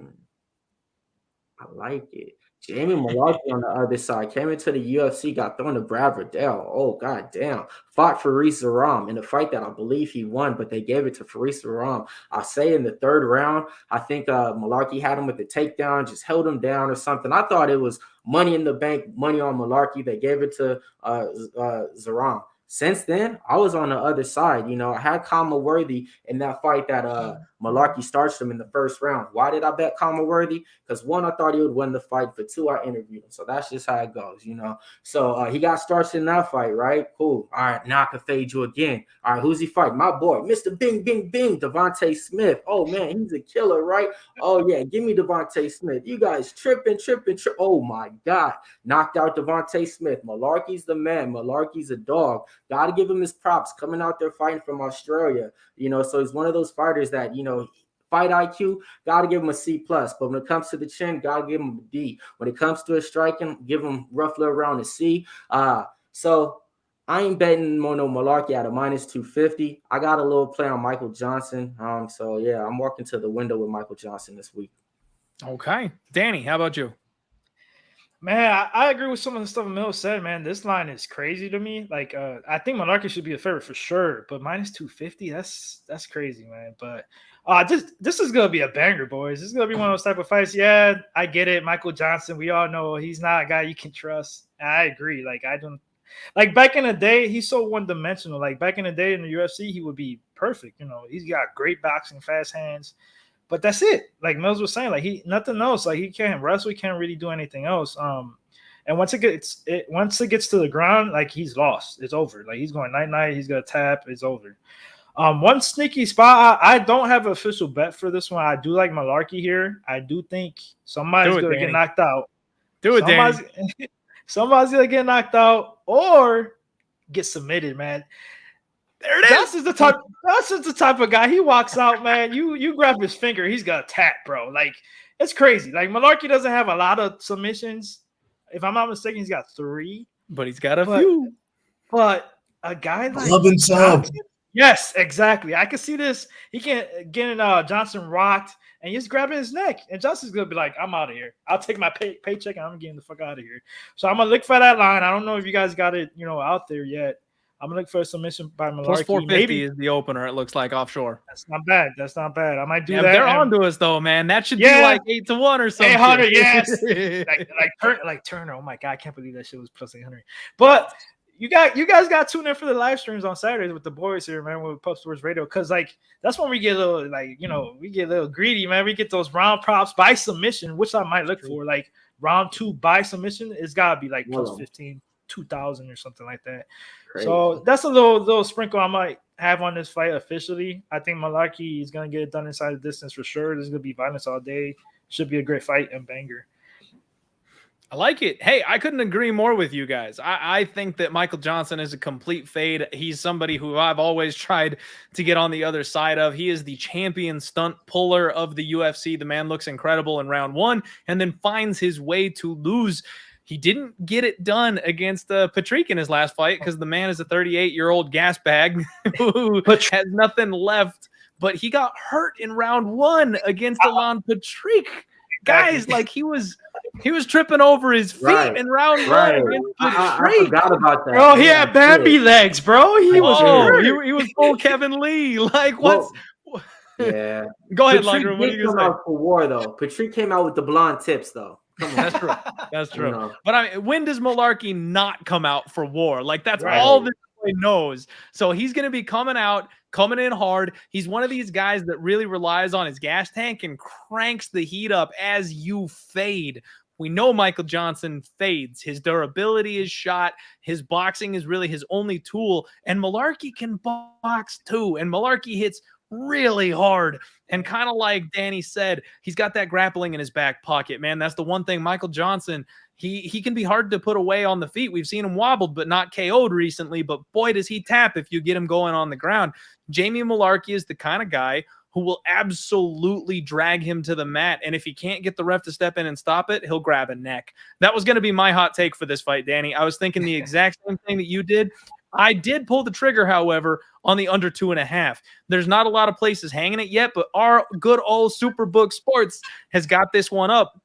like it. Jamie Mullarkey on the other side came into the UFC, got thrown to Brad Riddell. Oh, god damn. Fought Faris Zaram in a fight that I believe he won, but they gave it to Faris Zaram. I say in the third round, I think Mullarkey had him with the takedown, just held him down or something. I thought it was money in the bank, money on Mullarkey. They gave it to Zaram. Since then, I was on the other side. I had Kama Worthy in that fight that Mullarkey starched him in the first round. Why did I bet Kama Worthy? Because one, I thought he would win the fight. For two, I interviewed him. So that's just how it goes, So he got starched in that fight, right? Cool. All right, now I can fade you again. All right, who's he fighting? My boy, Mr. Bing, Bing, Bing, Devontae Smith. Oh, man, he's a killer, right? Oh, yeah, give me Devontae Smith. You guys tripping. Oh, my God. Knocked out Devontae Smith. Mullarkey's the man. Mullarkey's a dog. Got to give him his props coming out there fighting from Australia, so he's one of those fighters that, fight IQ, got to give him a C+. But when it comes to the chin, got to give him a D. When it comes to his striking, give him roughly around a C. So I ain't betting Mono Mullarkey at a minus 250. I got a little play on Michael Johnson. So, yeah, I'm walking to the window with Michael Johnson this week. Okay. Danny, how about you? Man, I agree with some of the stuff Mil said, man. This line is crazy to me. Like, I think Mullarkey should be a favorite for sure, but minus 250, that's crazy, man. But this is gonna be a banger, boys. This is gonna be one of those type of fights. Yeah, I get it. Michael Johnson, we all know he's not a guy you can trust. I agree. Like, I don't like back in the day, he's so one-dimensional. Like back in the day in the UFC, he would be perfect. He's got great boxing, fast hands. But that's it. Like Mills was saying, like nothing else. Like he can't wrestle, he can't really do anything else. And once it gets to the ground, like he's lost. It's over. Like he's going night. He's gonna tap. It's over. One sneaky spot. I don't have an official bet for this one. I do like Mullarkey here. I do think somebody's gonna get knocked out. Danny. Somebody's gonna get knocked out or get submitted, man. There it is. Johnson's the type of guy. He walks out, man. You grab his finger, he's got a tap, bro. Like, it's crazy. Like, Mullarkey doesn't have a lot of submissions. If I'm not mistaken, he's got 3. But he's got a few. But a guy like Love and sub. yes, exactly. I can see this. He can't get Johnson rocked, and he's grabbing his neck. And Johnson's gonna be like, "I'm out of here. I'll take my paycheck, and I'm getting the fuck out of here." So I'm gonna look for that line. I don't know if you guys got it, out there yet. I'm gonna look for a submission by Mullarkey. Plus 450 is the opener. It looks like offshore. That's not bad. I might do that. They're on to us though, man. That should be like 8-1 or something. 800, yes. like Turner. Oh my god, I can't believe that shit was plus 800. But you guys got tuned in for the live streams on Saturdays with the boys here, man, with Pub Sports Radio, because that's when we get a little we get a little greedy, man. We get those round props by submission, which I might look for. Like round 2 by submission, it's gotta be like plus 15, 2,000 or something like that. Great. So that's a little sprinkle I might have on this fight officially. I think Mullarkey is gonna get it done inside the distance for sure. There's gonna be violence all day. Should be a great fight and banger. I like it. Hey, I couldn't agree more with you guys. I think that Michael Johnson is a complete fade. He's somebody who I've always tried to get on the other side of. He is the champion stunt puller of the UFC. The man looks incredible in round 1 and then finds his way to lose. He didn't get it done against Patrick in his last fight because the man is a 38-year-old gas bag who has nothing left. But he got hurt in round 1 against Alan Patrick. Guys, like he was tripping over his feet in round 1 against Patrick. I forgot about that. Bro, he had Bambi legs, bro. He was full Kevin Lee. Like what's yeah. Go ahead, Patrick What are you come gonna say? out for war though. Patrick came out with the blonde tips though. Come on. That's true. That's true. You know. But I mean, when does Mullarkey not come out for war? Like that's all this boy knows. So he's going to be coming in hard. He's one of these guys that really relies on his gas tank and cranks the heat up as you fade. We know Michael Johnson fades. His durability is shot. His boxing is really his only tool. And Mullarkey can box too. And Mullarkey hits really hard. And kind of like Danny said, he's got that grappling in his back pocket, man. That's the one thing Michael Johnson, he can be hard to put away on the feet. We've seen him wobbled, but not KO'd recently. But boy, does he tap if you get him going on the ground. Jamie Mullarkey is the kind of guy who will absolutely drag him to the mat. And if he can't get the ref to step in and stop it, he'll grab a neck. That was going to be my hot take for this fight, Danny. I was thinking the exact same thing that you did. I did pull the trigger, however, on the under 2.5. There's not a lot of places hanging it yet, but our good old Superbook Sports has got this one up.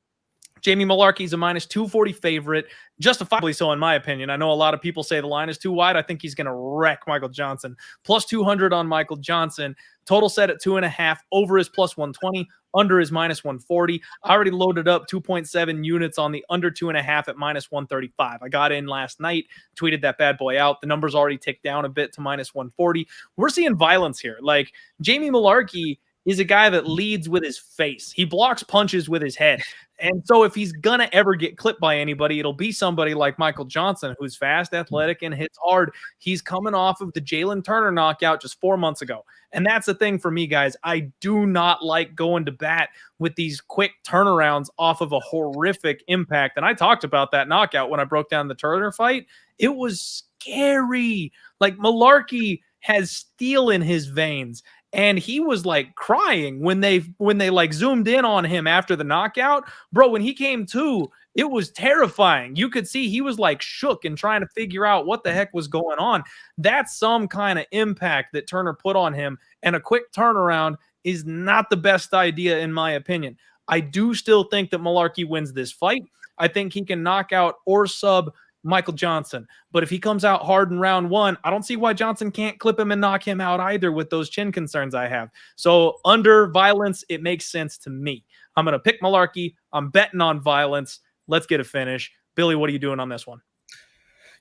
Jamie Mullarkey is a minus 240 favorite, justifiably so in my opinion. I know a lot of people say the line is too wide. I think he's going to wreck Michael Johnson. Plus 200 on Michael Johnson. Total set at 2.5. Over is plus 120. Under is minus 140. I already loaded up 2.7 units on the under 2.5 at minus 135. I got in last night, tweeted that bad boy out. The numbers already ticked down a bit to minus 140. We're seeing violence here. Like Jamie Mullarkey is a guy that leads with his face. He blocks punches with his head. And so if he's going to ever get clipped by anybody, it'll be somebody like Michael Johnson, who's fast, athletic, and hits hard. He's coming off of the Jalen Turner knockout just 4 months ago. And that's the thing for me, guys. I do not like going to bat with these quick turnarounds off of a horrific impact. And I talked about that knockout when I broke down the Turner fight. It was scary. Like Mullarkey has steel in his veins. And he was like crying when they like zoomed in on him after the knockout. Bro, when he came to, it was terrifying. You could see he was like shook and trying to figure out what the heck was going on. That's some kind of impact that Turner put on him. And a quick turnaround is not the best idea, in my opinion. I do still think that Mullarkey wins this fight. I think he can knock out or sub Michael Johnson. But if he comes out hard in round 1, I don't see why Johnson can't clip him and knock him out either with those chin concerns I have. So under violence, it makes sense to me. I'm going to pick Mullarkey. I'm betting on violence. Let's get a finish. Billy, what are you doing on this one?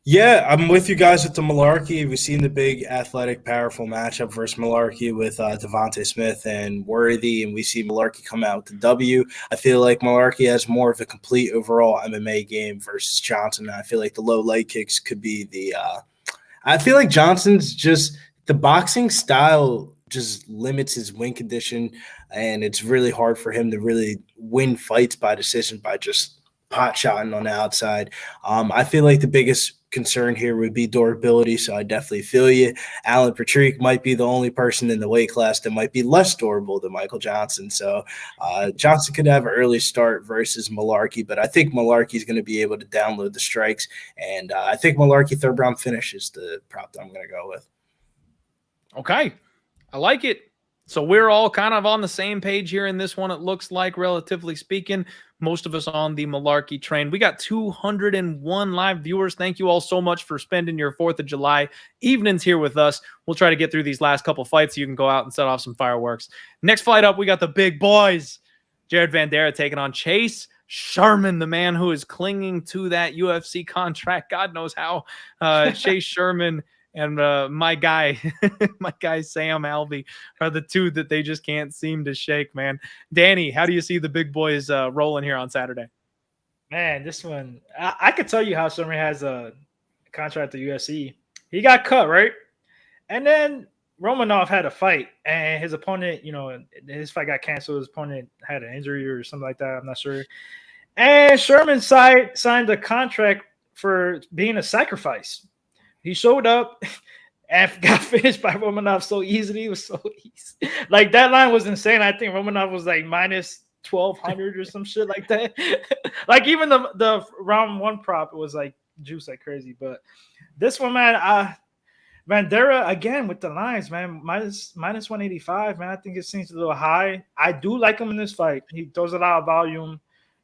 Yeah, I'm with you guys with the Mullarkey. We've seen the big athletic, powerful matchup versus Mullarkey with Devontae Smith and Worthy, and we see Mullarkey come out with the W. I feel like Mullarkey has more of a complete overall MMA game versus Johnson. I feel like the low leg kicks could be the I feel like Johnson's just – the boxing style just limits his win condition, and it's really hard for him to really win fights by decision by just pot shotting on the outside. I feel like the biggest concern here would be durability, so I definitely feel you. Alan Patrick might be the only person in the weight class that might be less durable than Michael Johnson. So Johnson could have an early start versus Mullarkey, but I think Mullarkey is going to be able to download the strikes, and I think Mullarkey third round finish is the prop that I'm going to go with. Okay, I like it. So we're all kind of on the same page here in this one, it looks like, relatively speaking. Most of us on the Mullarkey train. We got 201 live viewers. Thank you all so much for spending your 4th of July evenings here with us. We'll try to get through these last couple fights so you can go out and set off some fireworks. Next fight up, we got the big boys. Jared Vanderaa taking on Chase Sherman, the man who is clinging to that UFC contract. God knows how. Chase Sherman and my guy Sam Alvey are the two that they just can't seem to shake, man. Danny, how do you see the big boys rolling here on Saturday? Man, this one, I could tell you how Sherman has a contract to UFC. He got cut, right? And then Romanov had a fight, and his opponent, his fight got canceled. His opponent had an injury or something like that. I'm not sure. And Sherman signed a contract for being a sacrifice. He showed up and got finished by Romanov so easily. It was so easy. Like, that line was insane. I think Romanov was like minus 1,200 or some shit like that. Like, even the round one prop was like juice like crazy. But this one, man, Vanderaa again with the lines, man, minus 185, man. I think it seems a little high. I do like him in this fight. He throws a lot of volume.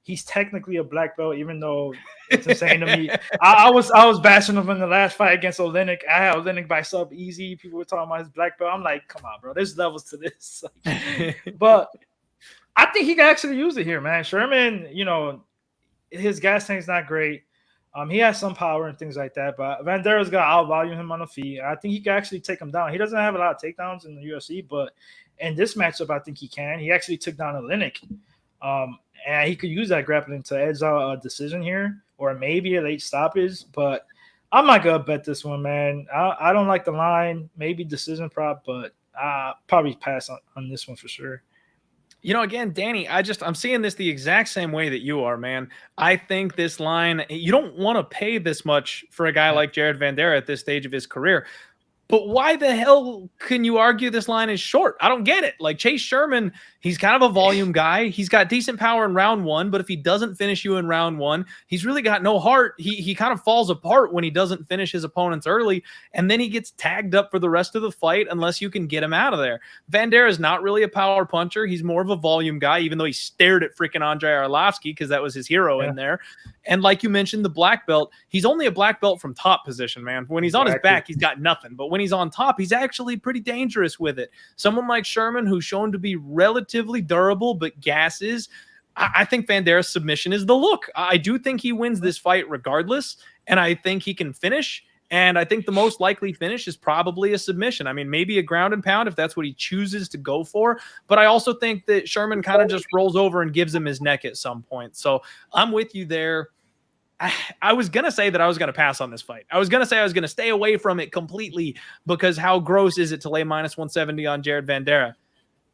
He's technically a black belt, even though it's insane to me. I was bashing him in the last fight against Oleinik. I had Oleinik by sub easy. People were talking about his black belt. I'm like, come on, bro. There's levels to this. But I think he can actually use it here, man. Sherman, his gas tank's not great. He has some power and things like that, but Vandera's got to out-volume him on the feet. I think he can actually take him down. He doesn't have a lot of takedowns in the UFC, but in this matchup, I think he can. He actually took down Oleinik. And he could use that grappling to edge out a decision here, or maybe a late stoppage. But I'm not going to bet this one, man. I don't like the line, maybe decision prop, but I'll probably pass on this one for sure. Again, Danny, I'm seeing this the exact same way that you are, man. I think this line, you don't want to pay this much for a guy like Jared Vanderaa at this stage of his career. But why the hell can you argue this line is short? I don't get it. Like, Chase Sherman, he's kind of a volume guy. He's got decent power in round one, but if he doesn't finish you in round one, he's really got no heart. He kind of falls apart when he doesn't finish his opponents early, and then he gets tagged up for the rest of the fight unless you can get him out of there. Vanderaa is not really a power puncher. He's more of a volume guy, even though he stared at freaking Andrei Arlovsky because that was his hero in there. And like you mentioned, the black belt, he's only a black belt from top position, man. When he's on his back, he's got nothing. But when he's on top, he's actually pretty dangerous with it. Someone like Sherman, who's shown to be relatively durable but gasses, I think Vandeera's submission is the look. I do think he wins this fight regardless, and I think he can finish. And I think the most likely finish is probably a submission. I mean, maybe a ground and pound if that's what he chooses to go for. But I also think that Sherman kind of just rolls over and gives him his neck at some point. So I'm with you there. I was going to say that I was going to pass on this fight. I was going to say I was going to stay away from it completely because how gross is it to lay minus 170 on Jared Vanderaa?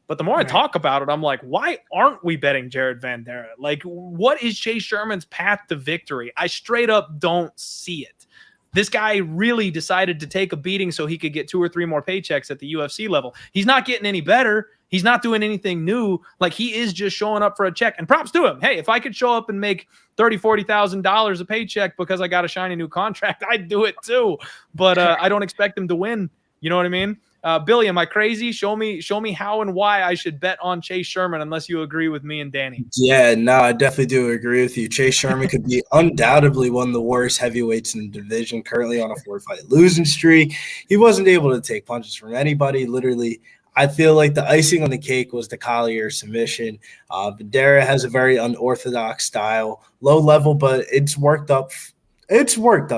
But the more I talk about it, I'm like, why aren't we betting Jared Vanderaa? Like, what is Chase Sherman's path to victory? I straight up don't see it. This guy really decided to take a beating so he could get 2 or 3 more paychecks at the UFC level. He's not getting any better. He's not doing anything new. Like, he is just showing up for a check. And props to him. Hey, if I could show up and make $30,000, $40,000 a paycheck because I got a shiny new contract, I'd do it too. But I don't expect him to win. You know what I mean? Billy, am I crazy? Show me how and why I should bet on Chase Sherman unless you agree with me and Danny. Yeah, no, I definitely do agree with you. Chase Sherman could be undoubtedly one of the worst heavyweights in the division, currently on a 4-fight losing streak. He wasn't able to take punches from anybody, literally. I feel like the icing on the cake was the Collier submission. Vanderaa has a very unorthodox style, low level, but it's worked up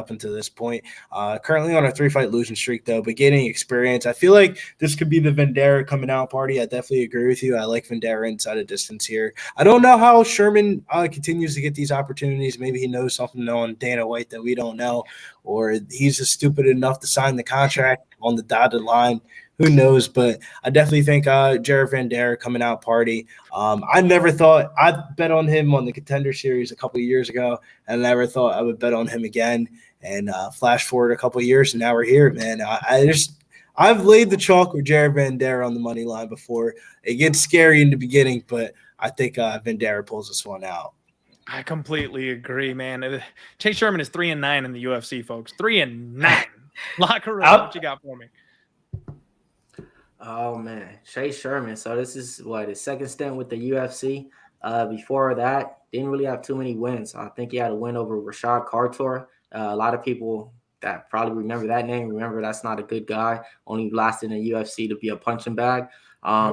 until this point. Currently on a 3-fight losing streak, though, but gaining experience. I feel like this could be the Vanderaa coming out party. I definitely agree with you. I like Vanderaa inside a distance here. I don't know how Sherman continues to get these opportunities. Maybe he knows something on Dana White that we don't know, or he's just stupid enough to sign the contract on the dotted line. who knows? But I definitely think Jared Vanderaa coming out party. I never thought I'd bet on him on the Contender Series a couple of years ago, and I never thought I would bet on him again. And flash forward a couple of years, and now we're here, man. I've laid the chalk with Jared Vanderaa on the money line before. It gets scary in the beginning, but I think Vanderaa pulls this one out. I completely agree, man. Chase Sherman is 3-9 in the UFC, folks. 3-9. Locker room, what you got for me? Oh man, Chase Sherman. So this is what his second stint with the UFC. Before that, didn't really have too many wins. I think he had a win over Rashad Cartor. A lot of people that probably remember that name. Remember, that's not a good guy. Only lasted in the UFC to be a punching bag.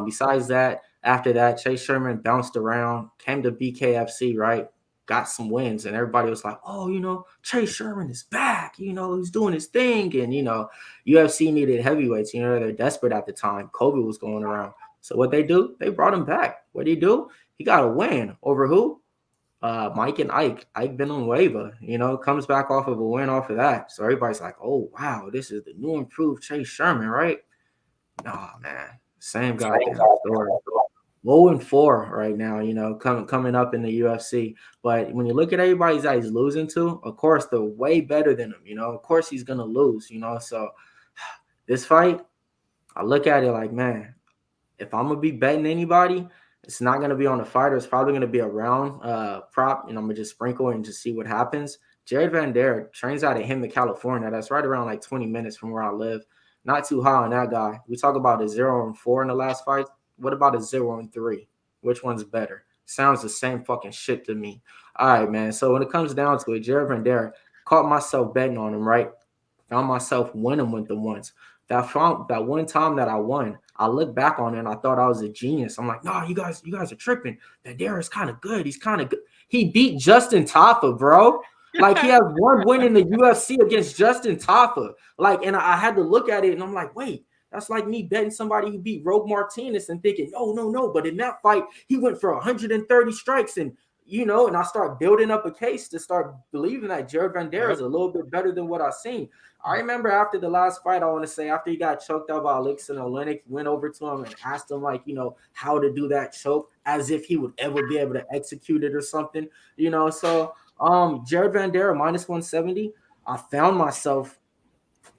Besides that, after that, Chase Sherman bounced around, came to BKFC, right? Got some wins, and everybody was like, oh, Chase Sherman is back. He's doing his thing. And, UFC needed heavyweights. They're desperate at the time. COVID was going around. So what they do, they brought him back. What did he do? He got a win over who? Mike and Ike Villanueva, comes back off of a win off of that. So everybody's like, oh, wow, this is the new improved Chase Sherman, right? Nah, man. Same goddamn story. 0-4 right now, coming up in the UFC. But when you look at everybody that he's losing to, of course, they're way better than him, Of course, he's going to lose, So this fight, I look at it like, man, if I'm going to be betting anybody, it's not going to be on the fighter. It's probably going to be a round prop, and I'm going to just sprinkle and just see what happens. Jared Vanderaa trains out of Hemet, California. That's right around like 20 minutes from where I live. Not too high on that guy. We talk about a 0-4 in the last fight. What about a 0-3? Which one's better? Sounds the same fucking shit to me. All right, man. So when it comes down to it, Jared Vanderaa, caught myself betting on him, right? Found myself winning with them once. That one time that I won, I look back on it and I thought I was a genius. I'm like, no, you guys are tripping. Vanderaa kind of good. He's kind of good. He beat Justin Tafa, bro. Like, he has one win in the UFC against Justin Tafa. Like, and I had to look at it and I'm like, wait. That's like me betting somebody who beat Rogue Martinez and thinking, no. But in that fight, he went for 130 strikes and, and I start building up a case to start believing that Jared Vanderaa is a little bit better than what I've seen. I remember after the last fight, I want to say, after he got choked out by Alexander Oleinik, went over to him and asked him, like, how to do that choke as if he would ever be able to execute it or something, So Jared Vanderaa, minus 170, I found myself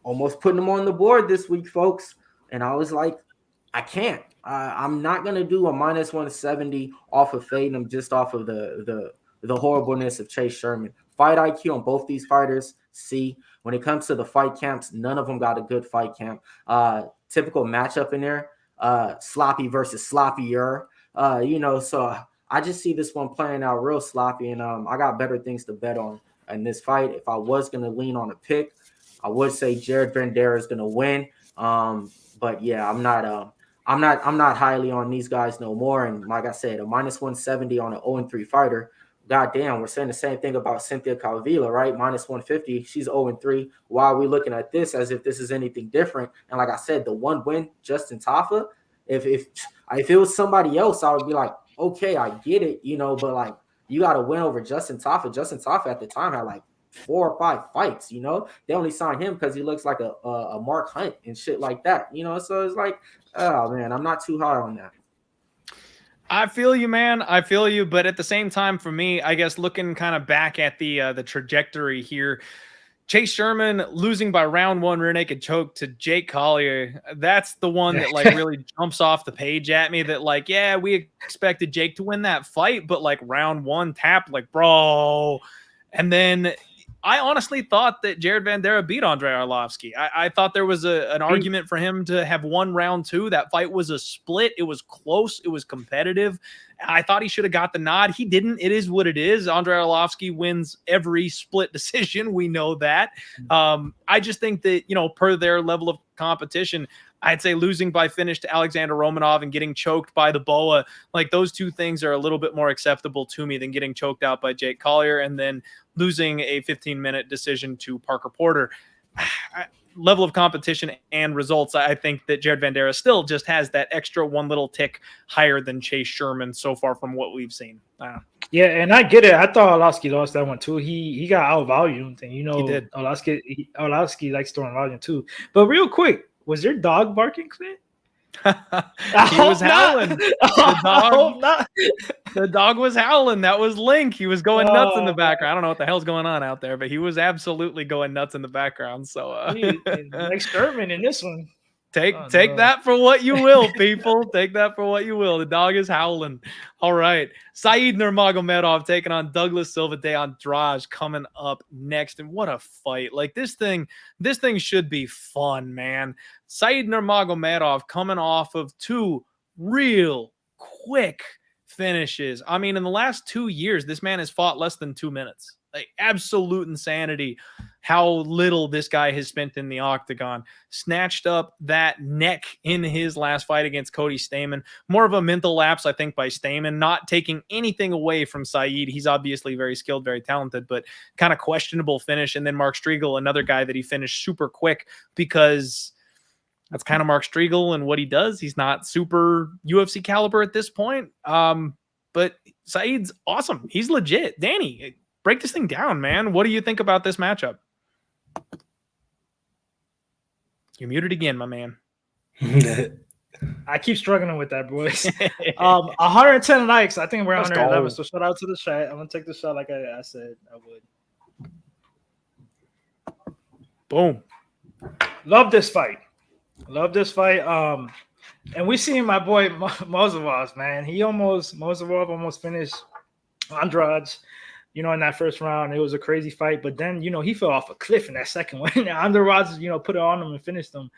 almost putting him on the board this week, folks. And I was like, I can't. I'm not going to do a minus 170 off of fading him just off of the horribleness of Chase Sherman. Fight IQ on both these fighters, C. When it comes to the fight camps, none of them got a good fight camp. Typical matchup in there, sloppy versus sloppier. So I just see this one playing out real sloppy, and I got better things to bet on in this fight. If I was going to lean on a pick, I would say Jared Vanderaa is going to win. But yeah, I'm not highly on these guys no more. And like I said, a minus 170 on an 0-3 fighter. Goddamn, we're saying the same thing about Cynthia Calvillo, right? Minus 150. She's 0-3. Why are we looking at this as if this is anything different? And like I said, the one win, Justin Tafa, if it was somebody else, I would be like, okay, I get it, but like, you got to win over Justin Tafa. Justin Tafa at the time had like 4 or 5 fights, They only signed him because he looks like a Mark Hunt and shit like that, So it's like, oh man, I'm not too high on that. I feel you, man. I feel you. But at the same time, for me, I guess looking kind of back at the trajectory here, Chase Sherman losing by round 1 rear naked choke to Jake Collier. That's the one that like really jumps off the page at me, that like, yeah, we expected Jake to win that fight, but like round 1 tapped, like, bro. And then I honestly thought that Jared Vanderaa beat Andrei Arlovski. I thought there was an argument for him to have won round 2. That fight was a split. It was close. It was competitive. I thought he should have got the nod. He didn't. It is what it is. Andrei Arlovski wins every split decision. We know that. I just think that, per their level of competition, I'd say losing by finish to Alexander Romanov and getting choked by the BOA, like those two things are a little bit more acceptable to me than getting choked out by Jake Collier and then losing a 15-minute decision to Parker Porter. Level of competition and results, I think that Jared Vanderaa still just has that extra one little tick higher than Chase Sherman so far from what we've seen. Yeah, and I get it. I thought Arlovski lost that one too. He got out-volumed, and he did. Arlovski likes throwing volume too. But real quick, Was your dog barking, Clint? He was howling. The dog was howling. That was Link. He was going nuts in the background. Man. I don't know what the hell's going on out there, but he was absolutely going nuts in the background. So like Sherman in this one. Take that for what you will, people. Take that for what you will. The dog is howling. All right. Said Nurmagomedov taking on Douglas Silva de Andrade coming up next. And what a fight. Like this thing should be fun, man. Said Nurmagomedov coming off of 2 real quick finishes. I mean, in the last 2 years, this man has fought less than 2 minutes. Like absolute insanity how little this guy has spent in the octagon. Snatched up that neck in his last fight against Cody Stamann. More of a mental lapse, I think, by Stamann, not taking anything away from Said. He's obviously very skilled, very talented, but kind of questionable finish. And then Mark Striegel, another guy that he finished super quick because that's kind of Mark Striegel and what he does. He's not super UFC caliber at this point. But Said's awesome. He's legit. Danny, break this thing down, man. What do you think about this matchup? You're muted again, my man. I keep struggling with that, boys. 110 likes. I think we're 111. So shout out to the chat. I'm gonna take the shot like I said I would. Boom. Love this fight. And we seen my boy Mozovov, man. Mozovov almost finished Andrade. In that first round, it was a crazy fight. But then, he fell off a cliff in that second one. Andrade, put it on him and finished him.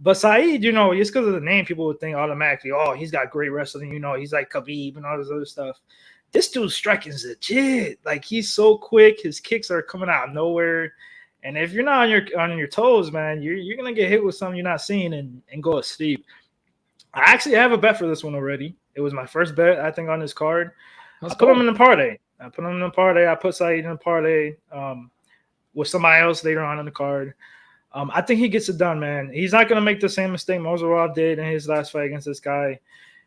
But Said, just because of the name, people would think automatically, oh, he's got great wrestling. He's like Khabib and all this other stuff. This dude's striking is legit. Like, he's so quick. His kicks are coming out of nowhere. And if you're not on your toes, man, you're going to get hit with something you're not seeing and go asleep. I actually have a bet for this one already. It was my first bet, I think, on this card. I put him in the parlay. I put Said in the parlay with somebody else later on in the card. I think he gets it done, man. He's not going to make the same mistake Mozarov did in his last fight against this guy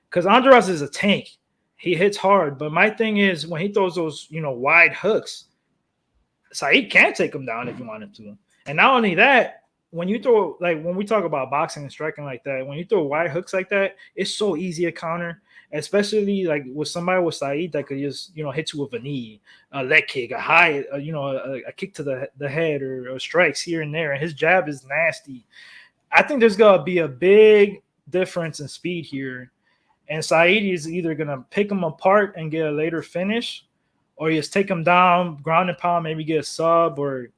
because Andrade is a tank. He hits hard. But my thing is when he throws those, wide hooks, Said can take him down if you want him to. And not only that, when you throw, like when we talk about boxing and striking like that, when you throw wide hooks like that, it's so easy to counter. Especially like with somebody with Said that could just, hit you with a knee, a leg kick, a high, a kick to the head or strikes here and there. And his jab is nasty. I think there's going to be a big difference in speed here. And Said is either going to pick him apart and get a later finish or just take him down, ground and pound, maybe get a sub. Or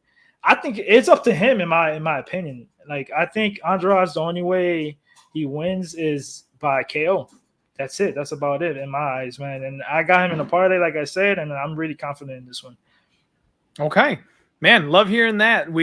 I think it's up to him in my opinion. Like, I think Andrade's the only way he wins is by KO. That's it. That's about it in my eyes, man. And I got him in a parlay, like I said, and I'm really confident in this one. Okay. Man, love hearing that.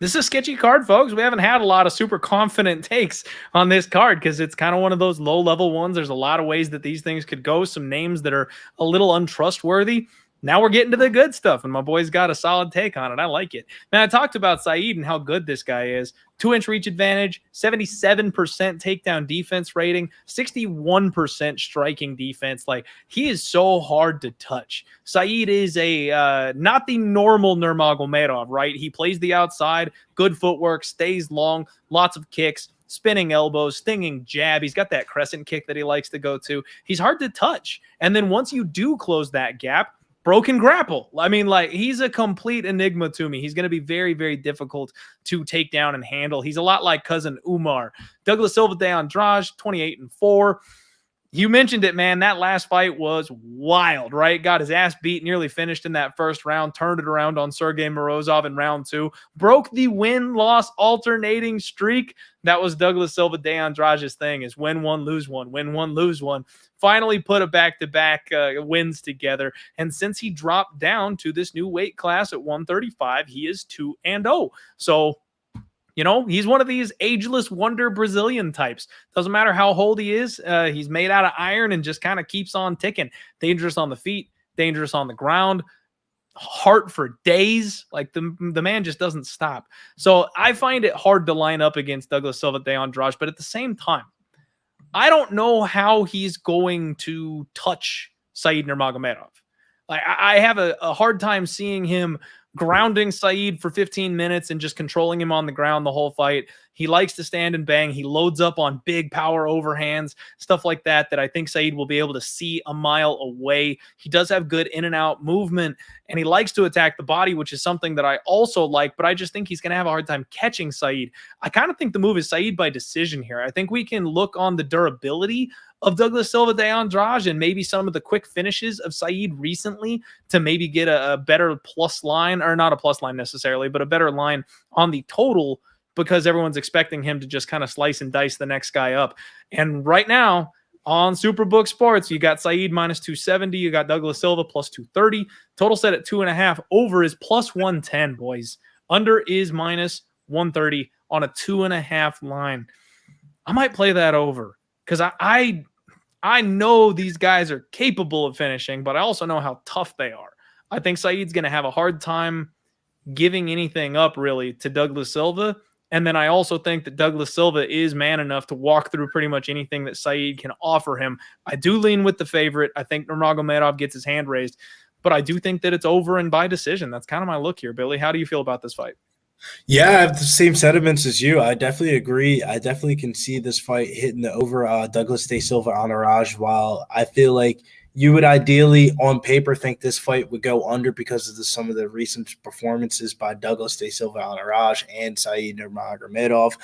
This is a sketchy card, folks. We haven't had a lot of super confident takes on this card because it's kind of one of those low-level ones. There's a lot of ways that these things could go, some names that are a little untrustworthy. Now we're getting to the good stuff, and my boy's got a solid take on it. I like it. Man, I talked about Said and how good this guy is. 2-inch reach advantage, 77% takedown defense rating, 61% striking defense. Like, he is so hard to touch. Said is not the normal Nurmagomedov, right? He plays the outside, good footwork, stays long, lots of kicks, spinning elbows, stinging jab. He's got that crescent kick that he likes to go to. He's hard to touch. And then once you do close that gap, broken grapple. I mean, like, he's a complete enigma to me. He's going to be very, very difficult to take down and handle. He's a lot like cousin Umar. Douglas Silva de Andrade, 28-4. You mentioned it, man. That last fight was wild, right? Got his ass beat, nearly finished in that first round, turned it around on Sergey Morozov in round 2, broke the win-loss alternating streak. That was Douglas Silva de Andrade's thing, is win one, lose one, win one, lose one. Finally put a back-to-back wins together. And since he dropped down to this new weight class at 135, he is 2-0. So, he's one of these ageless wonder Brazilian types. Doesn't matter how old he is. He's made out of iron and just kind of keeps on ticking. Dangerous on the feet, dangerous on the ground, heart for days. Like, the man just doesn't stop. So I find it hard to line up against Douglas Silva de Andrade, but at the same time, I don't know how he's going to touch Said Nurmagomedov. Like, I have a hard time seeing him grounding Saeed for 15 minutes and just controlling him on the ground the whole fight. He likes to stand and bang. He loads up on big power overhands, stuff like that I think Saeed will be able to see a mile away. He does have good in and out movement, and he likes to attack the body, which is something that I also like, but I just think he's going to have a hard time catching Saeed. I kind of think the move is Saeed by decision here. I think we can look on the durability of Douglas Silva de Andrade and maybe some of the quick finishes of Saeed recently to maybe get a better plus line, or not a plus line necessarily, but a better line on the total, because everyone's expecting him to just kind of slice and dice the next guy up. And right now on Superbook Sports, you got Saeed minus 270. You got Douglas Silva plus 230. Total set at 2.5. Over is plus 110, boys. Under is minus 130 on a 2.5 line. I might play that over because I know these guys are capable of finishing, but I also know how tough they are. I think Saeed's going to have a hard time giving anything up really to Douglas Silva. And then I also think that Douglas Silva is man enough to walk through pretty much anything that Saeed can offer him. I do lean with the favorite. I think Nurmagomedov gets his hand raised, but I do think that it's over and by decision. That's kind of my look here. Billy, how do you feel about this fight? Yeah, I have the same sentiments as you. I definitely agree. I definitely can see this fight hitting the over Douglas de Silva Andrade, while I feel like you would ideally, on paper, think this fight would go under because of some of the recent performances by Douglas de Silva Andrade and Saeed Nurmagomedov.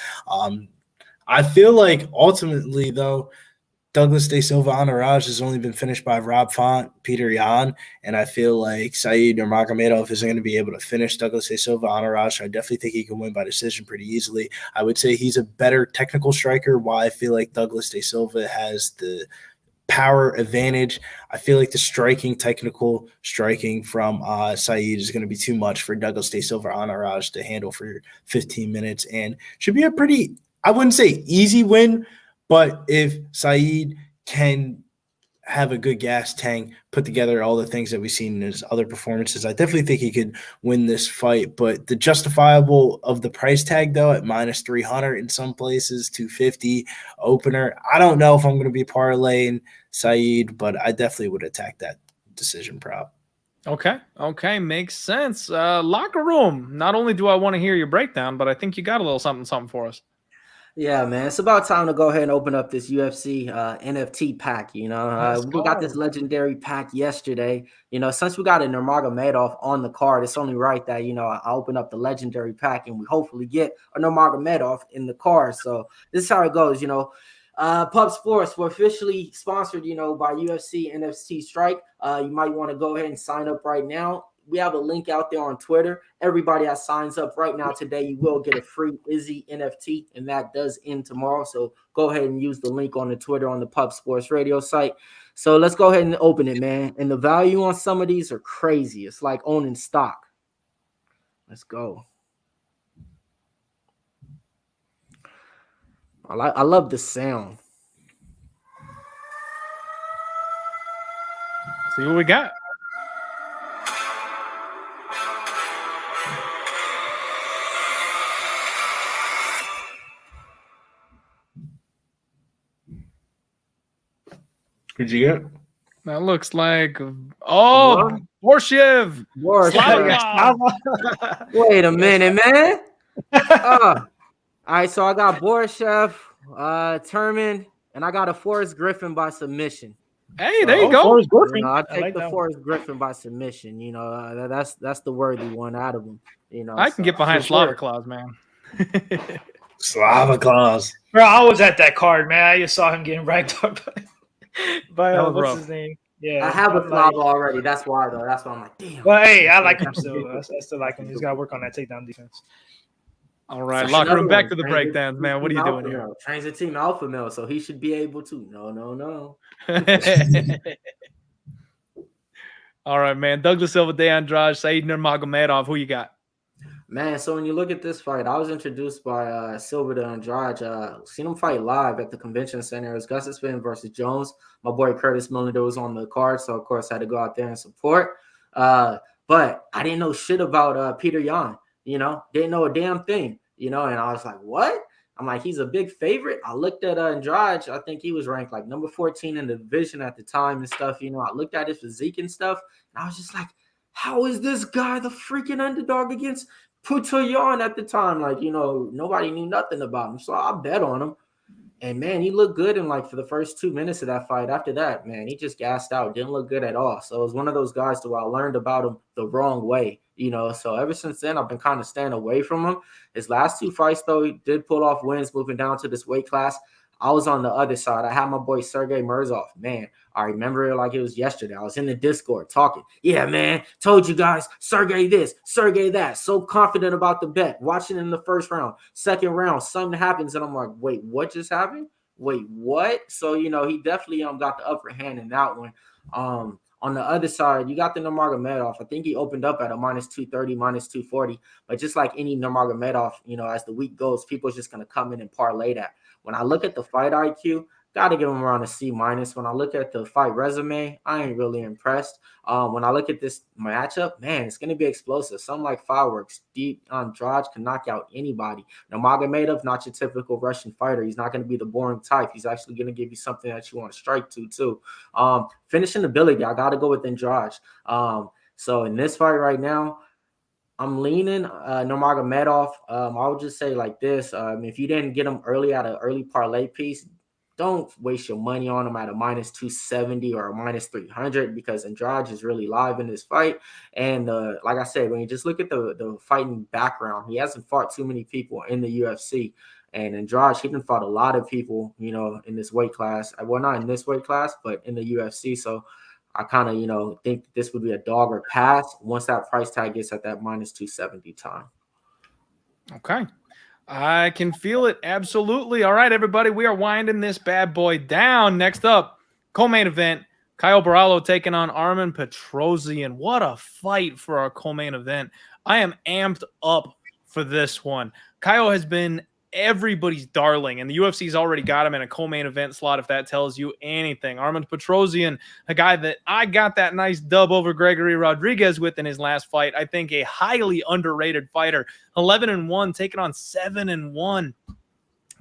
I feel like ultimately, though, Douglas de Silva Andrade has only been finished by Rob Font, Peter Yan, and I feel like Saeed Nurmagomedov isn't going to be able to finish Douglas de Silva Andrade. So I definitely think he can win by decision pretty easily. I would say he's a better technical striker, while I feel like Douglas de Silva has the power advantage. I feel like the technical striking from Saeed is going to be too much for Douglas de Silva Andrade to handle for 15 minutes, and should be a pretty, I wouldn't say easy win, but if Saeed can have a good gas tank, put together all the things that we've seen in his other performances, I definitely think he could win this fight. But the justifiable of the price tag, though, at minus 300 in some places, 250 opener, I don't know if I'm going to be parlaying Saeed, but I definitely would attack that decision prop. Okay, makes sense. Locker room, not only do I want to hear your breakdown, but I think you got a little something for us. Yeah, man, it's about time to go ahead and open up this UFC NFT pack. We got this legendary pack yesterday. Since we got a Nurmagomedov on the card, it's only right that I open up the legendary pack and we hopefully get a Nurmagomedov in the card. So this is how it goes. Pub Sports, we're officially sponsored, by UFC NFT Strike. You might want to go ahead and sign up right now. We have a link out there on Twitter. Everybody that signs up right now today, you will get a free Izzy NFT, and that does end tomorrow. So go ahead and use the link on the Twitter on the Pub Sports Radio site. So let's go ahead and open it, man. And the value on some of these are crazy. It's like owning stock. Let's go. I love the sound. See what we got. What'd you get? That looks like Borshev. Wait a minute, man. All right, so I got Borshev, Turman, and I got a Forrest Griffin by submission. Hey, there you go. Forrest Griffin. I take the Forrest Griffin by submission. That's the worthy one out of them. I can get behind Slaughter Claus, man. Slava Claus. Bro, I was at that card, man. I just saw him getting racked up by what's his name? Yeah, I have a Slava already. That's why, though. That's why I'm like, damn. Well, hey, I like him still. I still like him. He's got to work on that takedown defense. All right, locker room, back to the breakdowns, man. What are you doing here? Trains a team alpha male, so he should be able to. No. All right, man. Douglas Silva de Andrade, Saeed Nurmagomedov. Who you got? Man, so when you look at this fight, I was introduced by Silva de Andrade. Seen him fight live at the convention center. It was Gus Spin versus Jones. My boy Curtis Millender was on the card, so of course I had to go out there and support. But I didn't know shit about Peter Yan. Didn't know a damn thing. And I was like, what? I'm like, he's a big favorite. I looked at Andrade. I think he was ranked like number 14 in the division at the time and stuff. I looked at his physique and stuff, and I was just like, how is this guy the freaking underdog against Putoyan at the time? Like, nobody knew nothing about him. So I bet on him. And man, he looked good in for the first 2 minutes of that fight. After that, man, he just gassed out. Didn't look good at all. So it was one of those guys where I learned about him the wrong way, So ever since then, I've been kind of staying away from him. His last 2 fights, though, he did pull off wins moving down to this weight class. I was on the other side. I had my boy Sergey Murzov. Man, I remember it like it was yesterday. I was in the Discord talking. Yeah, man, told you guys, Sergey this, Sergey that. So confident about the bet. Watching in the first round, second round, something happens, and I'm like, wait, what just happened? Wait, what? So, he definitely got the upper hand in that one. On the other side, you got the Nurmagomedov. I think he opened up at a -230, -240. But just like any Nurmagomedov, as the week goes, people's just going to come in and parlay that. When I look at the fight IQ, got to give him around a C-. When I look at the fight resume, I ain't really impressed. When I look at this matchup, man, it's going to be explosive. Something like fireworks. Deep Andrade can knock out anybody. Nurmagomedov, not your typical Russian fighter. He's not going to be the boring type. He's actually going to give you something that you want to strike to, too. Finishing ability, I got to go with Andrade. So in this fight right now, I'm leaning Nurmagomedov. I would just say like this. If you didn't get him early at an early parlay piece, don't waste your money on him at a -270 or a -300 because Andrade is really live in this fight. And like I said, when you just look at the fighting background, he hasn't fought too many people in the UFC. And Andrade, he done fought a lot of people, in this weight class. Well, not in this weight class, but in the UFC. So I kind of, think this would be a dog or pass once that price tag gets at that -270 time. Okay. I can feel it. Absolutely. All right, everybody. We are winding this bad boy down. Next up, co-main event. Caio Borralho taking on Armen Petrosyan. What a fight for our co-main event. I am amped up for this one. Caio has been everybody's darling, and the UFC's already got him in a co-main event slot, if that tells you anything. Armen Petrosyan, a guy that I got that nice dub over Gregory Rodriguez with in his last fight. I think a highly underrated fighter. 11-1, taking on 7-1.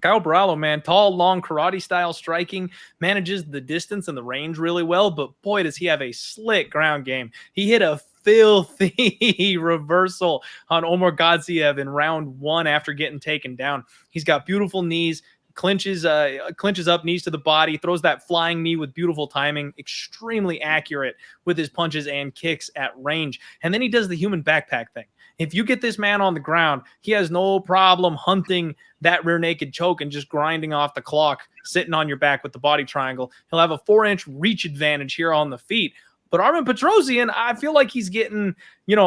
Caio Borralho, man, tall, long, karate-style striking, manages the distance and the range really well, but boy, does he have a slick ground game. He hit a filthy reversal on Omar Gadzhiev in round 1 after getting taken down. He's got beautiful knees, clinches up, knees to the body, throws that flying knee with beautiful timing, extremely accurate with his punches and kicks at range. And then he does the human backpack thing. If you get this man on the ground, he has no problem hunting that rear naked choke and just grinding off the clock, sitting on your back with the body triangle. He'll have a 4-inch reach advantage here on the feet. But Armen Petrosyan, I feel like he's getting,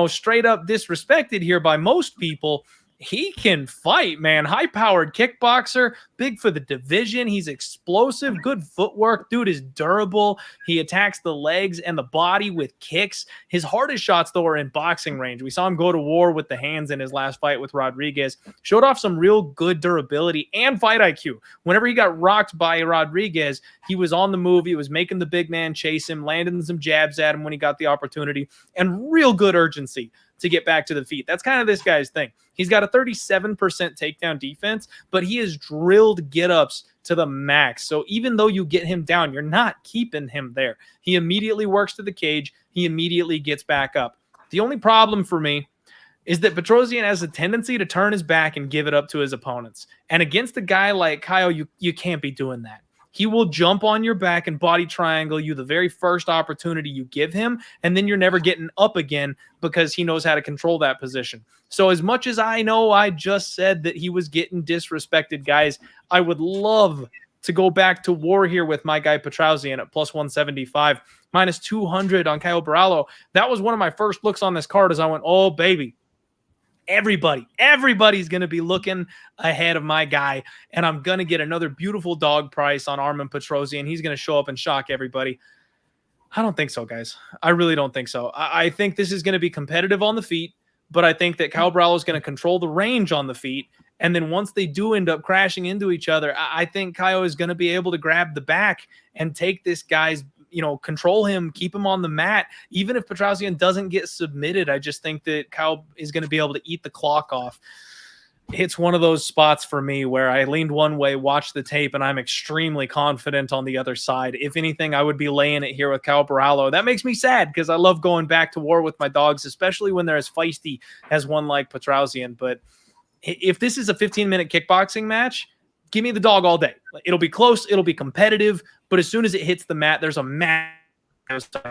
straight up disrespected here by most people. He can fight, man. High-powered kickboxer, big for the division. He's explosive, good footwork. Dude is durable. He attacks the legs and the body with kicks. His hardest shots, though, are in boxing range. We saw him go to war with the hands in his last fight with Rodriguez. Showed off some real good durability and fight IQ. Whenever he got rocked by Rodriguez, he was on the move. He was making the big man chase him, landing some jabs at him when he got the opportunity, and real good urgency to get back to the feet. That's kind of this guy's thing. He's got a 37% takedown defense, but he has drilled get-ups to the max. So even though you get him down, you're not keeping him there. He immediately works to the cage. He immediately gets back up. The only problem for me is that Petrosyan has a tendency to turn his back and give it up to his opponents. And against a guy like Caio, you can't be doing that. He will jump on your back and body triangle you the very first opportunity you give him, and then you're never getting up again because he knows how to control that position. So as much as I know I just said that he was getting disrespected, guys, I would love to go back to war here with my guy Petrosyan at +175, -200 on Caio Borralho. That was one of my first looks on this card as I went, oh, baby. Everybody's going to be looking ahead of my guy, and I'm going to get another beautiful dog price on Armen Petrosyan. He's going to show up and shock everybody. I don't think so, guys. I really don't think so. I think this is going to be competitive on the feet, but I think that Caio Borralho is going to control the range on the feet, and then once they do end up crashing into each other, I think Caio is going to be able to grab the back and take this guy's, control him, keep him on the mat. Even if Petrosyan doesn't get submitted, I just think that Caio is going to be able to eat the clock off. it's one of those spots for me where I leaned one way, watched the tape, and I'm extremely confident on the other side. If anything, I would be laying it here with Borralho. That makes me sad because I love going back to war with my dogs, especially when they're as feisty as one like Tresean. But if this is a 15-minute kickboxing match, give me the dog all day. It'll be close, it'll be competitive, but as soon as it hits the mat, there's a match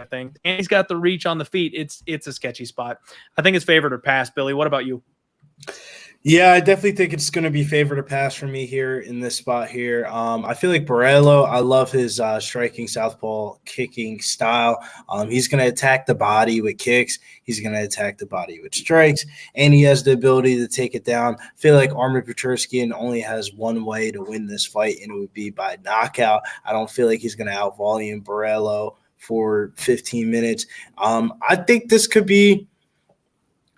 thing. And he's got the reach on the feet. It's a sketchy spot. I think it's favored or pass. Billy, what about you? Yeah, I definitely think it's going to be favored or pass for me here in this spot here. I feel like Borralho, I love his striking southpaw kicking style. He's going to attack the body with kicks. He's going to attack the body with strikes, and he has the ability to take it down. I feel like Armen only has one way to win this fight, and it would be by knockout. I don't feel like he's going to outvolume Borralho for 15 minutes. I think this could be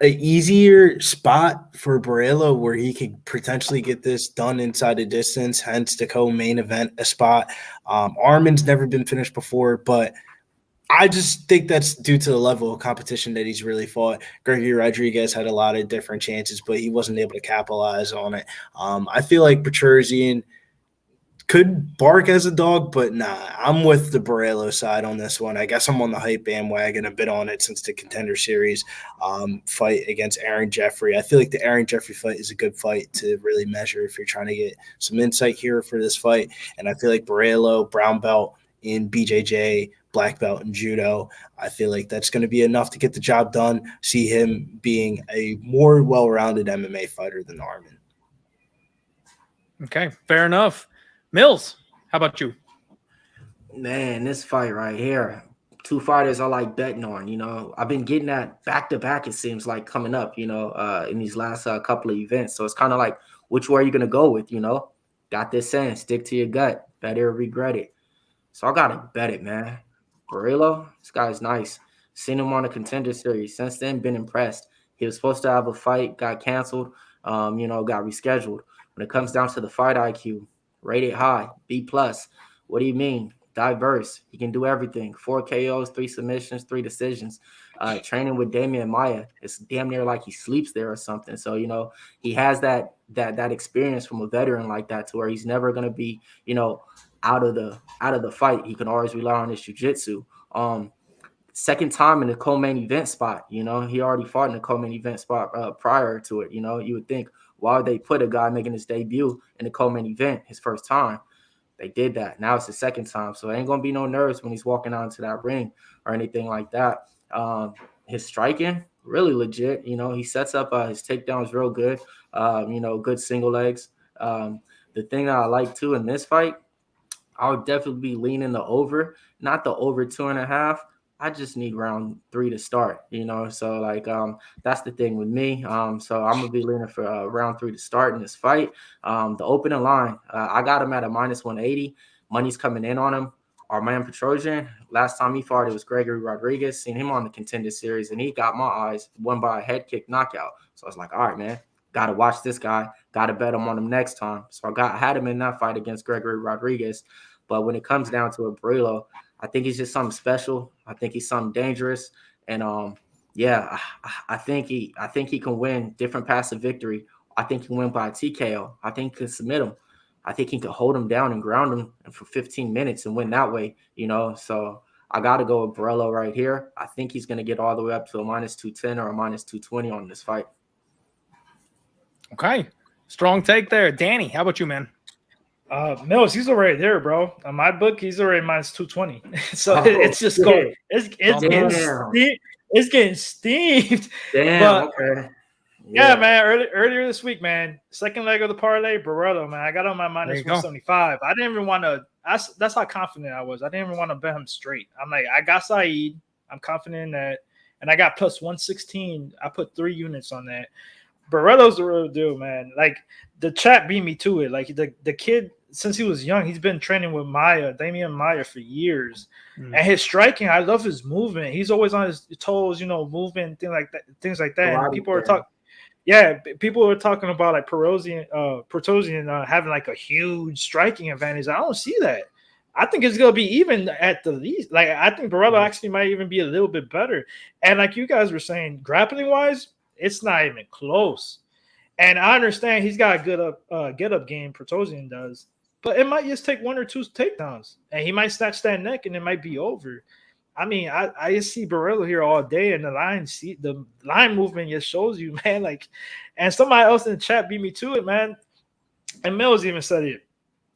an easier spot for Borralho where he could potentially get this done inside a distance, hence the co-main event a spot. Armen's never been finished before, but I just think that's due to the level of competition that he's really fought. Gregory Rodriguez had a lot of different chances, but he wasn't able to capitalize on it. I feel like Tresean could bark as a dog, but nah, I'm with the Borralho side on this one. I guess I'm on the hype bandwagon, a bit on it since the Contender Series fight against Aaron Jeffrey. I feel like the Aaron Jeffrey fight is a good fight to really measure if you're trying to get some insight here for this fight. And I feel like Borralho, brown belt in BJJ, black belt in judo, I feel like that's going to be enough to get the job done. See him being a more well-rounded MMA fighter than Armen. Okay, fair enough. Mills, how about you? Man, this fight right here, two fighters I like betting on. I've been getting that back-to-back, it seems like, coming up, in these last couple of events. So it's kind of like, which way are you going to go with, Got this saying, stick to your gut, better regret it. So I got to bet it, man. Borralho, this guy's nice. Seen him on a Contender Series. Since then, been impressed. He was supposed to have a fight, got canceled, got rescheduled. When it comes down to the fight IQ, rated high, B+. What do you mean? Diverse. He can do everything. 4 KOs, 3 submissions, 3 decisions. Training with Damian Maia. It's damn near like he sleeps there or something. So, he has that experience from a veteran like that to where he's never going to be, out of the fight. He can always rely on his jiu-jitsu. Second time in the co-main event spot, he already fought in the co-main event spot prior to it. You would think, why would they put a guy making his debut in the co-main event his first time? They did that. Now it's the second time. So it ain't going to be no nerves when he's walking out into that ring or anything like that. His striking, really legit. He sets up his takedowns real good. Good single legs. The thing that I like, too, in this fight, I would definitely be leaning the over, not the over 2.5. I just need round 3 to start, So, that's the thing with me. So I'm going to be leaning for round 3 to start in this fight. The opening line, I got him at a -180. Money's coming in on him. Armen Tresean, last time he fought, it was Gregory Rodriguez. Seen him on the Contender Series, and he got my eyes, won by a head kick knockout. So I was like, all right, man, got to watch this guy. Got to bet him on him next time. So I had him in that fight against Gregory Rodriguez. But when it comes down to a Borralho, I think he's just something special. I think he's something dangerous. And I think he can win different paths of victory. I think he can win by a TKO. I think he can submit him. I think he can hold him down and ground him for 15 minutes and win that way, So I got to go with Borralho right here. I think he's going to get all the way up to a -210 or a -220 on this fight. Okay. Strong take there. Danny, how about you, man? Mills, he's already there, bro. On my book, he's already -220. So it's just going. It's getting steamed. Damn. But, okay. Yeah, man. Earlier this week, man. Second leg of the parlay, Borralho, man. I got on my -175. I didn't even want to. That's how confident I was. I didn't even want to bet him straight. I'm like, I got Saeed. I'm confident in that, and I got +116. I put 3 units on that. Borralho's the real deal, man. Like, the chat beat me to it. Like, the kid, since he was young, he's been training with Damian Maia for years. And his striking, I love his movement. He's always on his toes, movement, things like that. And people are talking. Yeah, people are talking about like Tresean having like a huge striking advantage. I don't see that. I think it's gonna be even at the least. Like, I think Borralho actually might even be a little bit better. And like you guys were saying, grappling wise, it's not even close. And I understand he's got a good get up game, Tresean does, but it might just take 1 or 2 takedowns, and he might snatch that neck, and it might be over. I mean, I just see Borralho here all day, and the line movement just shows you, man. Like, and somebody else in the chat beat me to it, man. And Mills even said it.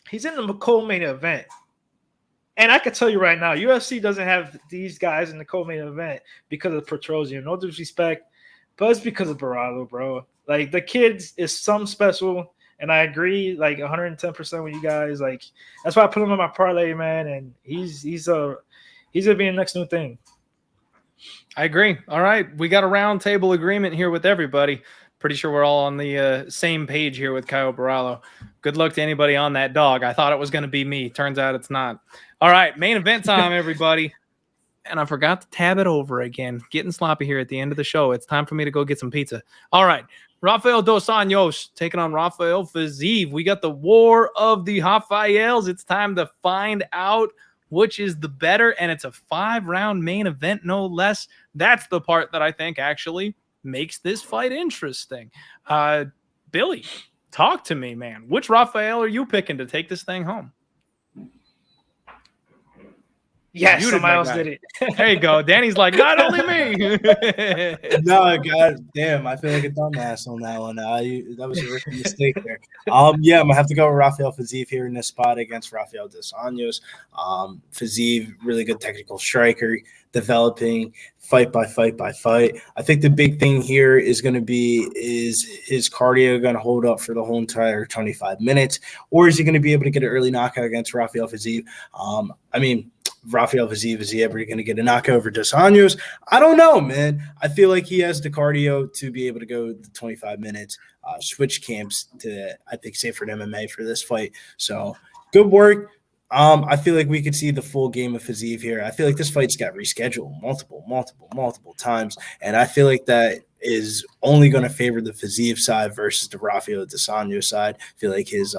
He's in the co-main event. And I can tell you right now, UFC doesn't have these guys in the co-main event because of Tresean. No disrespect, but it's because of Borralho, bro. Like, the kid is some special, and I agree, like 110% with you guys. Like, that's why I put him in my parlay, man. And he's gonna be the next new thing. I agree. All right, we got a round table agreement here with everybody. Pretty sure we're all on the same page here with Caio Borralho. Good luck to anybody on that dog. I thought it was going to be me. Turns out it's not. All right, main event time, everybody. And I forgot to tab it over again. Getting sloppy here at the end of the show. It's time for me to go get some pizza. All right, Rafael dos Anjos taking on Rafael Fiziev. We got the war of the Rafaels. It's time to find out which is the better, and it's a 5-round main event, no less. That's the part that I think actually makes this fight interesting. Billy, talk to me, man. Which Rafael are you picking to take this thing home? Yes, somebody else did it. There you go. Danny's like, not only me. No, god damn, I feel like a dumbass on that one. That was a rookie mistake there. Yeah, I'm gonna have to go with Rafael Fiziev here in this spot against Rafael dos Anjos. Fiziev, really good technical striker, developing fight by fight by fight. I think the big thing here is going to be, is his cardio going to hold up for the whole entire 25 minutes, or is he going to be able to get an early knockout against Rafael Fiziev? I mean, Rafael Fiziev, is he ever going to get a knockout over dos Anjos? I don't know, man. I feel like he has the cardio to be able to go the 25 minutes, switch camps to, I think, Sanford MMA for this fight. So good work. I feel like we could see the full game of Fiziev here. I feel like this fight's got rescheduled multiple times, and I feel like that is only going to favor the Fiziev side versus the Rafael dos Anjos side. I feel like his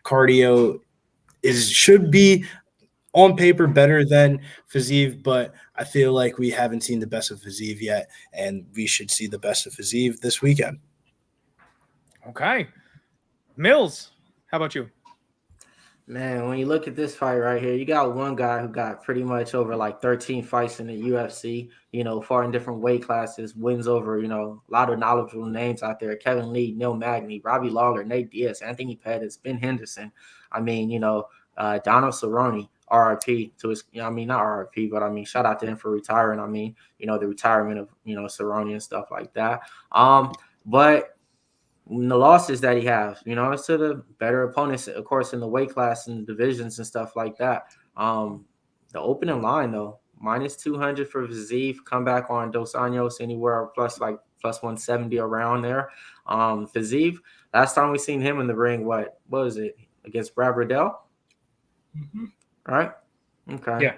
cardio should be on paper better than Fiziev, but I feel like we haven't seen the best of Fiziev yet, and we should see the best of Fiziev this weekend. Okay. Mills, how about you? Man, when you look at this fight right here, you got one guy who got pretty much over like 13 fights in the UFC, fought in different weight classes, wins over, a lot of knowledgeable names out there. Kevin Lee, Neil Magny, Robbie Lawler, Nate Diaz, Anthony Pettis, Ben Henderson. I mean, Donald Cerrone, RIP to his, not RIP, but shout out to him for retiring. The retirement of, Cerrone and stuff like that. But the losses that he has, it's to the better opponents, of course, in the weight class and divisions and stuff like that. The opening line, though, minus 200 for Fiziev, come back on dos Anjos anywhere plus 170 around there. Fiziev, last time we seen him in the ring, what was it, against Brad Riddell? Mm-hmm. Right? Okay. Yeah.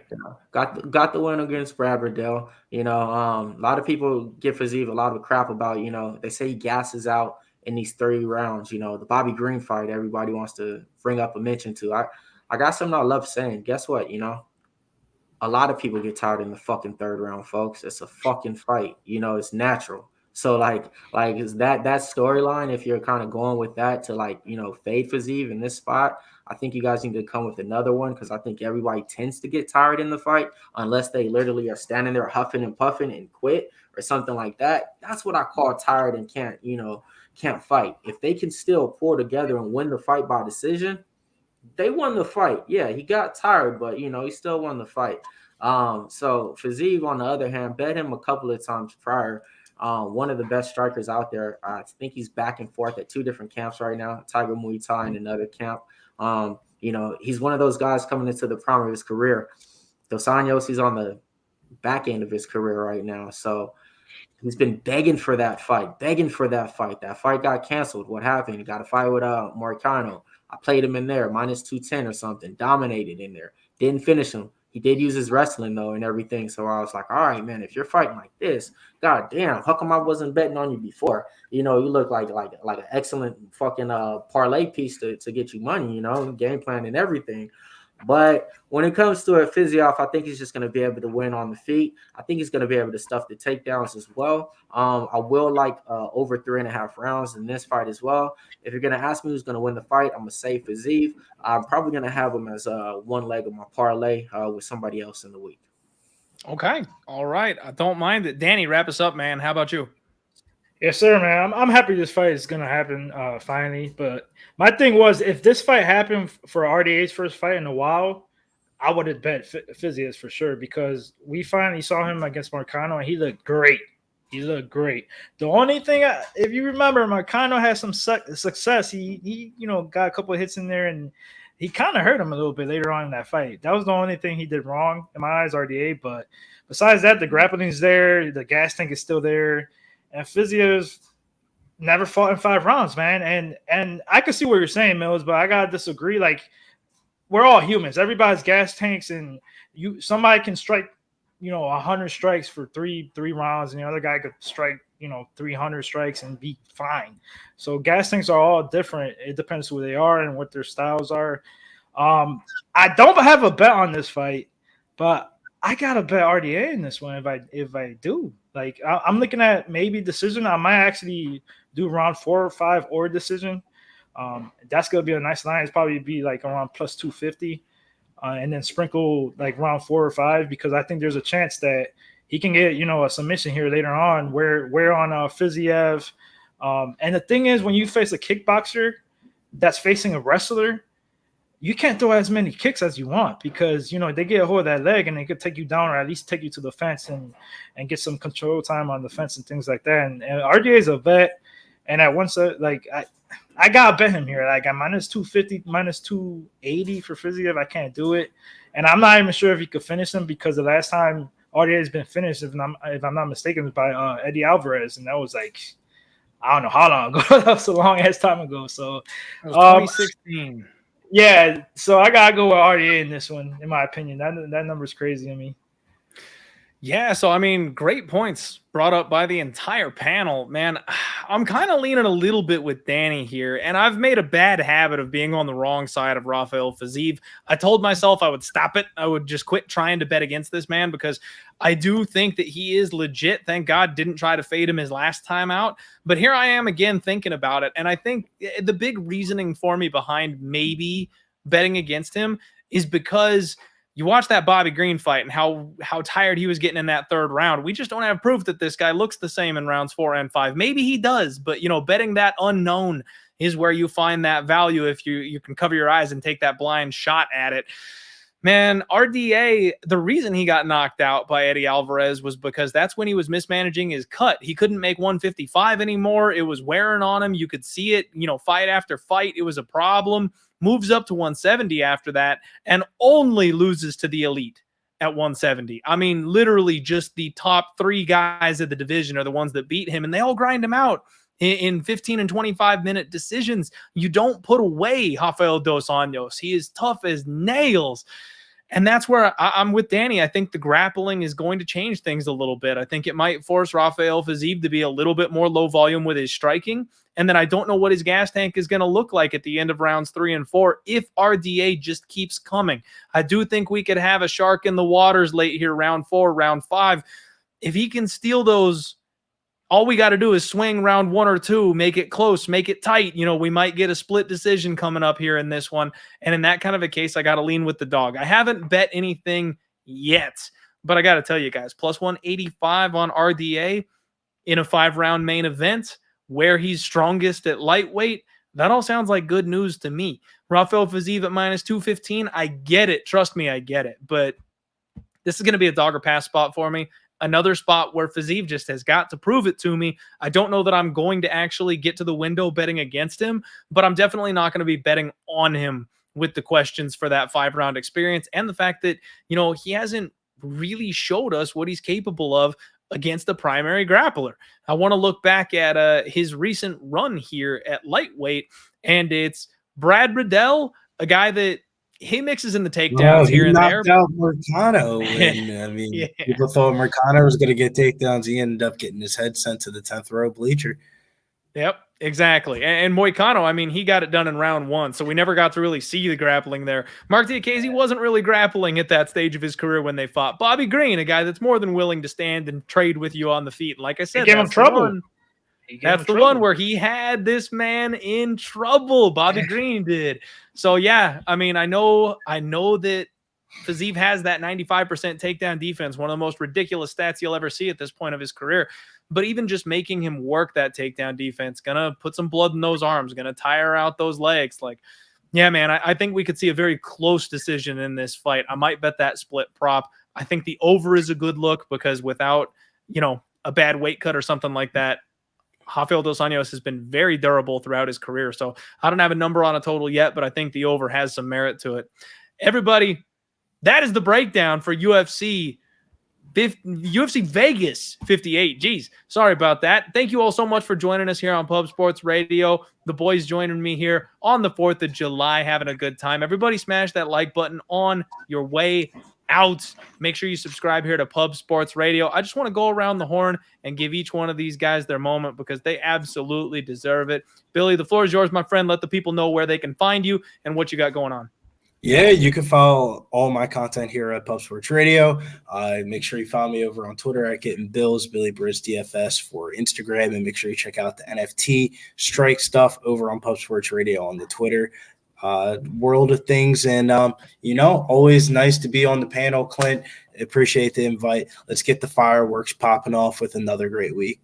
Got the win against Brad Riddell. A lot of people give Fiziev a lot of crap about, they say he gasses out in these 30 rounds. The Bobby Green fight everybody wants to bring up a mention to. I got something I love saying. Guess what? A lot of people get tired in the fucking third round, folks. It's a fucking fight. It's natural. So like is that storyline, if you're kind of going with that to fade Fiziev in this spot, I think you guys need to come with another one, because I think everybody tends to get tired in the fight unless they literally are standing there huffing and puffing and quit or something like that. That's what I call tired and can't fight. If they can still pull together and win the fight by decision, they won the fight. Yeah, he got tired, but he still won the fight. So Fiziev, on the other hand, bet him a couple of times prior. One of the best strikers out there. I think he's back and forth at 2 different camps right now, Tiger Muay Thai and another camp. He's one of those guys coming into the prime of his career. Dos Anjos, he's on the back end of his career right now. So he's been begging for that fight. That fight got canceled. What happened? He got a fight with Marcano. I played him in there, minus 210 or something. Dominated in there. Didn't finish him. He did use his wrestling, though, and everything. So I was like, all right, man, if you're fighting like this, god damn, how come I wasn't betting on you before? You look like an excellent fucking parlay piece to get you money, game plan and everything. But when it comes to it, Fiziev, I think he's just going to be able to win on the feet. I think he's going to be able to stuff the takedowns as well. I will like over 3.5 rounds in this fight as well. If you're going to ask me who's going to win the fight, I'm going to say Fiziev. I'm probably going to have him as one leg of my parlay with somebody else in the week. Okay. All right. I don't mind it. Danny, wrap us up, man. How about you? Yes, sir, man. I'm happy this fight is going to happen finally. But my thing was, if this fight happened for RDA's first fight in a while, I would have bet Fiziev for sure, because we finally saw him against Marcano, and he looked great. He looked great. The only thing, if you remember, Marcano had some success. He got a couple of hits in there, and he kind of hurt him a little bit later on in that fight. That was the only thing he did wrong in my eyes, RDA. But besides that, the grappling's there. The gas tank is still there. And Fiziev's never fought in 5 rounds, man. And I can see what you're saying, Mills, but I gotta disagree. Like, we're all humans. Everybody's gas tanks, and somebody can strike, 100 strikes for three rounds, and the other guy could strike, 300 strikes and be fine. So gas tanks are all different. It depends who they are and what their styles are. I don't have a bet on this fight, but I gotta bet RDA in this one if I do. Like, I'm looking at maybe decision. I might actually do round 4 or 5 or decision. That's gonna be a nice line. It's probably be like around plus 250, and then sprinkle like round 4 or 5, because I think there's a chance that he can get a submission here later on. We're on Fiziev, and the thing is, when you face a kickboxer that's facing a wrestler, you can't throw as many kicks as you want, because they get a hold of that leg and they could take you down, or at least take you to the fence and get some control time on the fence and things like that. And RDA is a vet, and at once I gotta bet him here. Like, I'm minus 250, minus 280 for Fiziev. I can't do it, and I'm not even sure if he could finish him, because the last time RDA has been finished, if I'm not mistaken, was by Eddie Alvarez, and that was like, I don't know how long ago. That was a long ass time ago. So it was 2016. Yeah, so I gotta go with RDA in this one, in my opinion. That number's crazy to me. Yeah, so I mean, great points brought up by the entire panel, man. I'm kind of leaning a little bit with Danny here, and I've made a bad habit of being on the wrong side of Rafael Fiziev. I told myself I would stop it. I would just quit trying to bet against this man, because I do think that he is legit. Thank God didn't try to fade him his last time out. But here I am again thinking about it, and I think the big reasoning for me behind maybe betting against him is because you watch that Bobby Green fight and how tired he was getting in that 3rd round. We just don't have proof that this guy looks the same in rounds 4 and 5. Maybe he does, but betting that unknown is where you find that value if you can cover your eyes and take that blind shot at it. Man, RDA, the reason he got knocked out by Eddie Alvarez was because that's when he was mismanaging his cut. He couldn't make 155 anymore. It was wearing on him. You could see it, fight after fight. It was a problem. Moves up to 170 after that, and only loses to the elite at 170. I mean, literally just the top 3 guys of the division are the ones that beat him, and they all grind him out in 15 and 25-minute decisions. You don't put away Rafael dos Anjos. He is tough as nails. And that's where I'm with Danny. I think the grappling is going to change things a little bit. I think it might force Rafael Fiziev to be a little bit more low volume with his striking. And then I don't know what his gas tank is going to look like at the end of rounds 3 and 4 if RDA just keeps coming. I do think we could have a shark in the waters late here, round 4, round 5. If he can steal those, all we got to do is swing round 1 or 2, make it close, make it tight. We might get a split decision coming up here in this one. And in that kind of a case, I got to lean with the dog. I haven't bet anything yet, but I got to tell you guys, plus 185 on RDA in a 5-round main event where he's strongest at lightweight. That all sounds like good news to me. Rafael Fiziev at minus 215. I get it. Trust me, I get it. But this is going to be a dog or pass spot for me. Another spot where Fiziev just has got to prove it to me. I don't know that I'm going to actually get to the window betting against him, but I'm definitely not going to be betting on him with the questions for that 5-round experience and the fact that, he hasn't really showed us what he's capable of against the primary grappler. I want to look back at his recent run here at lightweight, and it's Brad Riddell, a guy that he mixes in the takedowns here and there. He knocked out Marcano. And, I mean, people thought Marcano was going to get takedowns. He ended up getting his head sent to the 10th row bleacher. Yep. Exactly. And Moicano, I mean, he got it done in round 1, so we never got to really see the grappling there. Mark Diakiese wasn't really grappling at that stage of his career when they fought. Bobby Green, a guy that's more than willing to stand and trade with you on the feet. And like I said, He gave him trouble. That's the one where he had this man in trouble. Bobby Green did. So yeah, I mean, I know that Fiziev has that 95% takedown defense, one of the most ridiculous stats you'll ever see at this point of his career. But even just making him work that takedown defense, gonna put some blood in those arms, gonna tire out those legs. Like, yeah, man, I think we could see a very close decision in this fight. I might bet that split prop. I think the over is a good look because without, a bad weight cut or something like that, Rafael dos Anjos has been very durable throughout his career. So I don't have a number on a total yet, but I think the over has some merit to it. Everybody, that is the breakdown for UFC Vegas 58. Geez, sorry about that. Thank you all so much for joining us here on Pub Sports Radio. The boys joining me here on the 4th of July, having a good time. Everybody smash that like button on your way out. Make sure you subscribe here to Pub Sports Radio. I just want to go around the horn and give each one of these guys their moment because they absolutely deserve it. Billy, the floor is yours, my friend. Let the people know where they can find you and what you got going on. Yeah, you can follow all my content here at Pub Sports Radio. Make sure you follow me over on Twitter at Getting Bills, Billy Briz DFS for Instagram, and make sure you check out the NFT strike stuff over on Pub Sports Radio on the Twitter world of things. And, always nice to be on the panel, Clint. Appreciate the invite. Let's get the fireworks popping off with another great week.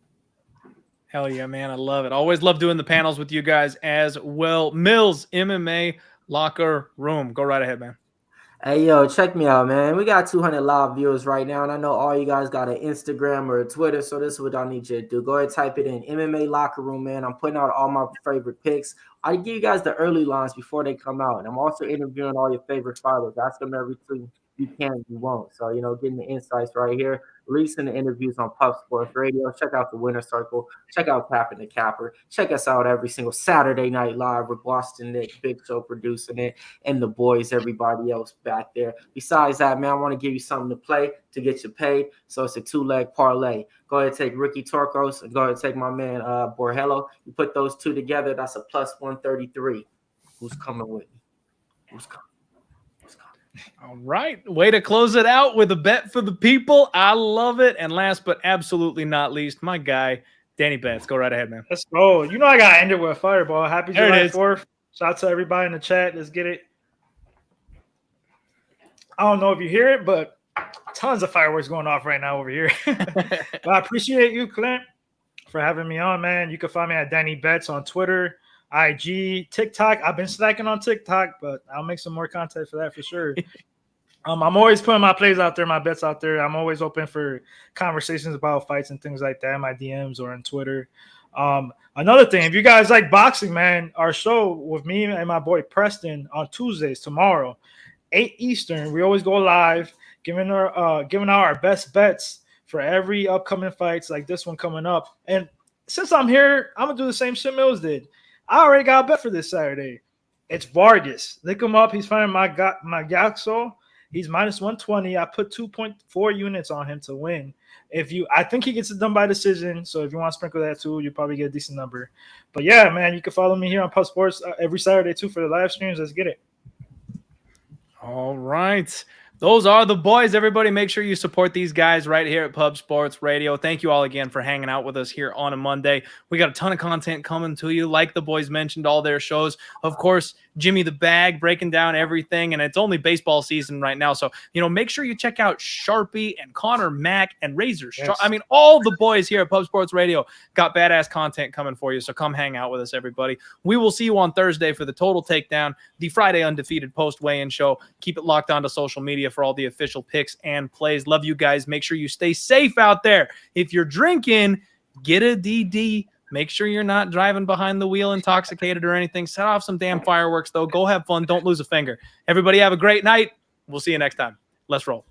Hell yeah, man. I love it. Always love doing the panels with you guys as well. Mills, MMA Locker Room. Go right ahead, man. Hey, yo, check me out, man. We got 200 live viewers right now, and I know all you guys got an Instagram or a Twitter, so this is what I need you to do. Go ahead and type it in, MMA Locker Room, man. I'm putting out all my favorite picks. I give you guys the early lines before they come out, and I'm also interviewing all your favorite fighters. Ask them everything you can, you won't. So, getting the insights right here. Releasing the interviews on Pub Sports Radio. Check out the Winner Circle. Check out Capping the Capper. Check us out every single Saturday night live with Boston Nick, Big Show producing it, and the boys, everybody else back there. Besides that, man, I want to give you something to play to get you paid. So it's a 2-leg parlay. Go ahead and take Ricky Turcios and go ahead and take my man Borralho. You put those two together, that's a plus 133. Who's coming with me? Who's coming? All right. Way to close it out with a bet for the people. I love it. And last but absolutely not least, my guy, Danny Betts. Go right ahead, man. Let's go. I got to end it with a fireball. Happy July 4th. Shout out to everybody in the chat. Let's get it. I don't know if you hear it, but tons of fireworks going off right now over here. But I appreciate you, Clint, for having me on, man. You can find me at Danny Betts on Twitter, IG, TikTok. I've been slacking on TikTok, but I'll make some more content for that for sure. I'm always putting my plays out there, my bets out there. I'm always open for conversations about fights and things like that in my DMs or on Twitter. Another thing, if you guys like boxing, man, our show with me and my boy Preston on Tuesdays tomorrow, 8 Eastern. We always go live, giving out our best bets for every upcoming fights like this one coming up. And since I'm here, I'm gonna do the same shit Mills did. I already got a bet for this Saturday. It's Vargas. Look him up. He's fighting my Gaxo. He's minus 120. I put 2.4 units on him to win. I think he gets it done by decision. So if you want to sprinkle that too, you probably get a decent number. But yeah, man, you can follow me here on Pub Sports every Saturday too for the live streams. Let's get it. All right. Those are the boys. Everybody, make sure you support these guys right here at Pub Sports Radio. Thank you all again for hanging out with us here on a Monday. We got a ton of content coming to you. Like the boys mentioned, all their shows. Of course, Jimmy the Bag breaking down everything, and it's only baseball season right now. So, make sure you check out Sharpie and Connor Mack and Razor. Yes. I mean, all the boys here at Pub Sports Radio got badass content coming for you. So come hang out with us, everybody. We will see you on Thursday for the Total Takedown, the Friday Undefeated post weigh-in show. Keep it locked onto social media for all the official picks and plays. Love you guys. Make sure you stay safe out there. If you're drinking, get a DD. Make sure you're not driving behind the wheel intoxicated or anything. Set off some damn fireworks, though. Go have fun. Don't lose a finger. Everybody have a great night. We'll see you next time. Let's roll.